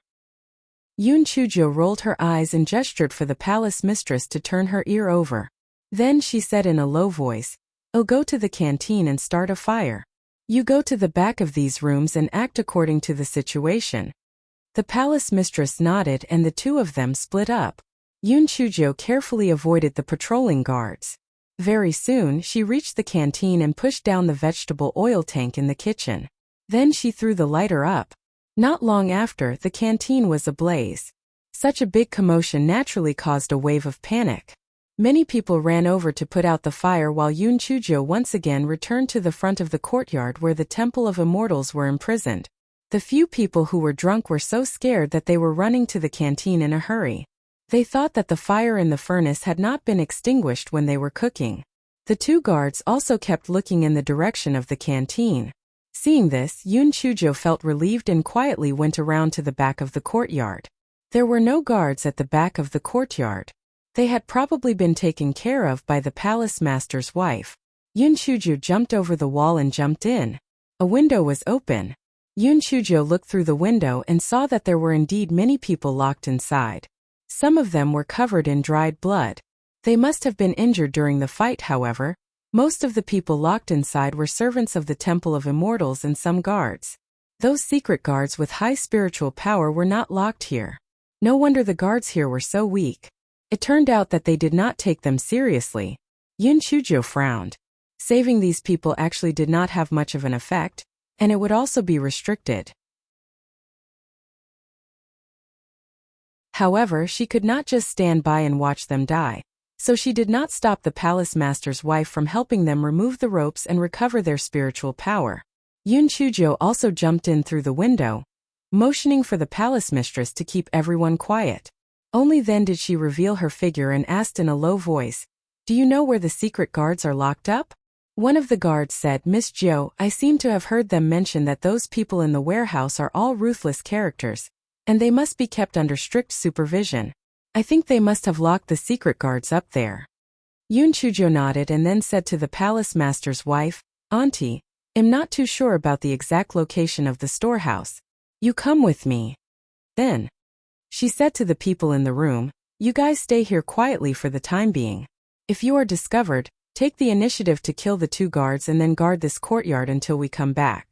Yun Chujo rolled her eyes and gestured for the palace mistress to turn her ear over. Then she said in a low voice, "Oh, go to the canteen and start a fire. You go to the back of these rooms and act according to the situation." The palace mistress nodded and the two of them split up. Yun Chujo carefully avoided the patrolling guards. Very soon, she reached the canteen and pushed down the vegetable oil tank in the kitchen. Then she threw the lighter up. Not long after, the canteen was ablaze. Such a big commotion naturally caused a wave of panic. Many people ran over to put out the fire while Yun Chujo once again returned to the front of the courtyard where the Temple of Immortals were imprisoned. The few people who were drunk were so scared that they were running to the canteen in a hurry. They thought that the fire in the furnace had not been extinguished when they were cooking. The two guards also kept looking in the direction of the canteen. Seeing this, Yun Chujo felt relieved and quietly went around to the back of the courtyard. There were no guards at the back of the courtyard. They had probably been taken care of by the palace master's wife. Yun Chujo jumped over the wall and jumped in. A window was open. Yun Chujo looked through the window and saw that there were indeed many people locked inside. Some of them were covered in dried blood. They must have been injured during the fight, however. Most of the people locked inside were servants of the Temple of Immortals and some guards. Those secret guards with high spiritual power were not locked here. No wonder the guards here were so weak. It turned out that they did not take them seriously. Yun Chujo frowned. Saving these people actually did not have much of an effect, and it would also be restricted. However, she could not just stand by and watch them die. So she did not stop the palace master's wife from helping them remove the ropes and recover their spiritual power. Yun Chujo also jumped in through the window, motioning for the palace mistress to keep everyone quiet. Only then did she reveal her figure and asked in a low voice, "Do you know where the secret guards are locked up?" One of the guards said, "Miss Jo, I seem to have heard them mention that those people in the warehouse are all ruthless characters, and they must be kept under strict supervision. I think they must have locked the secret guards up there." Yun Chujo nodded and then said to the palace master's wife, "Auntie, I'm not too sure about the exact location of the storehouse. You come with me." Then she said to the people in the room, "You guys stay here quietly for the time being. If you are discovered, take the initiative to kill the 2 guards and then guard this courtyard until we come back.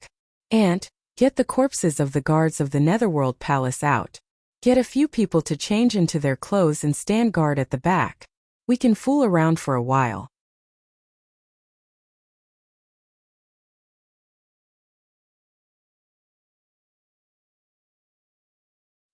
And get the corpses of the guards of the Netherworld Palace out. Get a few people to change into their clothes and stand guard at the back. We can fool around for a while."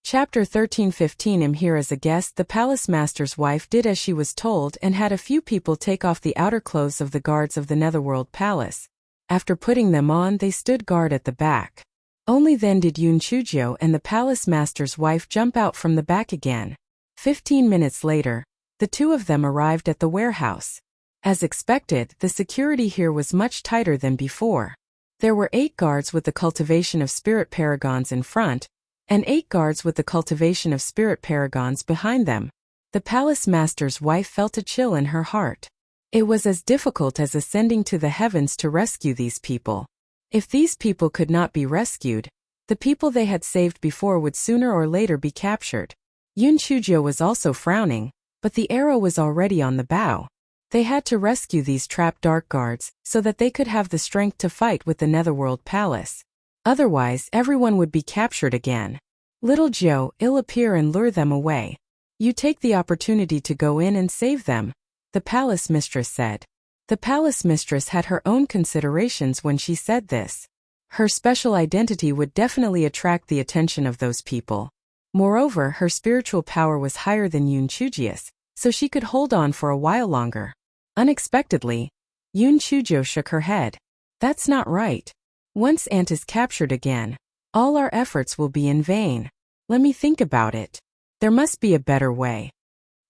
Chapter 13-15. I'm here as a guest. The palace master's wife did as she was told and had a few people take off the outer clothes of the guards of the Netherworld Palace. After putting them on, they stood guard at the back. Only then did Yun Chujo and the palace master's wife jump out from the back again. 15 minutes later, the 2 of them arrived at the warehouse. As expected, the security here was much tighter than before. There were 8 guards with the cultivation of spirit paragons in front, and 8 guards with the cultivation of spirit paragons behind them. The palace master's wife felt a chill in her heart. It was as difficult as ascending to the heavens to rescue these people. If these people could not be rescued, the people they had saved before would sooner or later be captured. Yun Chujo was also frowning, but the arrow was already on the bow. They had to rescue these trapped dark guards so that they could have the strength to fight with the Netherworld Palace. Otherwise, everyone would be captured again. "Little Jo, I'll appear and lure them away. You take the opportunity to go in and save them," the palace mistress said. The palace mistress had her own considerations when she said this. Her special identity would definitely attract the attention of those people. Moreover, her spiritual power was higher than Yun Chujo's, so she could hold on for a while longer. Unexpectedly, Yun Chujo shook her head. "That's not right. Once Ant is captured again, all our efforts will be in vain. Let me think about it. There must be a better way."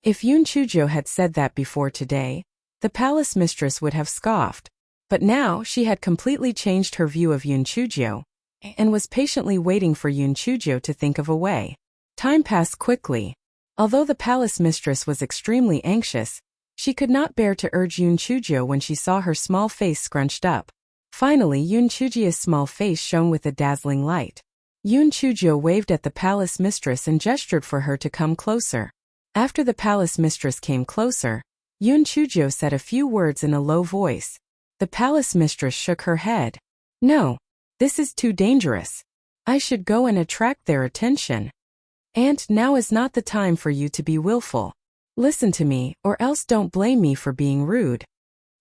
If Yun Chujo had said that before today, the palace mistress would have scoffed. But now she had completely changed her view of Yun Chujo, and was patiently waiting for Yun Chujo to think of a way. Time passed quickly. Although the palace mistress was extremely anxious, she could not bear to urge Yun Chujo when she saw her small face scrunched up. Finally, Yun Chujo's small face shone with a dazzling light. Yun Chujo waved at the palace mistress and gestured for her to come closer. After the palace mistress came closer, Yun Chujo said a few words in a low voice. The palace mistress shook her head. "No, this is too dangerous. I should go and attract their attention. And now is not the time for you to be willful. Listen to me, or else don't blame me for being rude."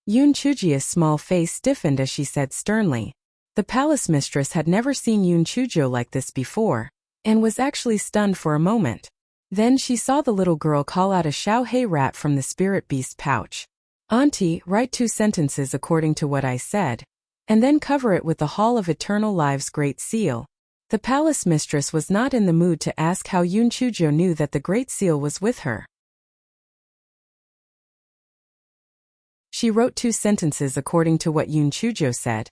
Yun Chujo's small face stiffened as she said sternly. The palace mistress had never seen Yun Chujo like this before, and was actually stunned for a moment. Then she saw the little girl call out a Xiao Hei rat from the spirit beast pouch. "Auntie, write 2 sentences according to what I said, and then cover it with the Hall of Eternal Lives Great Seal." The palace mistress was not in the mood to ask how Yun Chujo knew that the Great Seal was with her. She wrote 2 sentences according to what Yun Chujo said,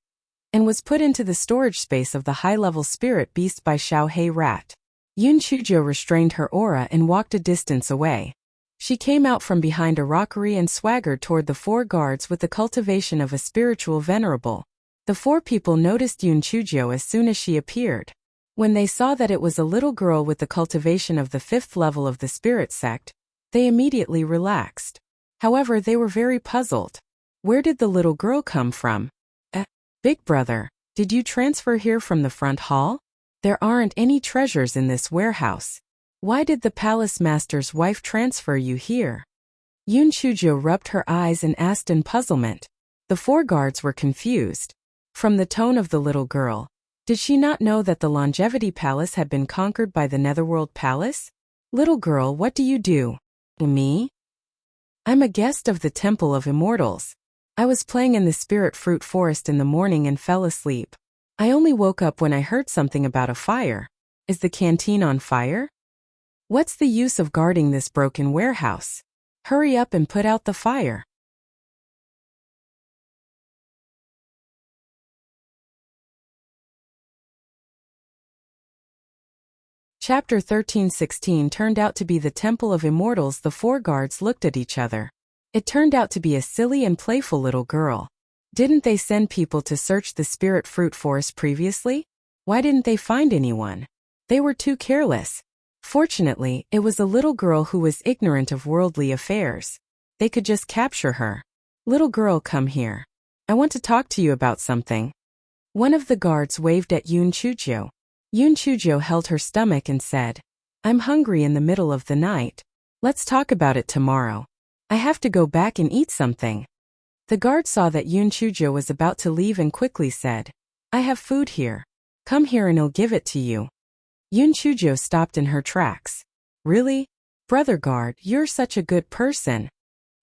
and was put into the storage space of the high-level spirit beast by Xiao Hei rat. Yun Chujo restrained her aura and walked a distance away. She came out from behind a rockery and swaggered toward the 4 guards with the cultivation of a spiritual venerable. The 4 people noticed Yun Chujo as soon as she appeared. When they saw that it was a little girl with the cultivation of the 5th level of the spirit sect, they immediately relaxed. However, they were very puzzled. Where did the little girl come from? Big brother, did you transfer here from the front hall? There aren't any treasures in this warehouse. Why did the palace master's wife transfer you here? Yun Chujo rubbed her eyes and asked in puzzlement. The 4 guards were confused. From the tone of the little girl, did she not know that the Longevity Palace had been conquered by the Netherworld Palace? "Little girl, what do you do?" "Me?" I'm a guest of the Temple of Immortals. I was playing in the spirit fruit forest in the morning and fell asleep. I only woke up when I heard something about a fire. Is the canteen on fire? What's the use of guarding this broken warehouse? Hurry up and put out the fire. Chapter 13:16 turned out to be the Temple of Immortals. The four guards looked at each other. It turned out to be a silly and playful little girl. Didn't they send people to search the spirit fruit forest previously? Why didn't they find anyone? They were too careless. Fortunately, it was a little girl who was ignorant of worldly affairs. They could just capture her. Little girl, come here. I want to talk to you about something. One of the guards waved at Yun Chujo. Yun Chujo held her stomach and said, I'm hungry in the middle of the night. Let's talk about it tomorrow. I have to go back and eat something. The guard saw that Yun Chujo was about to leave and quickly said, I have food here. Come here and I'll give it to you. Yun Chujo stopped in her tracks. Really? Brother guard, you're such a good person.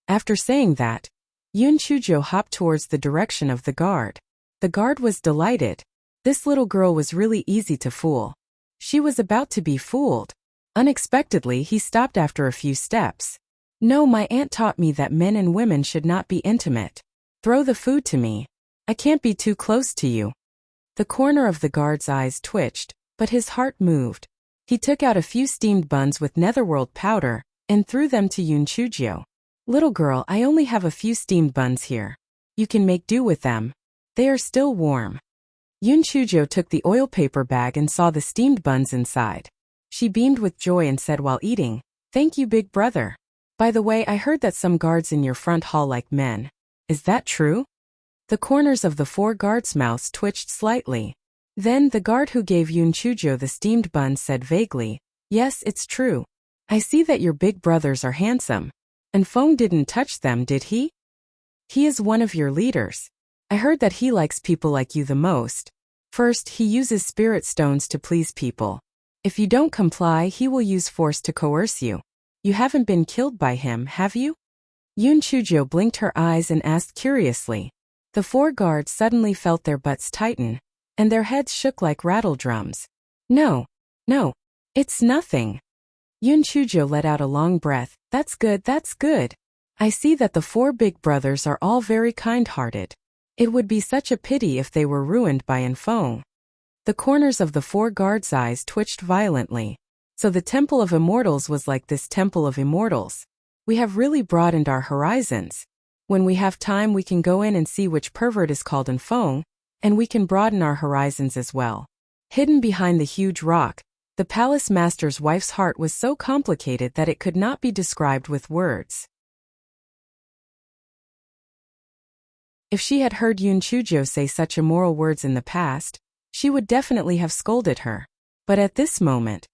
After saying that, Yun Chujo hopped towards the direction of the guard. The guard was delighted. This little girl was really easy to fool. She was about to be fooled. Unexpectedly, he stopped after a few steps. No, my aunt taught me that men and women should not be intimate. Throw the food to me. I can't be too close to you. The corner of the guard's eyes twitched, but his heart moved. He took out a few steamed buns with netherworld powder and threw them to Yun Chujo. Little girl, I only have a few steamed buns here. You can make do with them. They are still warm. Yun Chujo took the oil paper bag and saw the steamed buns inside. She beamed with joy and said while eating, Thank you, big brother. By the way, I heard that some guards in your front hall like men. Is that true? The corners of the four guards' mouths twitched slightly. Then the guard who gave Yun Chujo the steamed buns said vaguely, Yes, it's true. I see that your big brothers are handsome. And Feng didn't touch them, did he? He is one of your leaders. I heard that he likes people like you the most. First, he uses spirit stones to please people. If you don't comply, he will use force to coerce you. You haven't been killed by him, have you? Yun Chujo blinked her eyes and asked curiously. The four guards suddenly felt their butts tighten, and their heads shook like rattle drums. No, it's nothing. Yun Chujo let out a long breath. That's good, that's good. I see that the four big brothers are all very kind-hearted. It would be such a pity if they were ruined by Enfeng. The corners of the four guards' eyes twitched violently. So the Temple of Immortals was like this Temple of Immortals. We have really broadened our horizons. When we have time, we can go in and see which pervert is called Enfeng, and we can broaden our horizons as well. Hidden behind the huge rock, the palace master's wife's heart was so complicated that it could not be described with words. If she had heard Yun Chujo say such immoral words in the past, she would definitely have scolded her. But at this moment,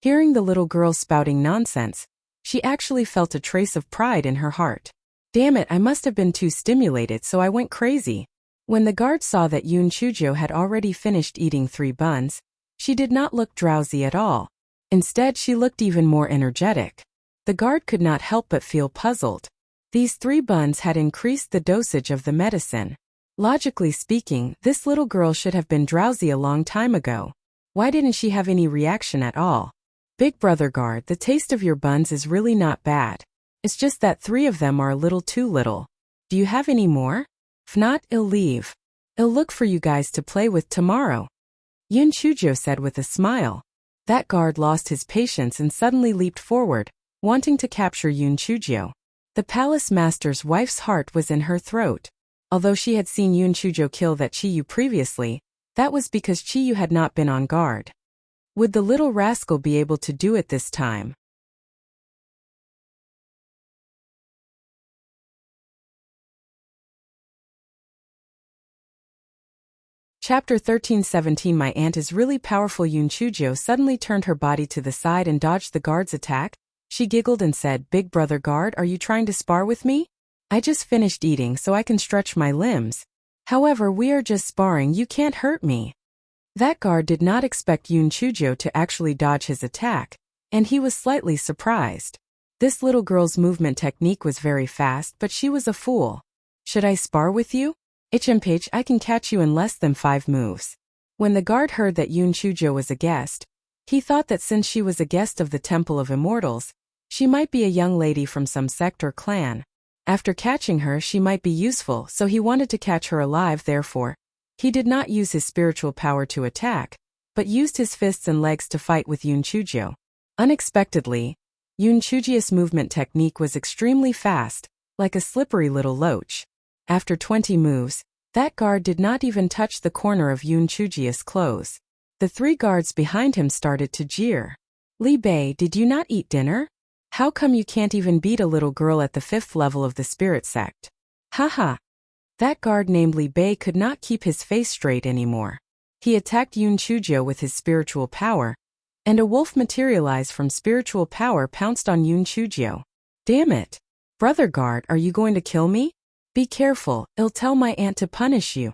hearing the little girl spouting nonsense, she actually felt a trace of pride in her heart. Damn it, I must have been too stimulated, so I went crazy. When the guard saw that Yun Chujo had already finished eating 3 buns, she did not look drowsy at all. Instead, she looked even more energetic. The guard could not help but feel puzzled. These 3 buns had increased the dosage of the medicine. Logically speaking, this little girl should have been drowsy a long time ago. Why didn't she have any reaction at all? Big brother guard, the taste of your buns is really not bad. It's just that 3 of them are a little too little. Do you have any more? If not, I'll leave. I'll look for you guys to play with tomorrow. Yun Chujo said with a smile. That guard lost his patience and suddenly leaped forward, wanting to capture Yun Chujo. The palace master's wife's heart was in her throat. Although she had seen Yun Chujo kill that Chiyu previously, that was because Chiyu had not been on guard. Would the little rascal be able to do it this time? Chapter 13:17 My aunt is really powerful. Yun Chujo suddenly turned her body to the side and dodged the guard's attack. She giggled and said, Big brother guard, are you trying to spar with me? I just finished eating so I can stretch my limbs. However, we are just sparring, you can't hurt me. That guard did not expect Yun Chujo to actually dodge his attack, and he was slightly surprised. This little girl's movement technique was very fast, but she was a fool. Should I spar with you? Page, I can catch you in less than 5 moves. When the guard heard that Yun Chujo was a guest, he thought that since she was a guest of the Temple of Immortals, she might be a young lady from some sect or clan. After catching her, she might be useful, so he wanted to catch her alive. Therefore, he did not use his spiritual power to attack, but used his fists and legs to fight with Yun Chujo. Unexpectedly, Yun Chujo's movement technique was extremely fast, like a slippery little loach. After 20 moves, that guard did not even touch the corner of Yun Chujo's clothes. The 3 guards behind him started to jeer. Li Bei, did you not eat dinner? How come you can't even beat a little girl at the 5th level of the spirit sect? Haha. That guard named Li Bei could not keep his face straight anymore. He attacked Yun Chujo with his spiritual power, and a wolf materialized from spiritual power pounced on Yun Chujo. Damn it. Brother guard, are you going to kill me? Be careful, I'll tell my aunt to punish you.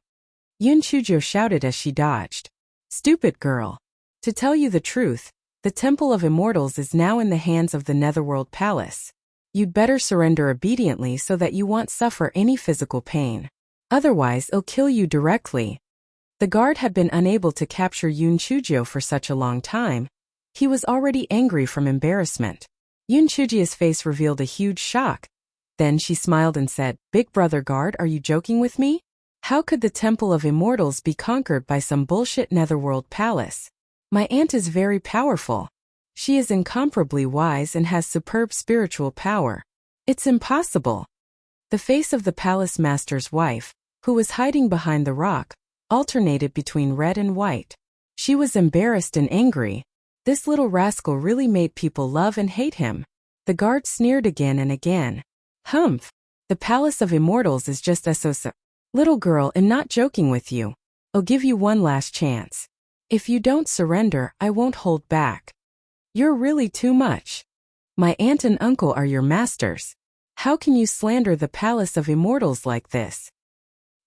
Yun Chujo shouted as she dodged. Stupid girl. To tell you the truth, the Temple of Immortals is now in the hands of the Netherworld Palace. You'd better surrender obediently so that you won't suffer any physical pain. Otherwise, I'll kill you directly. The guard had been unable to capture Yun Chujo for such a long time. He was already angry from embarrassment. Yun Chujo's face revealed a huge shock. Then she smiled and said, Big brother guard, are you joking with me? How could the Temple of Immortals be conquered by some bullshit Netherworld Palace? My aunt is very powerful. She is incomparably wise and has superb spiritual power. It's impossible. The face of the palace master's wife, who was hiding behind the rock, alternated between red and white. She was embarrassed and angry. This little rascal really made people love and hate him. The guard sneered again and again. Humph. The Palace of Immortals is just so. Little girl, I'm not joking with you. I'll give you one last chance. If you don't surrender, I won't hold back. You're really too much. My aunt and uncle are your masters. How can you slander the Palace of Immortals like this?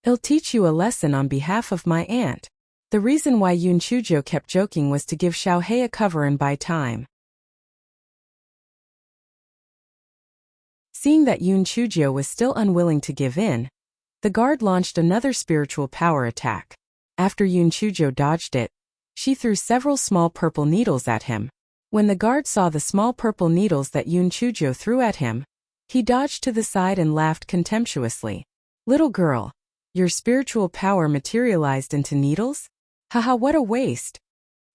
I'll teach you a lesson on behalf of my aunt. The reason why Yun Chujo kept joking was to give Xiaohei a cover and buy time. Seeing that Yun Chujo was still unwilling to give in, the guard launched another spiritual power attack. After Yun Chujo dodged it, she threw several small purple needles at him. When the guard saw the small purple needles that Yun Chujo threw at him, he dodged to the side and laughed contemptuously. Little girl, your spiritual power materialized into needles? Haha, what a waste.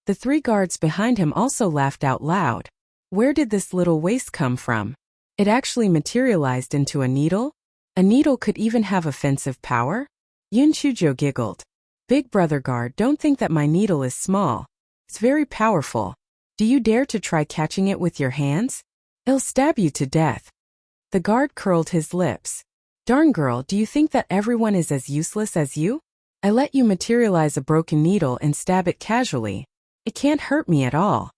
The 3 guards behind him also laughed out loud. Where did this little waste come from? It actually materialized into a needle? A needle could even have offensive power? Yun Chujo giggled. Big brother guard, don't think that my needle is small. It's very powerful. Do you dare to try catching it with your hands? I'll stab you to death. The guard curled his lips. Darn girl, do you think that everyone is as useless as you? I let you materialize a broken needle and stab it casually. It can't hurt me at all.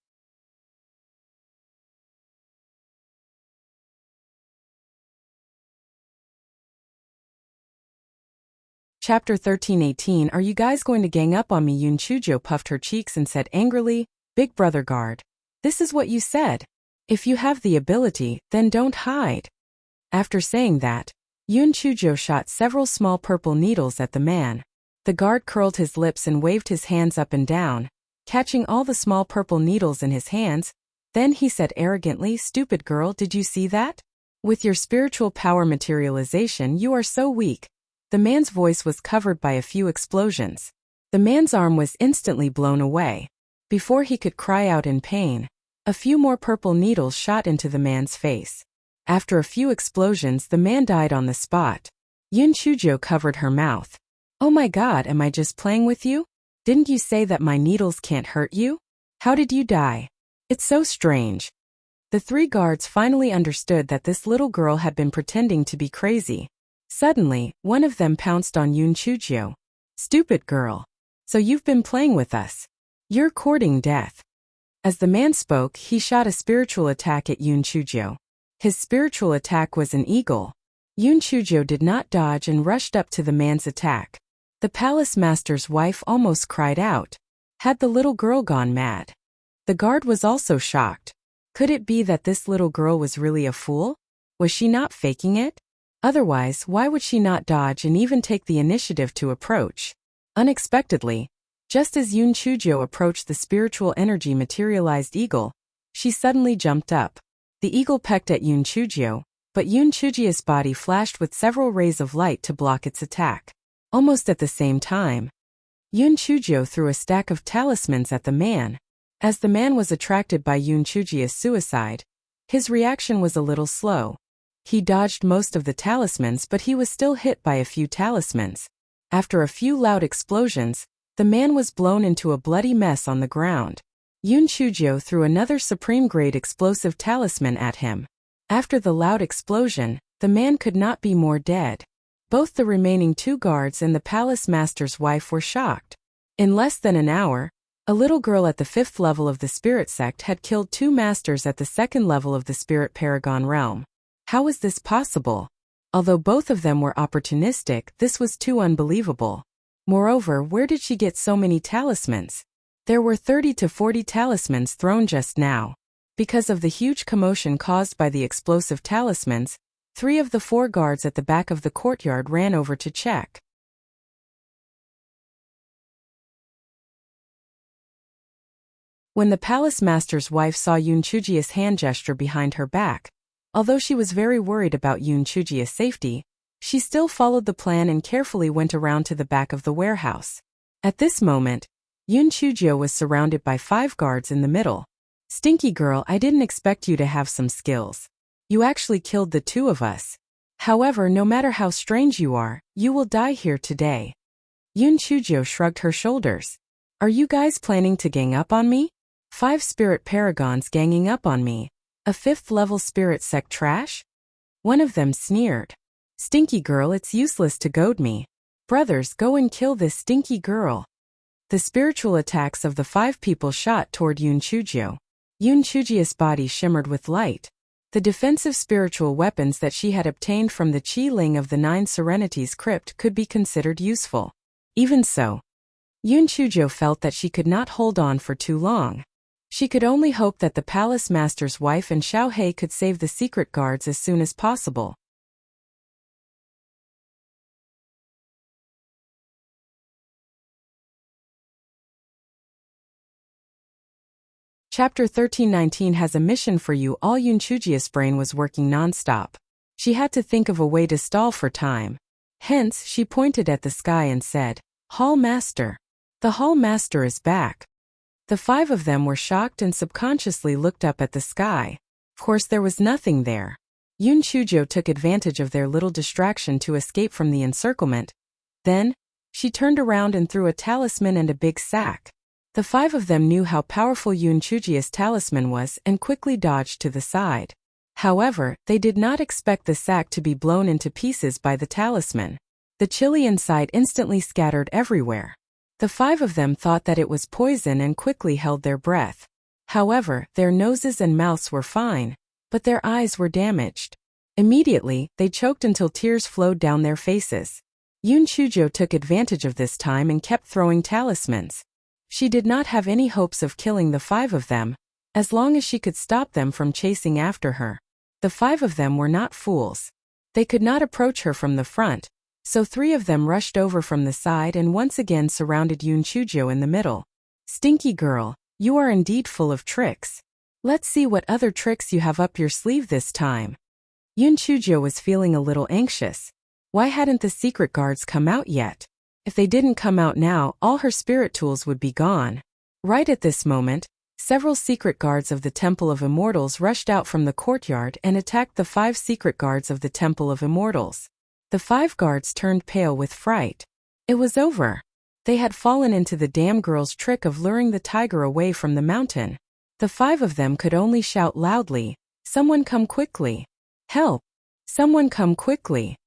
Chapter 13:18 Are you guys going to gang up on me? Yun Chujo puffed her cheeks and said angrily, Big brother guard. This is what you said. If you have the ability, then don't hide. After saying that, Yun Chujo shot several small purple needles at the man. The guard curled his lips and waved his hands up and down, catching all the small purple needles in his hands. Then he said arrogantly, Stupid girl, did you see that? With your spiritual power materialization, you are so weak. The man's voice was covered by a few explosions. The man's arm was instantly blown away. Before he could cry out in pain, a few more purple needles shot into the man's face. After a few explosions, the man died on the spot. Yun Chujo covered her mouth. Oh my god, am I just playing with you? Didn't you say that my needles can't hurt you? How did you die? It's so strange. The 3 guards finally understood that this little girl had been pretending to be crazy. Suddenly, one of them pounced on Yun Chujo. Stupid girl. So you've been playing with us. You're courting death. As the man spoke, he shot a spiritual attack at Yun Chujo. His spiritual attack was an eagle. Yun Chujo did not dodge and rushed up to the man's attack. The palace master's wife almost cried out. Had the little girl gone mad? The guard was also shocked. Could it be that this little girl was really a fool? Was she not faking it? Otherwise, why would she not dodge and even take the initiative to approach? Unexpectedly, just as Yun Chujo approached the spiritual energy materialized eagle, she suddenly jumped up. The eagle pecked at Yun Chujo, but Yun Chujio's body flashed with several rays of light to block its attack. Almost at the same time, Yun Chujo threw a stack of talismans at the man. As the man was attracted by Yun Chujio's suicide, his reaction was a little slow. He dodged most of the talismans, but he was still hit by a few talismans. After a few loud explosions, the man was blown into a bloody mess on the ground. Yun Chujo threw another supreme-grade explosive talisman at him. After the loud explosion, the man could not be more dead. Both the remaining 2 guards and the palace master's wife were shocked. In less than an hour, a little girl at the 5th level of the spirit sect had killed 2 masters at the 2nd level of the spirit paragon realm. How was this possible? Although both of them were opportunistic, this was too unbelievable. Moreover, where did she get so many talismans? There were 30 to 40 talismans thrown just now. Because of the huge commotion caused by the explosive talismans, 3 of the 4 guards at the back of the courtyard ran over to check. When the palace master's wife saw Yun Chujio's hand gesture behind her back, although she was very worried about Yun Chujio's safety, she still followed the plan and carefully went around to the back of the warehouse. At this moment, Yun Chujio was surrounded by 5 guards in the middle. Stinky girl, I didn't expect you to have some skills. You actually killed the 2 of us. However, no matter how strange you are, you will die here today. Yun Chujio shrugged her shoulders. Are you guys planning to gang up on me? 5 spirit paragons ganging up on me. A 5th level spirit sect trash? One of them sneered. Stinky girl, it's useless to goad me. Brothers, go and kill this stinky girl. The spiritual attacks of the 5 people shot toward Yun Chujio. Yun Chujio's body shimmered with light. The defensive spiritual weapons that she had obtained from the Qi Ling of the 9 Serenities crypt could be considered useful. Even so, Yun Chujio felt that she could not hold on for too long. She could only hope that the palace master's wife and Xiao Hei could save the secret guards as soon as possible. Chapter 1319 has a mission for you all. Yun Chujio's brain was working non-stop. She had to think of a way to stall for time. Hence, she pointed at the sky and said, Hall Master. The Hall Master is back. The 5 of them were shocked and subconsciously looked up at the sky. Of course, there was nothing there. Yun Chujio took advantage of their little distraction to escape from the encirclement. Then, she turned around and threw a talisman and a big sack. The 5 of them knew how powerful Yun Chujio's talisman was and quickly dodged to the side. However, they did not expect the sack to be blown into pieces by the talisman. The chili inside instantly scattered everywhere. The 5 of them thought that it was poison and quickly held their breath. However, their noses and mouths were fine, but their eyes were damaged. Immediately, they choked until tears flowed down their faces. Yun Chujio took advantage of this time and kept throwing talismans. She did not have any hopes of killing the 5 of them, as long as she could stop them from chasing after her. The 5 of them were not fools. They could not approach her from the front, so 3 of them rushed over from the side and once again surrounded Yun Chujio in the middle. Stinky girl, you are indeed full of tricks. Let's see what other tricks you have up your sleeve this time. Yun Chujio was feeling a little anxious. Why hadn't the secret guards come out yet? If they didn't come out now, all her spirit tools would be gone. Right at this moment, several secret guards of the Temple of Immortals rushed out from the courtyard and attacked the 5 secret guards of the Temple of Immortals. The 5 guards turned pale with fright. It was over. They had fallen into the damn girl's trick of luring the tiger away from the mountain. The 5 of them could only shout loudly, "Someone come quickly! Help! Someone come quickly!"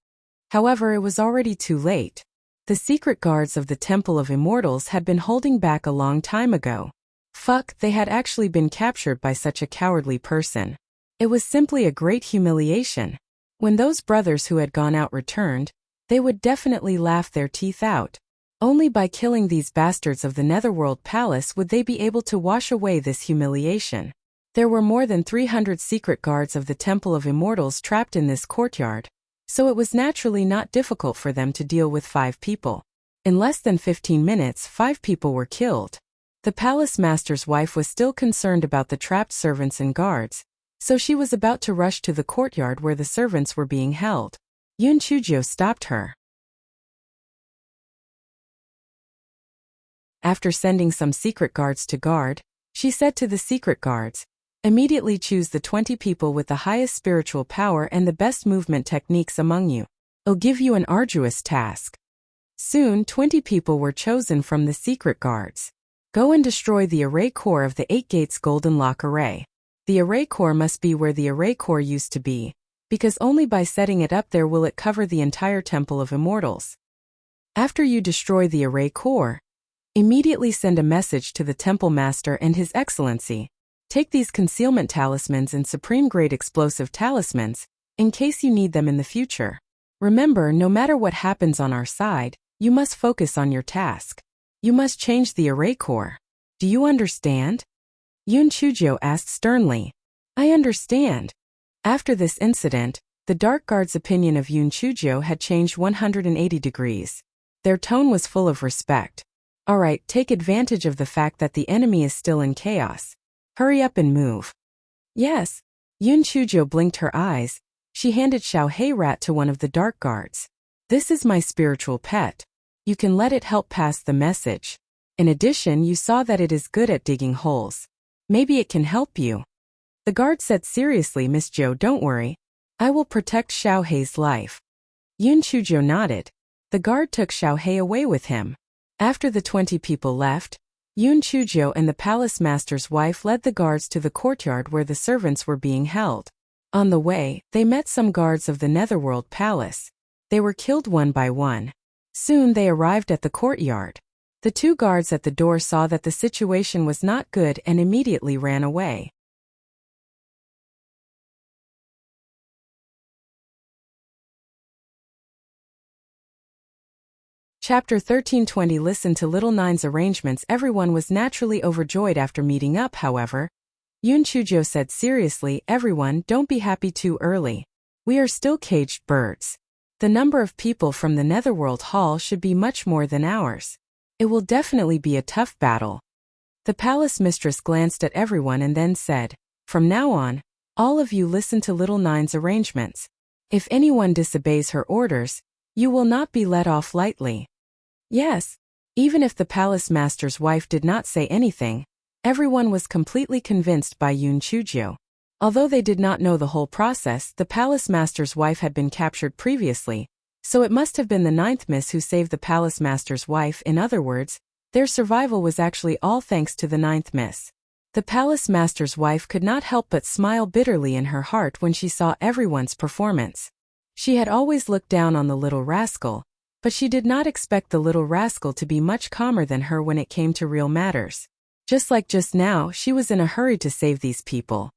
However, it was already too late. The secret guards of the Temple of Immortals had been holding back a long time ago. Fuck, they had actually been captured by such a cowardly person. It was simply a great humiliation. When those brothers who had gone out returned, they would definitely laugh their teeth out. Only by killing these bastards of the Netherworld Palace would they be able to wash away this humiliation. There were more than 300 secret guards of the Temple of Immortals trapped in this courtyard, so it was naturally not difficult for them to deal with 5 people. In less than 15 minutes, 5 people were killed. The palace master's wife was still concerned about the trapped servants and guards, so she was about to rush to the courtyard where the servants were being held. Yun Chujio stopped her. After sending some secret guards to guard, she said to the secret guards, "Immediately choose the 20 people with the highest spiritual power and the best movement techniques among you. I'll give you an arduous task." Soon 20 people were chosen from the secret guards. Go and destroy the array core of the 8 gates golden lock array. The array core must be where the array core used to be, because only by setting it up there will it cover the entire Temple of Immortals. After you destroy the array core, immediately send a message to the Temple Master and His Excellency. Take these concealment talismans and supreme-grade explosive talismans, in case you need them in the future. Remember, no matter what happens on our side, you must focus on your task. You must change the array core. Do you understand? Yun Chujio asked sternly. I understand. After this incident, the Dark Guard's opinion of Yun Chujio had changed 180 degrees. Their tone was full of respect. Alright, take advantage of the fact that the enemy is still in chaos. Hurry up and move. Yes. Yun Chujio blinked her eyes. She handed Xiao Rat to one of the Dark Guards. This is my spiritual pet. You can let it help pass the message. In addition, you saw that it is good at digging holes. Maybe it can help you. The guard said, seriously, Miss Zhou, don't worry. I will protect Xiaohei's life. Yun Chujio nodded. The guard took Xiaohei away with him. After the 20 people left, Yun Chujio and the palace master's wife led the guards to the courtyard where the servants were being held. On the way, they met some guards of the Netherworld Palace. They were killed one by one. Soon they arrived at the courtyard. The 2 guards at the door saw that the situation was not good and immediately ran away. Chapter 1320. Listen to Little Nine's arrangements. Everyone was naturally overjoyed after meeting up, however. Yun Chujio said seriously, everyone, don't be happy too early. We are still caged birds. The number of people from the Netherworld Hall should be much more than ours. It will definitely be a tough battle. The palace mistress glanced at everyone and then said, from now on, all of you listen to Little Nine's arrangements. If anyone disobeys her orders, you will not be let off lightly. Yes. Even if the palace master's wife did not say anything, everyone was completely convinced by Yun Chujio. Although they did not know the whole process, the palace master's wife had been captured previously, so it must have been the 9th miss who saved the palace master's wife. In other words, their survival was actually all thanks to the 9th miss. The palace master's wife could not help but smile bitterly in her heart when she saw everyone's performance. She had always looked down on the little rascal, but she did not expect the little rascal to be much calmer than her when it came to real matters. Just like just now, she was in a hurry to save these people.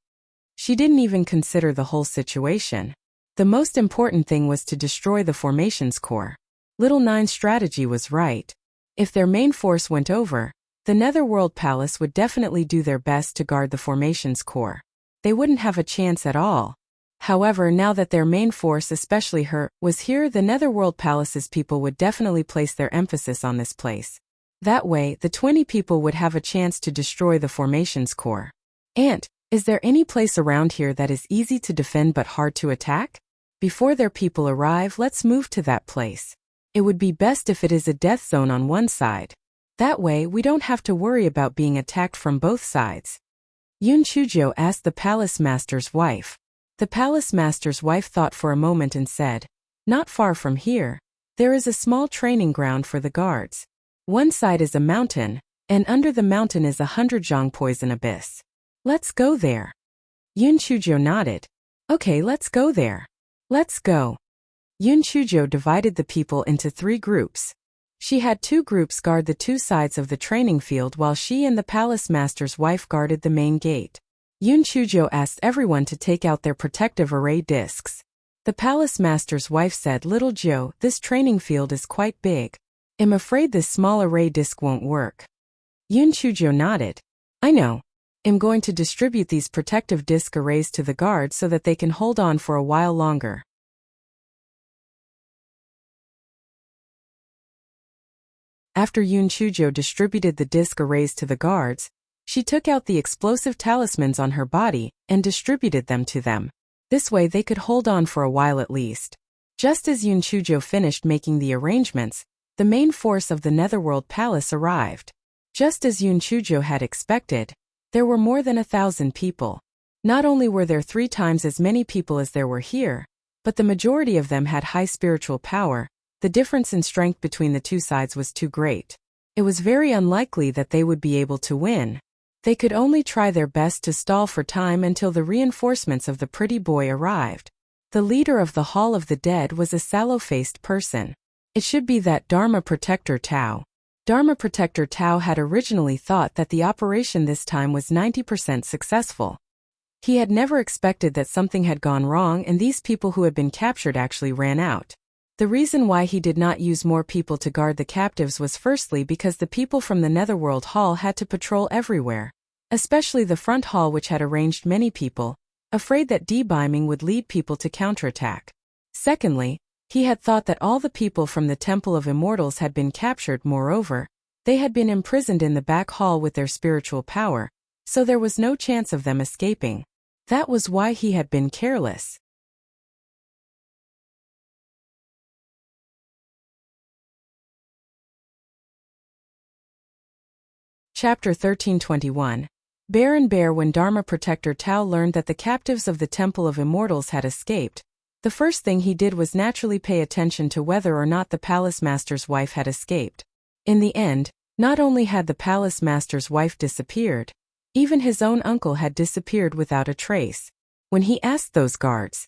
She didn't even consider the whole situation. The most important thing was to destroy the formation's core. Little Nine's strategy was right. If their main force went over, the Netherworld Palace would definitely do their best to guard the formation's core. They wouldn't have a chance at all. However, now that their main force, especially her, was here, the Netherworld Palace's people would definitely place their emphasis on this place. That way, the 20 people would have a chance to destroy the formation's core. Ant, is there any place around here that is easy to defend but hard to attack? Before their people arrive, let's move to that place. It would be best if it is a death zone on one side. That way, we don't have to worry about being attacked from both sides. Yun Chujio asked the palace master's wife. The palace master's wife thought for a moment and said, not far from here, there is a small training ground for the guards. One side is a mountain, and under the mountain is 100 zhang poison abyss. Let's go there. Yun Chujio nodded. Okay, let's go there. Let's go. Yun Chujio divided the people into 3 groups. She had 2 groups guard the 2 sides of the training field while she and the palace master's wife guarded the main gate. Yun Chujio asked everyone to take out their protective array discs. The palace master's wife said, Little Zhou, this training field is quite big. I'm afraid this small array disc won't work. Yun Chujio nodded. I know. am going to distribute these protective disc arrays to the guards so that they can hold on for a while longer. After Yun Chujo distributed the disc arrays to the guards, she took out the explosive talismans on her body and distributed them to them. This way they could hold on for a while at least. Just as Yun Chujo finished making the arrangements, the main force of the Netherworld Palace arrived. Just as Yun Chujo had expected, there were more than 1,000 people. Not only were there 3 times as many people as there were here, but the majority of them had high spiritual power. The difference in strength between the two sides was too great. It was very unlikely that they would be able to win. They could only try their best to stall for time until the reinforcements of the pretty boy arrived. The leader of the Hall of the Dead was a sallow-faced person. It should be that Dharma Protector Tao. Dharma Protector Tao had originally thought that the operation this time was 90% successful. He had never expected that something had gone wrong and these people who had been captured actually ran out. The reason why he did not use more people to guard the captives was firstly because the people from the Netherworld Hall had to patrol everywhere, especially the front hall which had arranged many people, afraid that debeaming would lead people to counterattack. Secondly, he had thought that all the people from the Temple of Immortals had been captured. Moreover, they had been imprisoned in the back hall with their spiritual power, so there was no chance of them escaping. That was why he had been careless. Chapter 1321. Bear and Bear. When Dharma Protector Tao learned that the captives of the Temple of Immortals had escaped, the first thing he did was naturally pay attention to whether or not the Palace Master's wife had escaped. In the end, not only had the Palace Master's wife disappeared, even his own uncle had disappeared without a trace. When he asked those guards,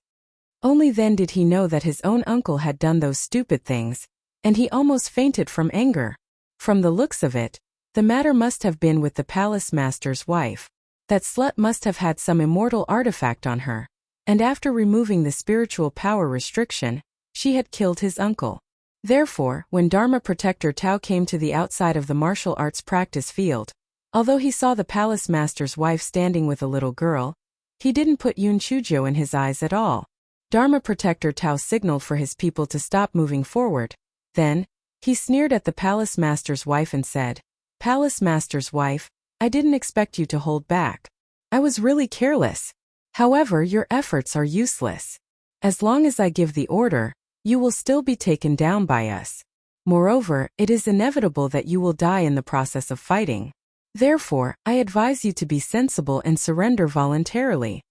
only then did he know that his own uncle had done those stupid things, and he almost fainted from anger. From the looks of it, the matter must have been with the Palace Master's wife. That slut must have had some immortal artifact on her, and after removing the spiritual power restriction, she had killed his uncle. Therefore, when Dharma Protector Tao came to the outside of the martial arts practice field, although he saw the Palace Master's wife standing with a little girl, he didn't put Yun Chujo in his eyes at all. Dharma Protector Tao signaled for his people to stop moving forward. Then, he sneered at the Palace Master's wife and said, "Palace Master's wife, I didn't expect you to hold back. I was really careless. However, your efforts are useless. As long as I give the order, you will still be taken down by us. Moreover, it is inevitable that you will die in the process of fighting. Therefore, I advise you to be sensible and surrender voluntarily."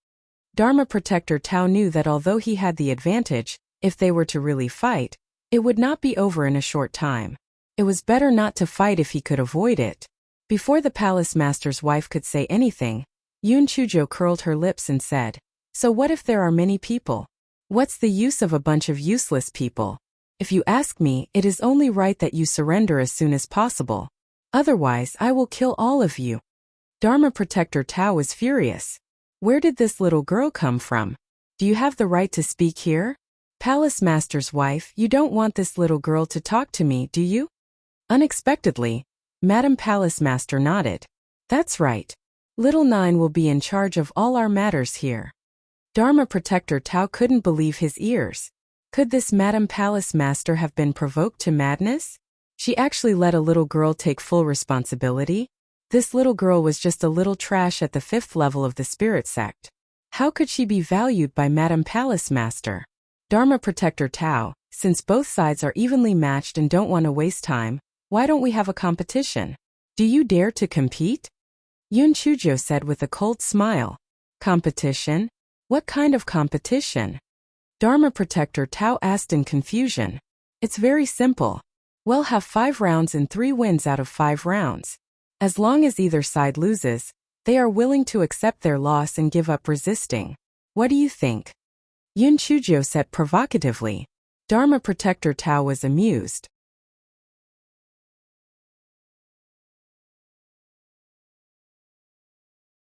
Dharma Protector Tao knew that although he had the advantage, if they were to really fight, it would not be over in a short time. It was better not to fight if he could avoid it. Before the Palace Master's wife could say anything, Yun Chujo curled her lips and said, "So what if there are many people? What's the use of a bunch of useless people? If you ask me, it is only right that you surrender as soon as possible. Otherwise, I will kill all of you." Dharma Protector Tao was furious. Where did this little girl come from? Do you have the right to speak here? Palace Master's wife, you don't want this little girl to talk to me, do you? Unexpectedly, Madam Palace Master nodded. That's right. Little Nine will be in charge of all our matters here. Dharma Protector Tao couldn't believe his ears. Could this Madam Palace Master have been provoked to madness? She actually let a little girl take full responsibility? This little girl was just a little trash at the 5th level of the spirit sect. How could she be valued by Madam Palace Master? Dharma Protector Tao, since both sides are evenly matched and don't want to waste time, why don't we have a competition? Do you dare to compete? Yun Chujo said with a cold smile. Competition? What kind of competition? Dharma Protector Tao asked in confusion. It's very simple. We'll have 5 rounds and 3 wins out of 5 rounds. As long as either side loses, they are willing to accept their loss and give up resisting. What do you think? Yun Chujo said provocatively. Dharma Protector Tao was amused.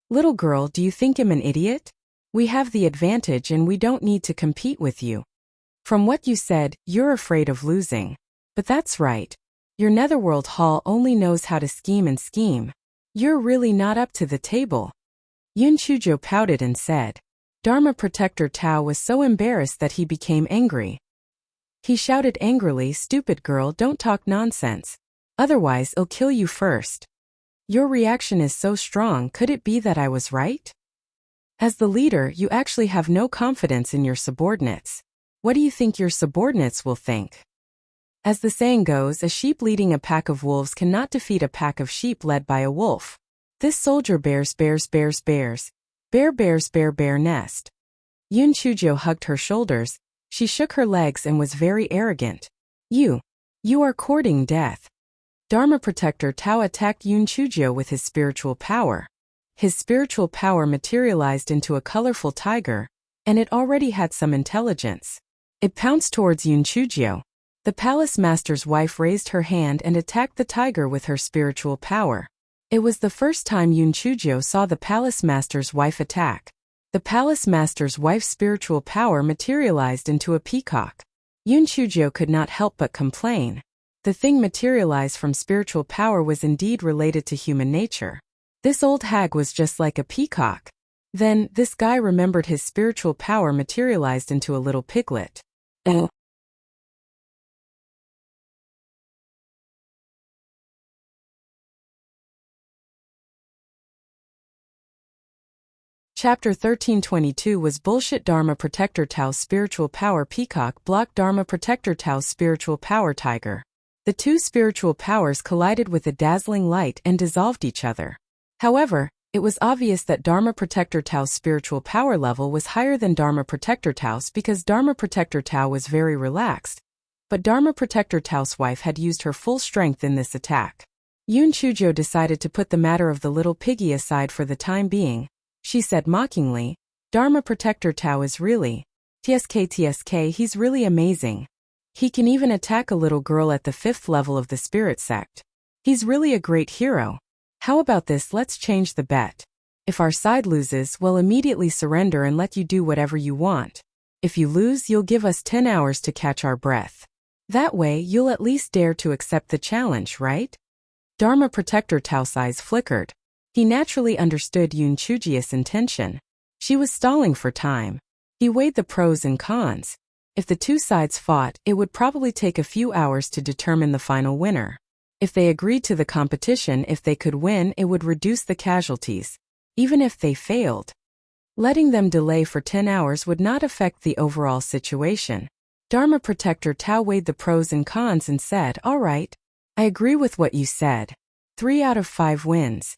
Little girl, do you think I'm an idiot? We have the advantage and we don't need to compete with you. From what you said, you're afraid of losing. But that's right. Your Netherworld Hall only knows how to scheme and scheme. You're really not up to the table. Yun Chujo pouted and said. Dharma Protector Tao was so embarrassed that he became angry. He shouted angrily, "Stupid girl, don't talk nonsense. Otherwise, I'll kill you first. Your reaction is so strong, could it be that I was right? As the leader, you actually have no confidence in your subordinates. What do you think your subordinates will think? As the saying goes, a sheep leading a pack of wolves cannot defeat a pack of sheep led by a wolf. This soldier bear nest." Yun Chujo hugged her shoulders, she shook her legs and was very arrogant. You are courting death." Dharma Protector Tao attacked Yun Chujo with his spiritual power. His spiritual power materialized into a colorful tiger, and it already had some intelligence. It pounced towards Yun Chujo. The palace master's wife raised her hand and attacked the tiger with her spiritual power. It was the first time Yun Chujo saw the palace master's wife attack. The palace master's wife's spiritual power materialized into a peacock. Yun Chujo could not help but complain. The thing materialized from spiritual power was indeed related to human nature. This old hag was just like a peacock. Then, this guy remembered his spiritual power materialized into a little piglet. Chapter 1322 was bullshit. Dharma Protector Tao's spiritual power peacock blocked Dharma Protector Tao's spiritual power tiger. The two spiritual powers collided with a dazzling light and dissolved each other. However, it was obvious that Dharma Protector Tao's spiritual power level was higher than Dharma Protector Tao's because Dharma Protector Tao was very relaxed. But Dharma Protector Tao's wife had used her full strength in this attack. Yun Chujo decided to put the matter of the little piggy aside for the time being. She said mockingly, "Dharma Protector Tao is really, tsk, he's really amazing. He can even attack a little girl at the 5th level of the spirit sect. He's really a great hero. How about this, let's change the bet. If our side loses, we'll immediately surrender and let you do whatever you want. If you lose, you'll give us 10 hours to catch our breath. That way, you'll at least dare to accept the challenge, right?" Dharma Protector Tao's eyes flickered. He naturally understood Yun Chujo's intention. She was stalling for time. He weighed the pros and cons. If the two sides fought, it would probably take a few hours to determine the final winner. If they agreed to the competition, if they could win, it would reduce the casualties. Even if they failed, letting them delay for 10 hours would not affect the overall situation. Dharma Protector Tao weighed the pros and cons and said, "All right. I agree with what you said. 3 out of 5 wins."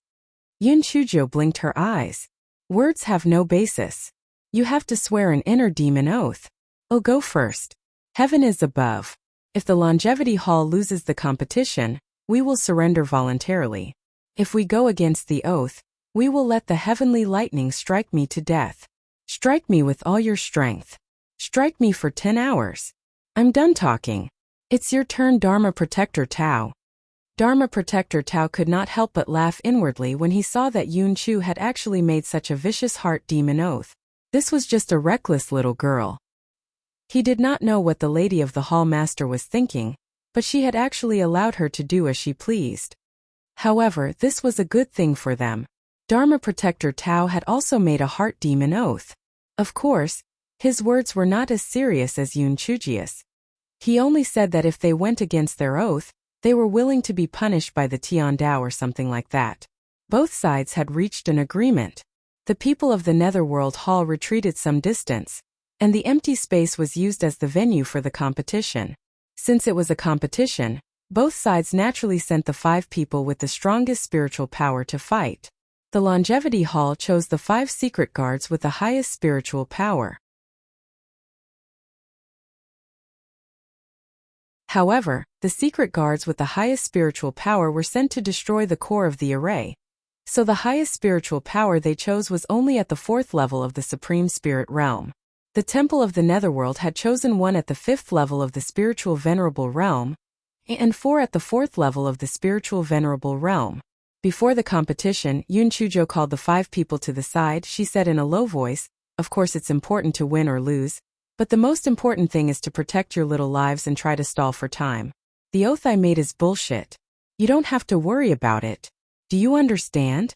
Yun Chujo blinked her eyes. Words have no basis. You have to swear an inner demon oath. I'll go first. Heaven is above. If the Longevity Hall loses the competition, we will surrender voluntarily. If we go against the oath, we will let the heavenly lightning strike me to death. Strike me with all your strength. Strike me for 10 hours. I'm done talking. It's your turn, Dharma Protector Tao. Dharma Protector Tao could not help but laugh inwardly when he saw that Yun Chu had actually made such a vicious heart demon oath. This was just a reckless little girl. He did not know what the lady of the hall master was thinking, but she had actually allowed her to do as she pleased. However, this was a good thing for them. Dharma Protector Tao had also made a heart demon oath. Of course, his words were not as serious as Yun Chujo's. He only said that if they went against their oath, they were willing to be punished by the Tian Dao or something like that. Both sides had reached an agreement. The people of the Netherworld Hall retreated some distance, and the empty space was used as the venue for the competition. Since it was a competition, both sides naturally sent the 5 people with the strongest spiritual power to fight. The Longevity Hall chose the 5 secret guards with the highest spiritual power. However, the secret guards with the highest spiritual power were sent to destroy the core of the array. So the highest spiritual power they chose was only at the 4th level of the Supreme Spirit Realm. The Temple of the Netherworld had chosen 1 at the 5th level of the Spiritual Venerable Realm, and 4 at the 4th level of the Spiritual Venerable Realm. Before the competition, Yun Chujo called the 5 people to the side. She said in a low voice, "Of course it's important to win or lose, but the most important thing is to protect your little lives and try to stall for time. The oath I made is bullshit. You don't have to worry about it. Do you understand?"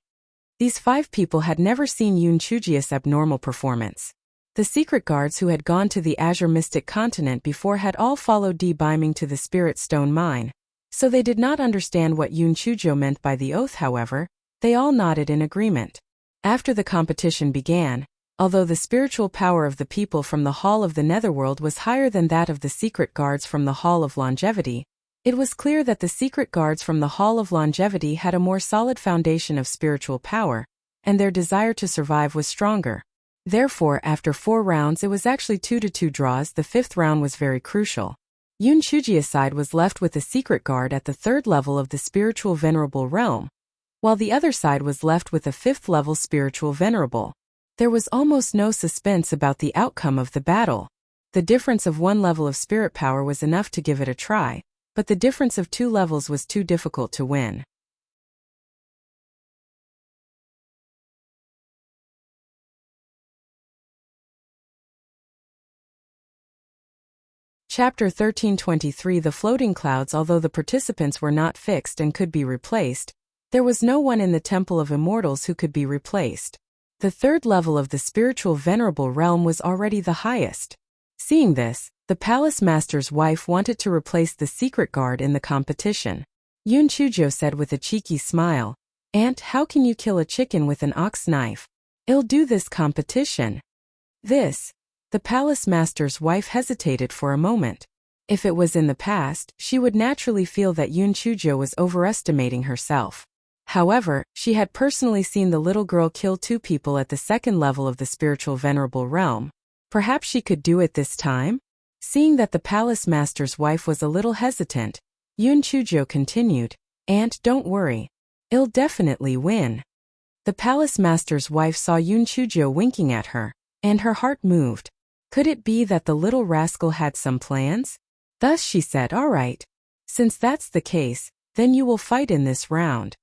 These 5 people had never seen Yoon Chujie's abnormal performance. The secret guards who had gone to the Azure Mystic Continent before had all followed Di Biming to the Spirit Stone Mine, so they did not understand what Yoon Chujio meant by the oath. However, they all nodded in agreement. After the competition began, although the spiritual power of the people from the Hall of the Netherworld was higher than that of the secret guards from the Hall of Longevity, it was clear that the secret guards from the Hall of Longevity had a more solid foundation of spiritual power, and their desire to survive was stronger. Therefore, after 4 rounds, it was actually 2-2 draws. The 5th round was very crucial. Yoon Chujie's side was left with a secret guard at the 3rd level of the spiritual venerable realm, while the other side was left with a 5th level spiritual venerable. There was almost no suspense about the outcome of the battle. The difference of 1 level of spirit power was enough to give it a try, but the difference of 2 levels was too difficult to win. Chapter 1323 The Floating Clouds. Although the participants were not fixed and could be replaced, there was no one in the Temple of Immortals who could be replaced. The 3rd level of the spiritual venerable realm was already the highest. Seeing this, the palace master's wife wanted to replace the secret guard in the competition. Yoon Chujio said with a cheeky smile, "Aunt, how can you kill a chicken with an ox knife? I'll do this competition." The palace master's wife hesitated for a moment. If it was in the past, she would naturally feel that Yoon Chujio was overestimating herself. However, she had personally seen the little girl kill 2 people at the 2nd level of the spiritual venerable realm. Perhaps she could do it this time? Seeing that the palace master's wife was a little hesitant, Yoon Chujio continued, "Aunt, don't worry. I'll definitely win." The palace master's wife saw Yoon Chujio winking at her, and her heart moved. Could it be that the little rascal had some plans? Thus she said, "All right. Since that's the case, then you will fight in this round."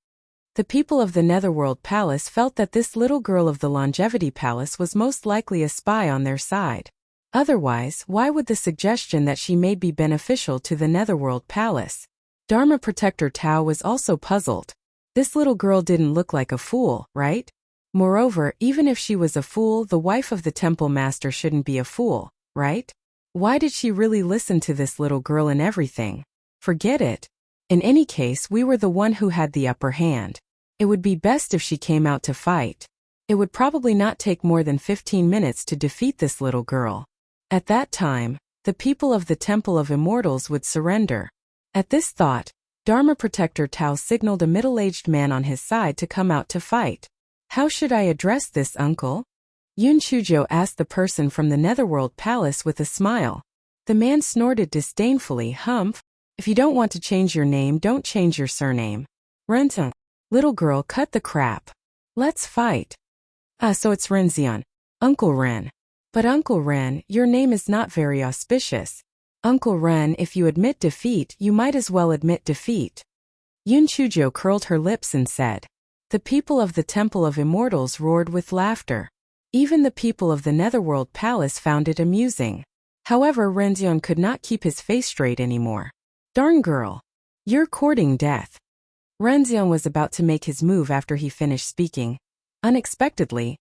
The people of the Netherworld Palace felt that this little girl of the Longevity Palace was most likely a spy on their side. Otherwise, why would the suggestion that she made be beneficial to the Netherworld Palace? Dharma Protector Tao was also puzzled. This little girl didn't look like a fool, right? Moreover, even if she was a fool, the wife of the temple master shouldn't be a fool, right? Why did she really listen to this little girl in everything? Forget it. In any case, we were the one who had the upper hand. It would be best if she came out to fight. It would probably not take more than 15 minutes to defeat this little girl. At that time, the people of the Temple of Immortals would surrender. At this thought, Dharma Protector Tao signaled a middle-aged man on his side to come out to fight. "How should I address this, uncle?" Yoon Chujio asked the person from the Netherworld Palace with a smile. The man snorted disdainfully, "Humph. If you don't want to change your name, don't change your surname." "Renton. Little girl, cut the crap. Let's fight." So it's Renzion. Uncle Ren." "But Uncle Ren, your name is not very auspicious." "Uncle Ren, if you admit defeat, you might as well admit defeat." Yoon Chujio curled her lips and said. The people of the Temple of Immortals roared with laughter. Even the people of the Netherworld Palace found it amusing. However, Renzion could not keep his face straight anymore. "Darn girl. You're courting death." Renzion was about to make his move after he finished speaking. Unexpectedly,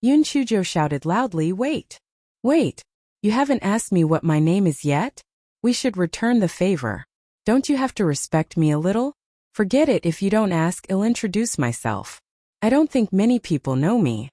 Yoon Chujio shouted loudly, "Wait! Wait! You haven't asked me what my name is yet? We should return the favor. Don't you have to respect me a little? Forget it. If you don't ask, I'll introduce myself. I don't think many people know me."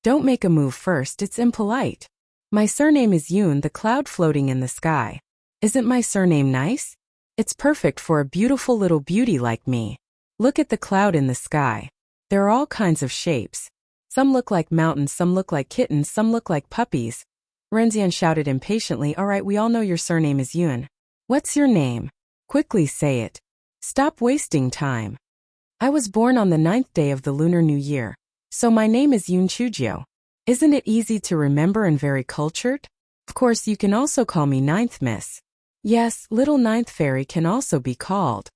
"Don't make a move first, it's impolite. My surname is Yoon, the cloud floating in the sky. Isn't my surname nice? It's perfect for a beautiful little beauty like me. Look at the cloud in the sky. There are all kinds of shapes. Some look like mountains, some look like kittens, some look like puppies." Renzion shouted impatiently, "All right, we all know your surname is Yoon. What's your name? Quickly say it. Stop wasting time." "I was born on the 9th day of the Lunar New Year, so my name is Yoon Chujio. Isn't it easy to remember and very cultured? Of course, you can also call me Ninth Miss. Yes, Little Ninth Fairy can also be called."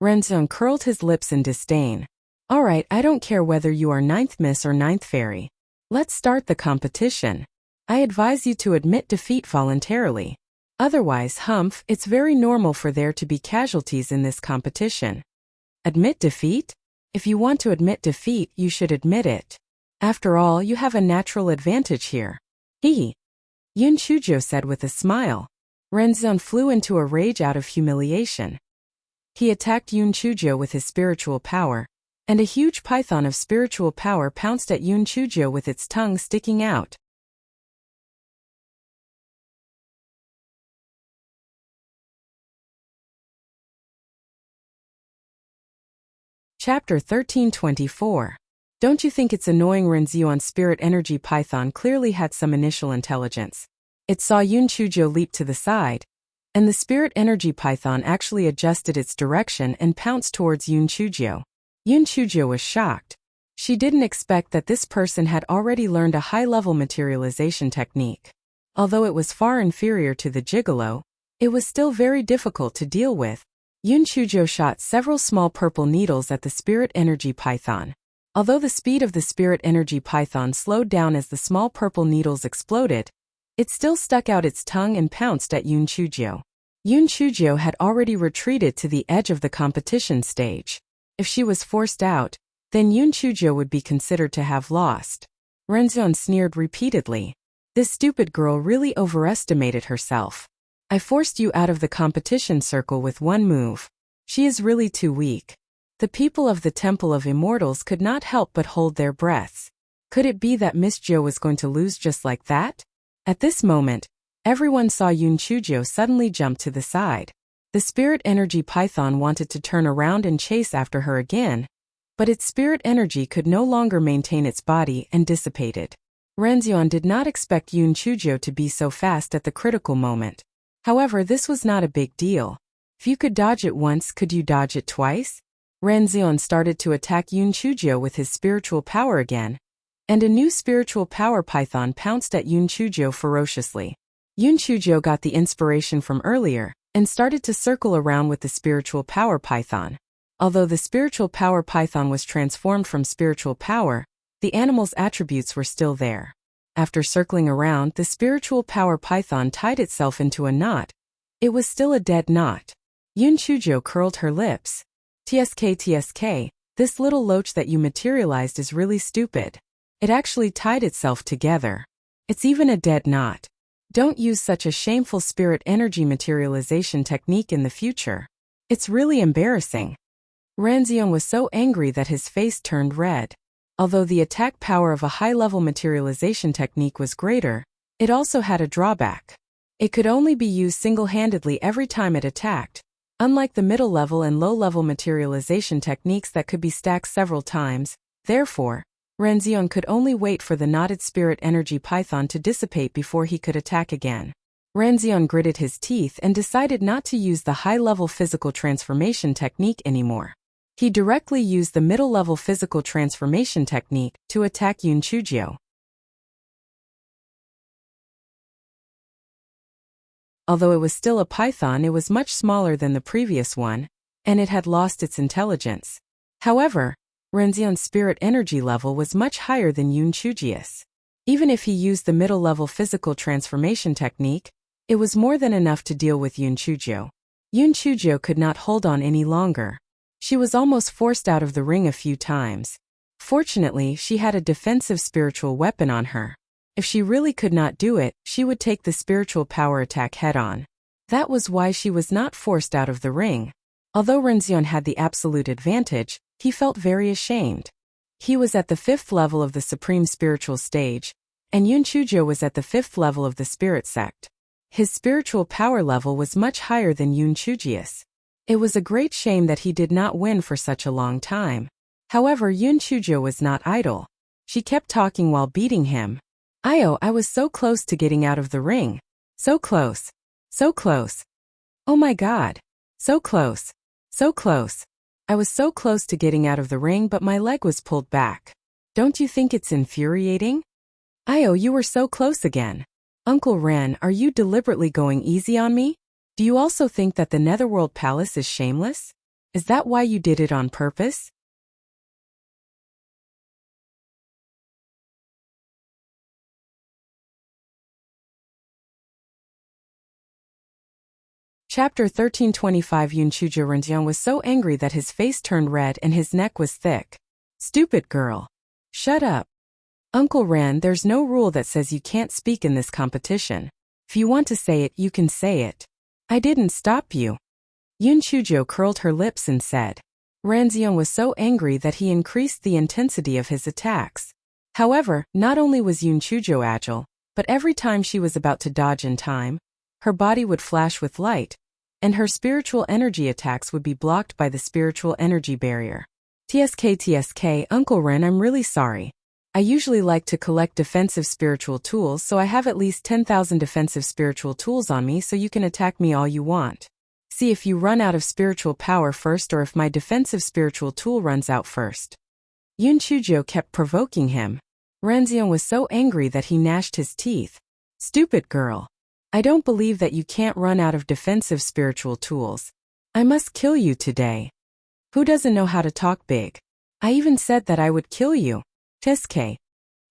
Renzion curled his lips in disdain. "All right, I don't care whether you are Ninth Miss or Ninth Fairy. Let's start the competition. I advise you to admit defeat voluntarily. Otherwise, humph, it's very normal for there to be casualties in this competition. Admit defeat? If you want to admit defeat, you should admit it. After all, you have a natural advantage here. He. Yun Chujo said with a smile. Renzion flew into a rage out of humiliation. He attacked Yun Chujo with his spiritual power, and a huge python of spiritual power pounced at Yun Chujo with its tongue sticking out. Chapter 1324. Don't you think it's annoying? Renzion's spirit energy python clearly had some initial intelligence. It saw Yun Chujo leap to the side, and the spirit energy python actually adjusted its direction and pounced towards Yun Chujo. Yun Chujo was shocked. She didn't expect that this person had already learned a high-level materialization technique. Although it was far inferior to the gigolo, it was still very difficult to deal with. Yun Chujo shot several small purple needles at the spirit energy python. Although the speed of the spirit energy python slowed down as the small purple needles exploded, it still stuck out its tongue and pounced at Yun Chujo. Yun Chujo had already retreated to the edge of the competition stage. If she was forced out, then Yun Chujo would be considered to have lost. Renzion sneered repeatedly. This stupid girl really overestimated herself. I forced you out of the competition circle with one move. She is really too weak. The people of the Temple of Immortals could not help but hold their breaths. Could it be that Miss Jo was going to lose just like that? At this moment, everyone saw Yun Chujo suddenly jump to the side. The spirit energy python wanted to turn around and chase after her again, but its spirit energy could no longer maintain its body and dissipated. Renzion did not expect Yun Chujo to be so fast at the critical moment. However, this was not a big deal. If you could dodge it once, could you dodge it twice? Renzion started to attack Yun Chujo with his spiritual power again, and a new spiritual power python pounced at Yun Chujo ferociously. Yun Chujo got the inspiration from earlier and started to circle around with the spiritual power python. Although the spiritual power python was transformed from spiritual power, the animal's attributes were still there. After circling around, the spiritual power python tied itself into a knot. It was still a dead knot. Yun Chujo curled her lips. TSK, this little loach that you materialized is really stupid. It actually tied itself together. It's even a dead knot. Don't use such a shameful spirit energy materialization technique in the future. It's really embarrassing. Renzion was so angry that his face turned red. Although the attack power of a high-level materialization technique was greater, it also had a drawback. It could only be used single-handedly every time it attacked, unlike the middle-level and low-level materialization techniques that could be stacked several times. Therefore, Renzion could only wait for the knotted spirit energy python to dissipate before he could attack again. Renzion gritted his teeth and decided not to use the high-level physical transformation technique anymore. He directly used the middle-level physical transformation technique to attack Yun Chujo. Although it was still a python, it was much smaller than the previous one, and it had lost its intelligence. However, Renzion's spirit energy level was much higher than Yun Chujo's. Even if he used the middle-level physical transformation technique, it was more than enough to deal with Yun Chujo. Yun Chujo could not hold on any longer. She was almost forced out of the ring a few times. Fortunately, she had a defensive spiritual weapon on her. If she really could not do it, she would take the spiritual power attack head-on. That was why she was not forced out of the ring. Although Renzion had the absolute advantage, he felt very ashamed. He was at the 5th level of the Supreme Spiritual Stage, and Yun Chujo was at the 5th level of the Spirit Sect. His spiritual power level was much higher than Yun Chujo's. It was a great shame that he did not win for such a long time. However, Yun Chujo was not idle. She kept talking while beating him. I was so close to getting out of the ring. So close. So close. Oh my God. So close. So close. I was so close to getting out of the ring, but my leg was pulled back. Don't you think it's infuriating? You were so close again. Uncle Ren, are you deliberately going easy on me? Do you also think that the Netherworld Palace is shameless? Is that why you did it on purpose? Chapter 1325. Yunchujo Renjian was so angry that his face turned red and his neck was thick. Stupid girl. Shut up. Uncle Ren, there's no rule that says you can't speak in this competition. If you want to say it, you can say it. I didn't stop you. Yunchujo curled her lips and said. Renjian was so angry that he increased the intensity of his attacks. However, not only was Yunchujo agile, but every time she was about to dodge in time, her body would flash with light, and her spiritual energy attacks would be blocked by the spiritual energy barrier. TSK, Uncle Ren, I'm really sorry. I usually like to collect defensive spiritual tools, so I have at least 10,000 defensive spiritual tools on me, so you can attack me all you want. See if you run out of spiritual power first or if my defensive spiritual tool runs out first. Yunchujo kept provoking him. Renjian was so angry that he gnashed his teeth. Stupid girl. I don't believe that you can't run out of defensive spiritual tools. I must kill you today. Who doesn't know how to talk big? I even said that I would kill you. TSK.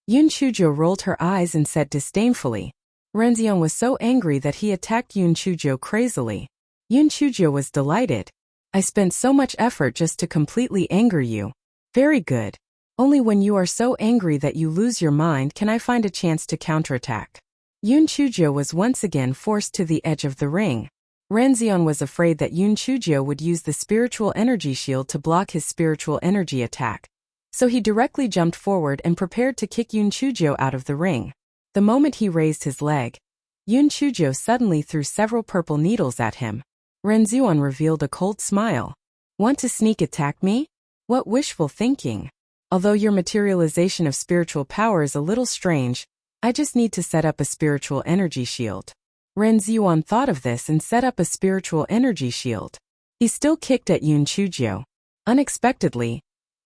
Yunchujo rolled her eyes and said disdainfully. Renjian was so angry that he attacked Yunchujo crazily. Yunchujo was delighted. I spent so much effort just to completely anger you. Very good. Only when you are so angry that you lose your mind can I find a chance to counterattack. Yunchujo was once again forced to the edge of the ring. Renjian was afraid that Yunchujo would use the spiritual energy shield to block his spiritual energy attack. So he directly jumped forward and prepared to kick Yunchujo out of the ring. The moment he raised his leg, Yunchujo suddenly threw several purple needles at him. Renjian revealed a cold smile. Want to sneak attack me? What wishful thinking. Although your materialization of spiritual power is a little strange, I just need to set up a spiritual energy shield. Renjian thought of this and set up a spiritual energy shield. He still kicked at Yunchujo. Unexpectedly,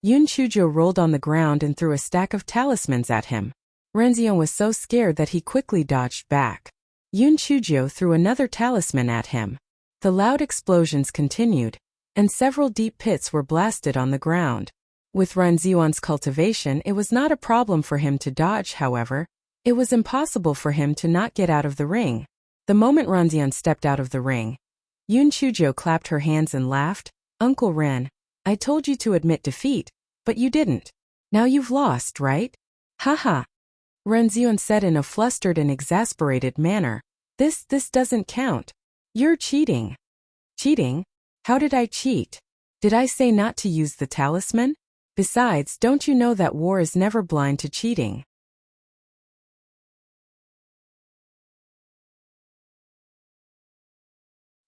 Yunchujo rolled on the ground and threw a stack of talismans at him. Renjian was so scared that he quickly dodged back. Yunchujo threw another talisman at him. The loud explosions continued, and several deep pits were blasted on the ground. With Renjian's cultivation, it was not a problem for him to dodge, however. It was impossible for him to not get out of the ring. The moment Renjian stepped out of the ring, Yunchujo clapped her hands and laughed. Uncle Ren, I told you to admit defeat, but you didn't. Now you've lost, right? Haha. Renjian said in a flustered and exasperated manner. This doesn't count. You're cheating. Cheating? How did I cheat? Did I say not to use the talisman? Besides, don't you know that war is never blind to cheating?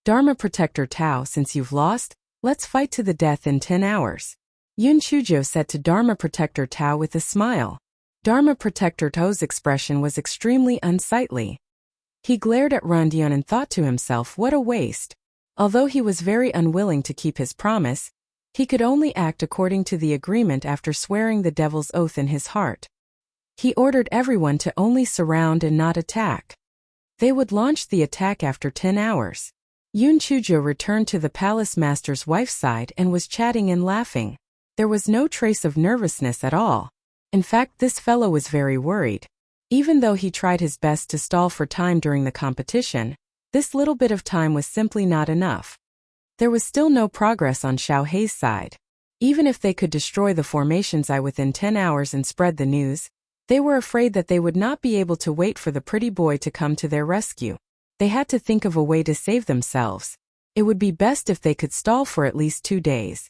Dharma Protector Tao, since you've lost, let's fight to the death in 10 hours. Yunchujo said to Dharma Protector Tao with a smile. Dharma Protector Tao's expression was extremely unsightly. He glared at Renjian and thought to himself, what a waste. Although he was very unwilling to keep his promise, he could only act according to the agreement after swearing the devil's oath in his heart. He ordered everyone to only surround and not attack. They would launch the attack after 10 hours. Yunchujo returned to the palace master's wife's side and was chatting and laughing. There was no trace of nervousness at all. In fact, this fellow was very worried. Even though he tried his best to stall for time during the competition, this little bit of time was simply not enough. There was still no progress on Xiao Hei's side. Even if they could destroy the formation's eye within 10 hours and spread the news, they were afraid that they would not be able to wait for the pretty boy to come to their rescue. They had to think of a way to save themselves. It would be best if they could stall for at least 2 days.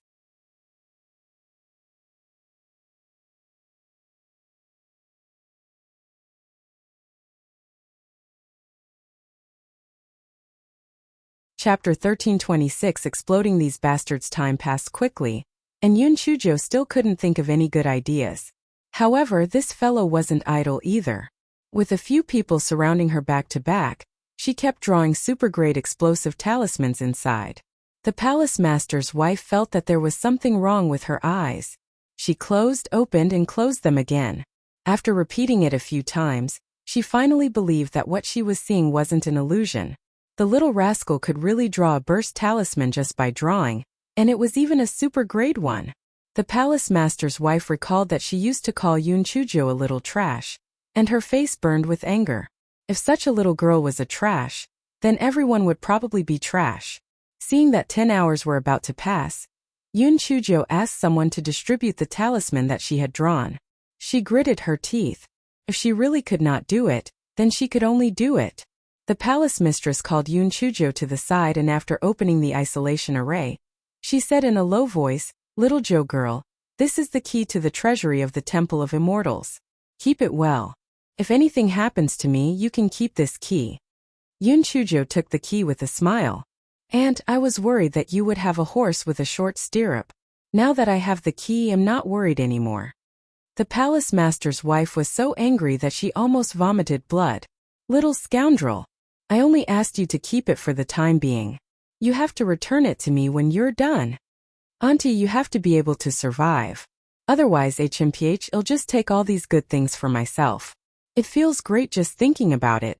Chapter 1326. Exploding. These bastards. Time passed quickly, and Yunchujo still couldn't think of any good ideas. However, this fellow wasn't idle either. With a few people surrounding her back to back, she kept drawing super-grade explosive talismans inside. The palace master's wife felt that there was something wrong with her eyes. She closed, opened, and closed them again. After repeating it a few times, she finally believed that what she was seeing wasn't an illusion. The little rascal could really draw a burst talisman just by drawing, and it was even a super-grade one. The palace master's wife recalled that she used to call Yunchujo a little trash, and her face burned with anger. If such a little girl was a trash, Then everyone would probably be trash. Seeing that 10 hours were about to pass, Yun Chujo asked someone to distribute the talisman that she had drawn. She gritted her teeth. If she really could not do it, then she could only do it. The palace mistress called Yun Chujo to the side, and after opening the isolation array, she said in a low voice, "Little Jo girl, this is the key to the treasury of the Temple of Immortals. Keep it well. If anything happens to me, you can keep this key." Yun Chujo took the key with a smile. "And I was worried that you would have a horse with a short stirrup. Now that I have the key, I'm not worried anymore." The palace master's wife was so angry that she almost vomited blood. "Little scoundrel! I only asked you to keep it for the time being. You have to return it to me when you're done. Auntie, you have to be able to survive. Otherwise, HMPH, I'll just take all these good things for myself. It feels great just thinking about it."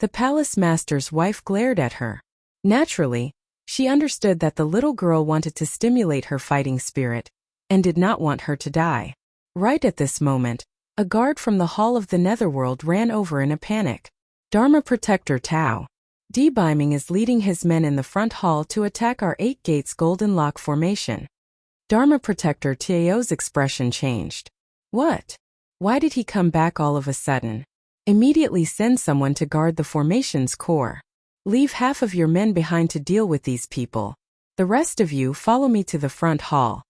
The palace master's wife glared at her. Naturally, she understood that the little girl wanted to stimulate her fighting spirit and did not want her to die. Right at this moment, a guard from the Hall of the Netherworld ran over in a panic. "Dharma Protector Tao. D-Biming is leading his men in the front hall to attack our 8 Gates Golden Lock formation." Dharma Protector Tao's expression changed. "What? Why did he come back all of a sudden? Immediately send someone to guard the formation's core. Leave half of your men behind to deal with these people. The rest of you follow me to the front hall."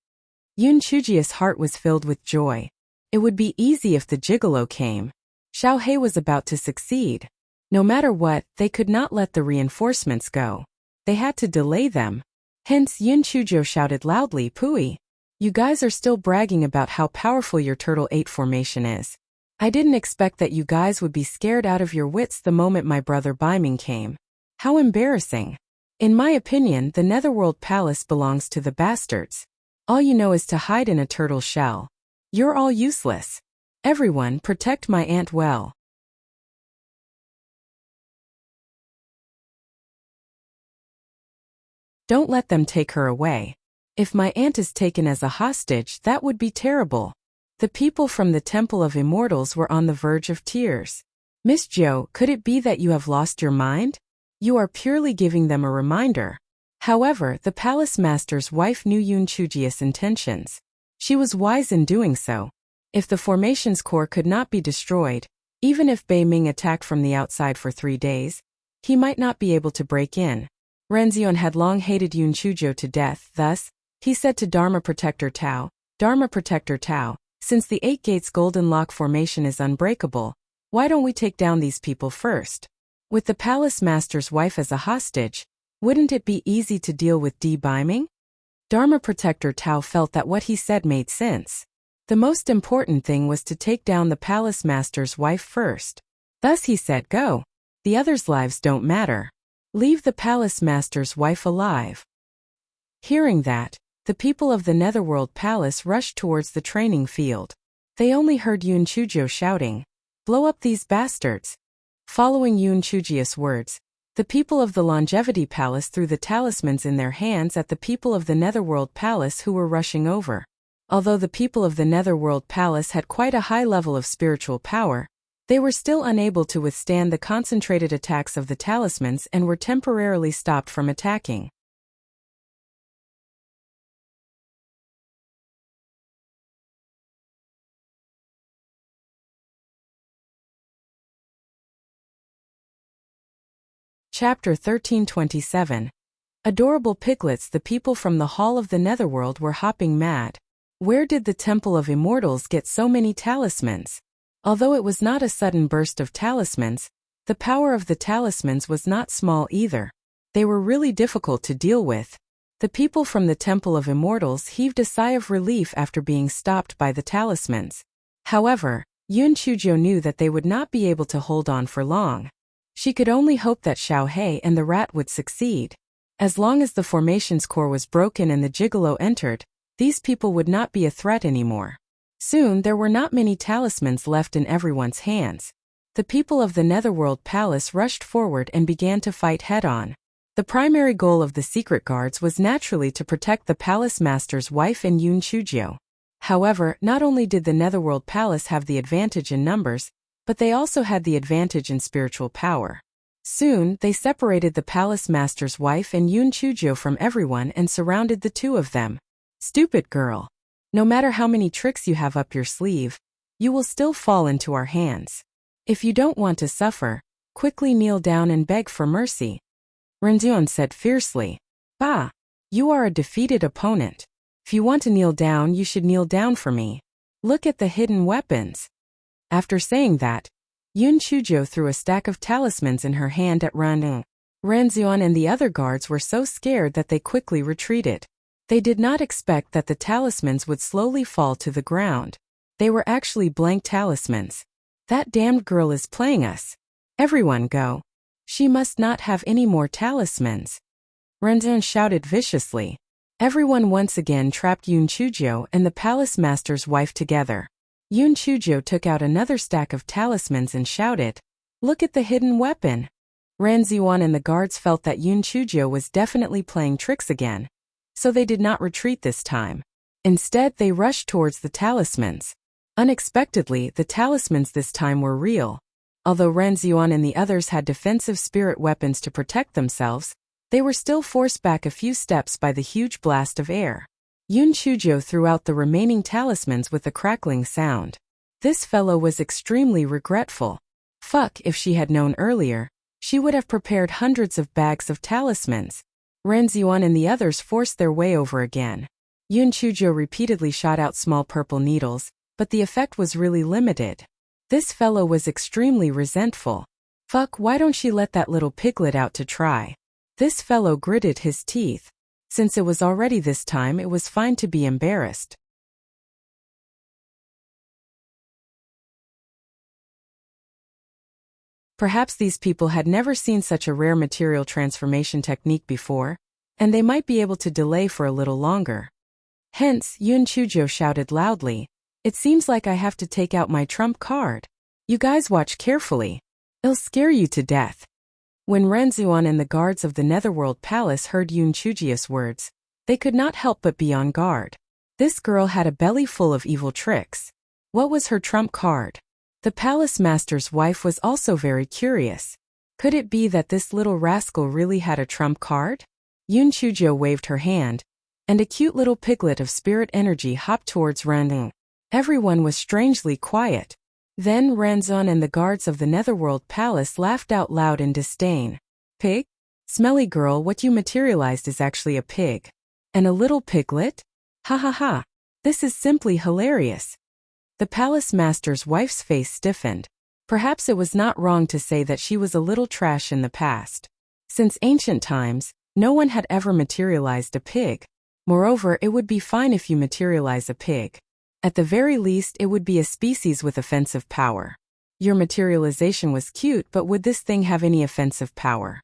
Yun Chujia's heart was filled with joy. It would be easy if the gigolo came. Xiao He was about to succeed. No matter what, they could not let the reinforcements go. They had to delay them. Hence Yun Chujo shouted loudly, "Pooey! You guys are still bragging about how powerful your Turtle 8 formation is. I didn't expect that you guys would be scared out of your wits the moment my brother Biming came. How embarrassing. In my opinion, the Netherworld Palace belongs to the bastards. All you know is to hide in a turtle shell. You're all useless. Everyone, protect my aunt well. Don't let them take her away. If my aunt is taken as a hostage, that would be terrible." The people from the Temple of Immortals were on the verge of tears. "Miss Jo, could it be that you have lost your mind? You are purely giving them a reminder." However, the palace master's wife knew Yun Chujia's intentions. She was wise in doing so. If the formation's core could not be destroyed, even if Bei Ming attacked from the outside for 3 days, he might not be able to break in. Renzion had long hated Yun Chujo to death, thus, he said to Dharma Protector Tao, "Dharma Protector Tao, since the 8 Gates Golden Lock formation is unbreakable, why don't we take down these people first? With the palace master's wife as a hostage, wouldn't it be easy to deal with D-Biming?" Dharma Protector Tao felt that what he said made sense. The most important thing was to take down the palace master's wife first. Thus he said, "Go. The others' lives don't matter. Leave the palace master's wife alive." Hearing that, the people of the Netherworld Palace rushed towards the training field. They only heard Yun Chujo shouting, "Blow up these bastards." Following Yun Chujia's words, the people of the Longevity Palace threw the talismans in their hands at the people of the Netherworld Palace who were rushing over. Although the people of the Netherworld Palace had quite a high level of spiritual power, they were still unable to withstand the concentrated attacks of the talismans and were temporarily stopped from attacking. Chapter 1327. Adorable piglets. The people from the Hall of the Netherworld were hopping mad. Where did the Temple of Immortals get so many talismans? Although it was not a sudden burst of talismans, the power of the talismans was not small either. They were really difficult to deal with. The people from the Temple of Immortals heaved a sigh of relief after being stopped by the talismans. However, Yun Chujo knew that they would not be able to hold on for long. She could only hope that Xiao He and the rat would succeed. As long as the formation's core was broken and the gigolo entered, these people would not be a threat anymore. Soon there were not many talismans left in everyone's hands. The people of the Netherworld Palace rushed forward and began to fight head-on. The primary goal of the secret guards was naturally to protect the palace master's wife and Yun Chujo. However, not only did the Netherworld Palace have the advantage in numbers, but they also had the advantage in spiritual power. Soon, they separated the palace master's wife and Yoon Chujio from everyone and surrounded the two of them. Stupid girl. No matter how many tricks you have up your sleeve, you will still fall into our hands. If you don't want to suffer, quickly kneel down and beg for mercy. Renjeon said fiercely. Bah! You are a defeated opponent. If you want to kneel down, you should kneel down for me. Look at the hidden weapons. After saying that, Yoon Chujio threw a stack of talismans in her hand at Ranjeon. Renjeon and the other guards were so scared that they quickly retreated. They did not expect that the talismans would slowly fall to the ground. They were actually blank talismans. That damned girl is playing us. Everyone go. She must not have any more talismans. Renjeon shouted viciously. Everyone once again trapped Yoon Chujio and the palace master's wife together. Yoon Chujio took out another stack of talismans and shouted, "Look at the hidden weapon." Renjeon and the guards felt that Yoon Chujio was definitely playing tricks again, so they did not retreat this time. Instead, they rushed towards the talismans. Unexpectedly, the talismans this time were real. Although Renjeon and the others had defensive spirit weapons to protect themselves, they were still forced back a few steps by the huge blast of air. Yoon Chujio threw out the remaining talismans with a crackling sound. This fellow was extremely regretful. Fuck, if she had known earlier, she would have prepared hundreds of bags of talismans. Renjeon and the others forced their way over again. Yoon Chujio repeatedly shot out small purple needles, but the effect was really limited. This fellow was extremely resentful. Fuck, why don't she let that little piglet out to try? This fellow gritted his teeth. Since it was already this time, it was fine to be embarrassed. Perhaps these people had never seen such a rare material transformation technique before, and they might be able to delay for a little longer. Hence, Yoon Chujio shouted loudly, "It seems like I have to take out my trump card. You guys watch carefully. It'll scare you to death." When Renjeon and the guards of the Netherworld Palace heard Yoon Chujio's words, they could not help but be on guard. This girl had a belly full of evil tricks. What was her trump card? The palace master's wife was also very curious. Could it be that this little rascal really had a trump card? Yoon Chujio waved her hand, and a cute little piglet of spirit energy hopped towards Renjeon. Everyone was strangely quiet. Then Renjeon and the guards of the Netherworld Palace laughed out loud in disdain. Pig? Smelly girl, what you materialized is actually a pig. And a little piglet? Ha ha ha. This is simply hilarious. The palace master's wife's face stiffened. Perhaps it was not wrong to say that she was a little trash in the past. Since ancient times, no one had ever materialized a pig. Moreover, it would be fine if you materialize a pig. At the very least, it would be a species with offensive power. Your materialization was cute, but would this thing have any offensive power?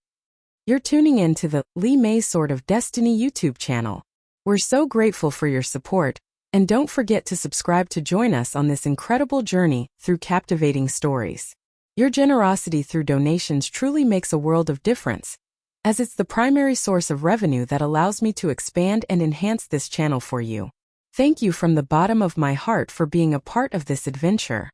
You're tuning in to the Lee May Sword of Destiny YouTube channel. We're so grateful for your support, and don't forget to subscribe to join us on this incredible journey through captivating stories. Your generosity through donations truly makes a world of difference, as it's the primary source of revenue that allows me to expand and enhance this channel for you. Thank you from the bottom of my heart for being a part of this adventure.